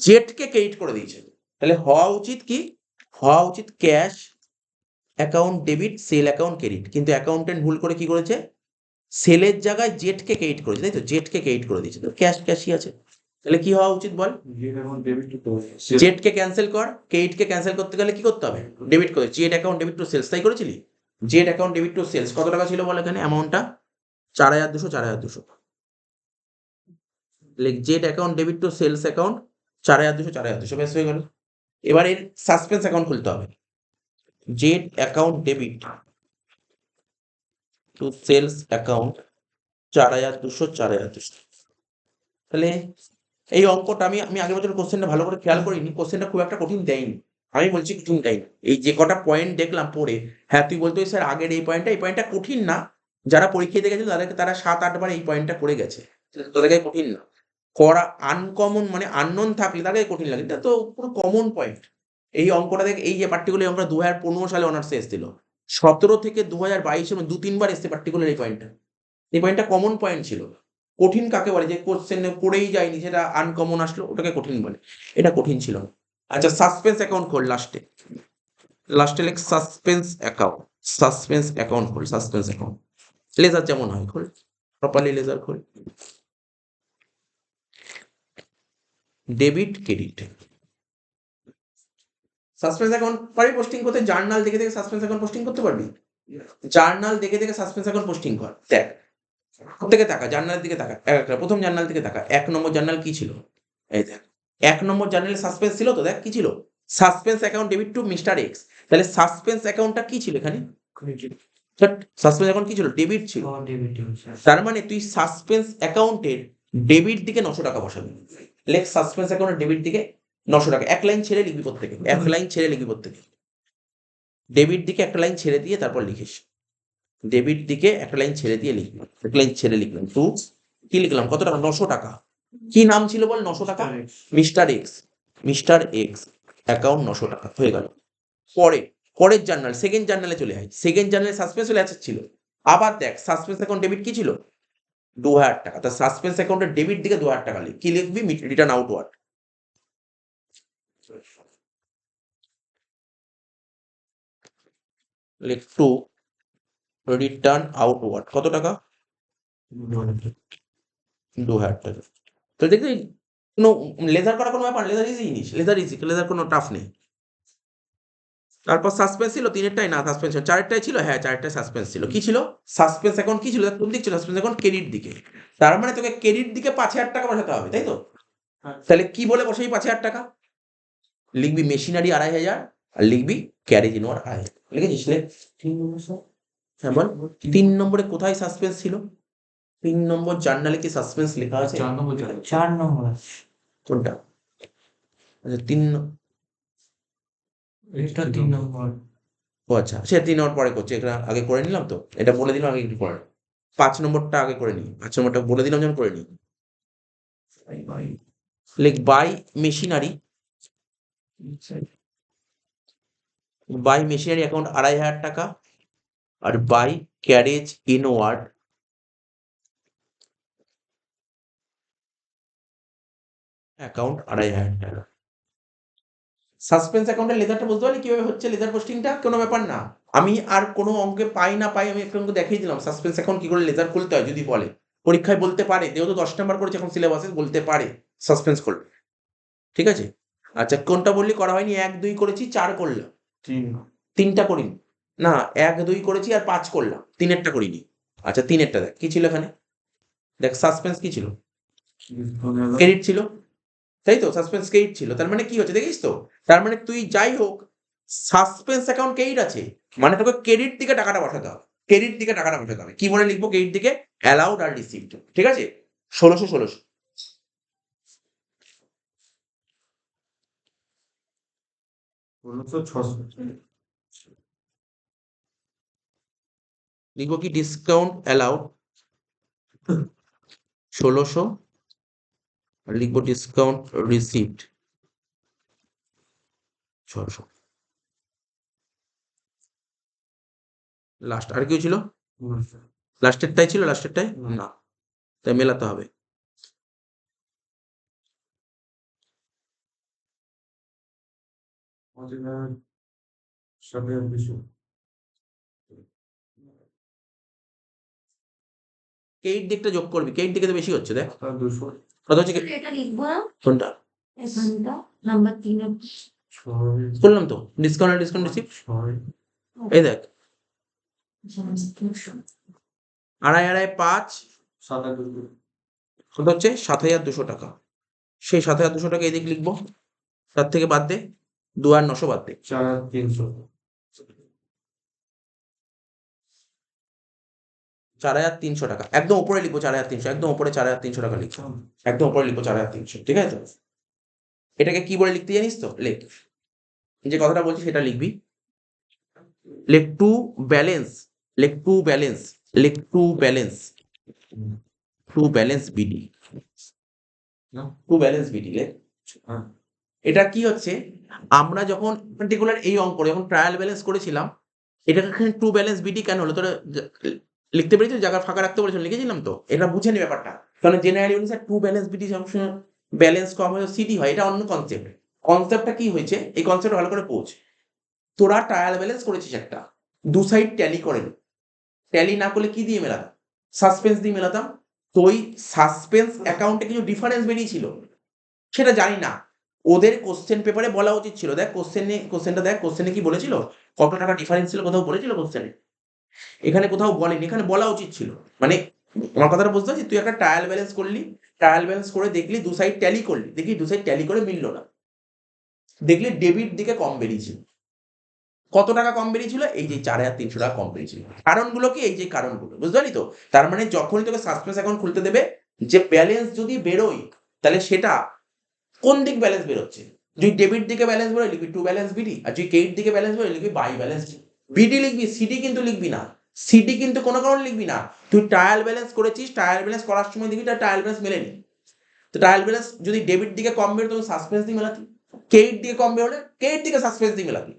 Speaker 1: জেটকে ক্রেডিট করে দিয়েছে, তাহলে হওয়া উচিত কি, হওয়া উচিত cash account debit sale account credit, কিন্তু অ্যাকাউন্টেন্ট ভুল করে কি করেছে, সেলের জায়গায় জেটকে ক্রেডিট করেছে, তাই তো? জেটকে ক্রেডিট করে দিয়েছে, তো ক্যাশই আছে। তাহলে কি হওয়া উচিত বল, জেটকে ক্যান্সেল কর, ক্রেডিটকে ক্যান্সেল করতে গেলে কি করতে হবে, ডেবিট করে, Z account debit to sales, তাই করেছিলি? Z account debit to sales কত টাকা ছিল বল এখানে, অ্যামাউন্টটা 4,200 Z account debit to sales account 4,200 বেশ হয়ে গেল। এবার এর সাসপেন্স অ্যাকাউন্ট খুলতে হবে, Z account debit to sales account 4,200। তাহলে এই অঙ্কটা আমি আগের বছর কোশ্চেনটা ভালো করে খেয়াল করিনি, কোশ্চেনটা খুব একটা কঠিন দেয়নি, আমি বলছি কঠিন দেয়নি। এই যে কটা পয়েন্ট দেখলাম পড়ে, হ্যাঁ তুই বলতে স্যার আগের এই পয়েন্টটা কঠিন না, যারা পরীক্ষা দিতে গেছিল তারা 7-8 বার এই পয়েন্টটা করে গেছে, তাদেরকে কঠিন না করা। আনকমন মানে আননোন থাকলে তাদেরকে কঠিন লাগে, এটা তো পুরো কমন পয়েন্ট। এই অঙ্কটা দেখ, এই যে পার্টিকুলার অঙ্কটা 2015 সালে অনার্সে এসেছিল, 17 থেকে 2022-এর মধ্যে 2-3 বার এসছে পার্টিকুলার এই পয়েন্টটা কমন পয়েন্ট ছিল। কঠিন কাকে বলে, যে কোশ্চেন পড়েই যায়নি, সেটা আনকমন আসলো ওটাকে কঠিন বলে, এটা কঠিন ছিল না। আচ্ছা সাসপেন্স অ্যাকাউন্ট খোল, লাস্টে লেখ সাসপেন্স অ্যাকাউন্ট খোল, সাসপেন্স অ্যাকাউন্ট লেজার যেমন হয় খোল, প্রপারলি লেজার খোল, ডেবিট ক্রেডিট। সাসপেন্স অ্যাকাউন্ট পারবি পোস্টিং করতে, জার্নাল দেখে দেখে সাসপেন্স অ্যাকাউন্ট পোস্টিং করতে পারবি, জার্নাল দেখে দেখে সাসপেন্স অ্যাকাউন্ট পোস্টিং কর। দেখ প্রত্যেকে তাকা, জার্নালের দিকে তাকা, প্রথম জার্নাল দিকে তাকা, 1 নম্বর জার্নাল কি ছিল, এই দেখ 1 নম্বর জার্নালে সাসপেন্স ছিল তো, দেখ কি ছিল, suspense account debit two mister x. তাহলে সাসপেন্স অ্যাকাউন্টটা কি ছিল এখানে, সাসপেন্স অ্যাকাউন্ট কি ছিল, ডেবিট ছিল। তার মানে তুই সাসপেন্স অ্যাকাউন্টের ডেবিট দিকে 900 টাকা বসাবি, লেখ সাসপেন্স অ্যাকাউন্টের ডেবিট দিকে 900 টাকা, এক লাইন ছেড়ে লিখবি প্রত্যেকে, এক লাইন ছেড়ে লিখবি প্রত্যেকে, ডেবিট দিকে একটা লাইন ছেড়ে দিয়ে তারপর লিখিস, ডেবিট দিকে একটা লাইন ছেড়ে দিয়ে লিখলাম, এক লাইন ছেড়ে লিখলাম টু, কি লিখলাম কত টাকা, 900 টাকা। কি নাম ছিল বল, 900 টাকা, মিস্টার এক্স অ্যাকাউন্ট 900 টাকা হয়ে গেল। পরের জার্নাল, সেকেন্ড জার্নালে চলে আয়, সেকেন্ড জার্নালে সাসপেন্স অ্যাসেট ছিল, আবার দেখ সাসপেন্স অ্যাকাউন্ট ডেবিট কি ছিল, 2,000 টাকা। তা সাসপেন্স অ্যাকাউন্টের ডেবিট দিকে 2,000 টাকা লিখ, কি লিখবি, রিটার্ন আউটওয়ার্ড, লিখ টু রিটার্ন আউটওয়ার্ড কত টাকা, 2,000 টাকা। তো দেখবি কোনো লেজার করা কোনো ব্যাপার, লেজার ইজি জিনিস, লেজার কোনো টাফ নেই। তারপর সাসপেন্স ছিল 3-এরটাই, না সাসপেন্স 4-এরটাই ছিল, হ্যাঁ 4-এরটাই সাসপেন্স ছিল। কি ছিল সাসপেন্স অ্যাকাউন্ট, কি ছিল কোন দিক ছিল, সাসপেন্স অ্যাকাউন্ট ক্রেডিট দিকে, তার মানে তোকে ক্রেডিট দিকে 5,000 টাকা বসাতে হবে, তাই তো? তাহলে কি বলে বসাই 5,000 টাকা, লিখবি মেশিনারি 2,500 আর লিখবি ক্যারেজ ইনওয়ার্ড 2,500, লিখেছিস লে? হ্যাঁ বল 3 নম্বরে কোথায় সাসপেন্স ছিল, 3 নম্বর জার্নালে কি সাসপেন্স লেখা আছে,
Speaker 4: 4 নম্বর
Speaker 1: কোনটা, আচ্ছা 3
Speaker 4: এটা 3 নম্বর।
Speaker 1: ও আচ্ছা, সে 3 নম্বর পরে করছে, এটা আগে করে নিলাম তো, এটা বলে দিলাম আগে একটু পরে, 5 নম্বরটা আগে করে নিই, 5 নম্বরটা বলে দিলাম যেন করে নিই। লিখ বাই মেশিনারি অ্যাকাউন্ট 2,500 টাকা আর বাই ক্যারেজ ইনওয়ার্ড অ্যাকাউন্ট 2,500 টাকা। সাসপেন্স অ্যাকাউন্টের লেজারটা বুঝতে পারলি কিভাবে হচ্ছে লেজার পোস্টিংটা? কোনো ব্যাপার না। আমি আর কোনো অঙ্কে পাই না পাই আমি একটা অঙ্ক দেখিয়ে দিলাম সাসপেন্স অ্যাকাউন্ট কি করে লেজার খুলতে হয় যদি বলে। পরীক্ষায় বলতে পারে, যেহেতু 10 নাম্বার করেছে এখন সিলেবাসে, বলতে পারে সাসপেন্স করবে। ঠিক আছে? আচ্ছা কোনটা বললি করা হয়নি? 1, 2 করেছি, 4 করলাম। 3টা করিনি। না 1, 2 করেছি আর 5 করলাম। 3এরটা করিনি। আচ্ছা 3এরটা দেখ কি ছিল এখানে? দেখ সাসপেন্স কি ছিল? ক্রেডিট ছিল। তাই তো? সাসপেন্স ক্রেডিট ছিল। তার মানে কি হচ্ছে দেখিস তো? তার মানে তুই যাই হোক সাসপেন্স অ্যাকাউন্ট ক্রেডিট আছে। মানে তোকে ক্রেডিট দিকে টাকাটা পাঠাতে হবে। ক্রেডিট দিকে টাকাটা পাঠাতে হবে। কি বলে লিখবো ক্রেডিট দিকে? Allowed are received. ঠিক আছে? 1600 লিখবো কি ডিসকাউন্ট অ্যালাউড 1600 আর লিখবো ডিসকাউন্ট রিসিভড 600। লাস্ট আর কেউ ছিল? লাস্টেরটাই ছিল লাস্টেরটাই? না, তাই মেলাতে হবে। ক্রেডিট দিকটা যোগ করবি, ক্রেডিট দিকে তো বেশি হচ্ছে দেখ। কত হচ্ছে
Speaker 2: এটা লিখবো না
Speaker 1: কোনটা?
Speaker 2: এখানটা নাম্বার 3 এর
Speaker 1: করলাম তো ডিসকাউন্ট আর ডিসকাউন্ট রিসিভ। এই দেখ 2.5 5 কত হচ্ছে 7,200 টাকা। সেই 7,200 টাকা এদিক লিখবো, তার থেকে বাদ দে 2,900 বাদ দে। 4,300 টাকা একদম উপরে লিখবো। 4,300 একদম উপরে 4,300 টাকা লিখবো। একদম উপরে লিখবো 4,300। ঠিক আছে তো? এটাকে কি বলে লিখতে জানিস তো? লেখ, যে কথাটা বলছি সেটা লিখবি। লেখ টু ব্যালেন্স, লেখ টু ব্যালেন্স, লেখ to balance, to balance BD, to balance BD লেখ। এটা কি হচ্ছে? আমরা যখন পার্টিকুলার এই অঙ্ক যখন ট্রায়াল ব্যালেন্স করেছিলাম, এটা এখানে টু ব্যালেন্স বিডি কেন হলো? তোরা লিখতে পেরেছিস? জায়গা ফাঁকা রাখতে বলেছিল, লিখেছিলাম তো। এটা বুঝে নি ব্যাপারটা। কারণ জেনারেলি অনুসারে টু ব্যালেন্স বিডি সবসময় ব্যালেন্স কম হয়ে সিডি হয়, এটা অন্য কনসেপ্ট। কনসেপ্টটা কি হয়েছে এই কনসেপ্ট ভালো করে পৌঁছ। তোরা ট্রায়াল ব্যালেন্স করেছিস একটা, দু সাইড ট্যালি করে নি। ট্যালি না করলে কি দিয়ে মেলাতাম? সাসপেন্স দিয়ে মেলাতাম। তো ওই সাসপেন্স অ্যাকাউন্টে কিছু ডিফারেন্স বেরিয়েছিল, সেটা জানি না। ওদের কোশ্চেন পেপারে বলা উচিত ছিল। দেখ কোশ্চেনটা দেখ, কোশ্চেনে কি বলেছিল? কত টাকা ডিফারেন্স ছিল কোথাও বলেছিল কোশ্চেনে? এখানে কোথাও বলেনি, এখানে বলা উচিত ছিল। মানে আমার কথাটা বুঝতে পারছিস? তুই একটা ট্রায়াল ব্যালেন্স করলি, ট্রায়াল ব্যালেন্স করে দেখলি দু সাইড ট্যালি করলি, দেখি দু সাইড ট্যালি করে মিললো না, দেখলি ডেবিট দিকে কম বেরিয়েছিল। কত টাকা কম বেরিয়েছিল? এই যে 4,300 টাকা কম বেরিয়েছিল। কারণগুলো কি? এই যে কারণগুলো, বুঝতে পারলি তো? তার মানে যখনই তোকে সাসপেন্স অ্যাকাউন্ট খুলতে দেবে, যে ব্যালেন্স যদি বেরোয় তাহলে সেটা কোন দিক ব্যালেন্স বেরোচ্ছে। যদি ডেবিট দিকে ব্যালেন্স বেরোয় লিখবি টু ব্যালেন্স বিডি, আর যদি ক্রেডিট দিকে ব্যালেন্স বেরোয় লিখবি বাই ব্যালেন্স বিডি লিখবি। সিডি কিন্তু লিখবি না, সিডি কিন্তু কোনো কারণে লিখবি না। তুই ট্রায়াল ব্যালেন্স করেছিস, ট্রায়াল ব্যালেন্স করার সময় দেখবি তার ট্রায়াল ব্যালেন্স মেলেনি। তো ট্রায়াল ব্যালেন্স যদি ডেবিট দিকে কম বেরো তখন সাসপেন্স দিয়ে মেলাতি, ক্রেডিট দিকে কম বেরোলে ক্রেডিট দিকে সাসপেন্স দিয়ে মেলাতি।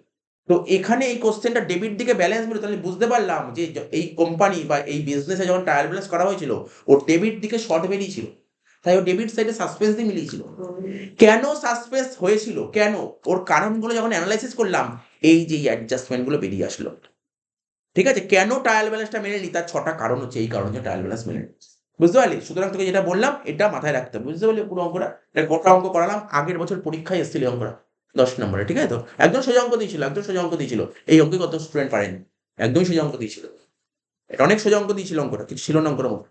Speaker 1: তো এখানে এই কোশ্চেনটা ডেবিট দিকে ব্যালেন্স বেরো, তাহলে বুঝতে পারলাম যে এই কোম্পানি বা এই বিজনেসে যখন ট্রায়াল ব্যালেন্স করা হয়েছিল ও ডেবিট দিকে শর্ট বেরিয়েছিল, তাই ও ডেবিট সাইডে সাসপেন্স দিয়ে মিলিয়েছিল। কেন সাসপেন্স হয়েছিল, কেন, ওর কারণগুলো যখন অ্যানালাইসিস করলাম এই যে অ্যাডজাস্টমেন্টগুলো বেরিয়ে আসলো। ঠিক আছে? কেন ট্রায়াল ব্যালেন্সটা মেনে নি তার 6টা কারণ হচ্ছে এই কারণে ট্রায়াল ব্যালেন্স মেনে নি। বুঝতে পারলি? সুতরাং তোকে যেটা বললাম এটা মাথায় রাখতে হবে। বুঝতে পারলি পুরো অঙ্কটা? এটা গোটা অঙ্ক করালাম, আগের বছর পরীক্ষায় এসেছিল এই অঙ্কটা 10 নম্বরে। ঠিক আছে তো? একদম সোজা অঙ্ক দিয়েছিল, একদম সোজা অঙ্ক দিয়েছিল। এই অঙ্কে কত স্টুডেন্ট পারেনি, একদমই সোজা অঙ্ক দিয়েছিল। এটা অনেক সোজা অঙ্ক দিয়েছিল, অঙ্কটা কিছু ছিল না অঙ্কটার মধ্যে।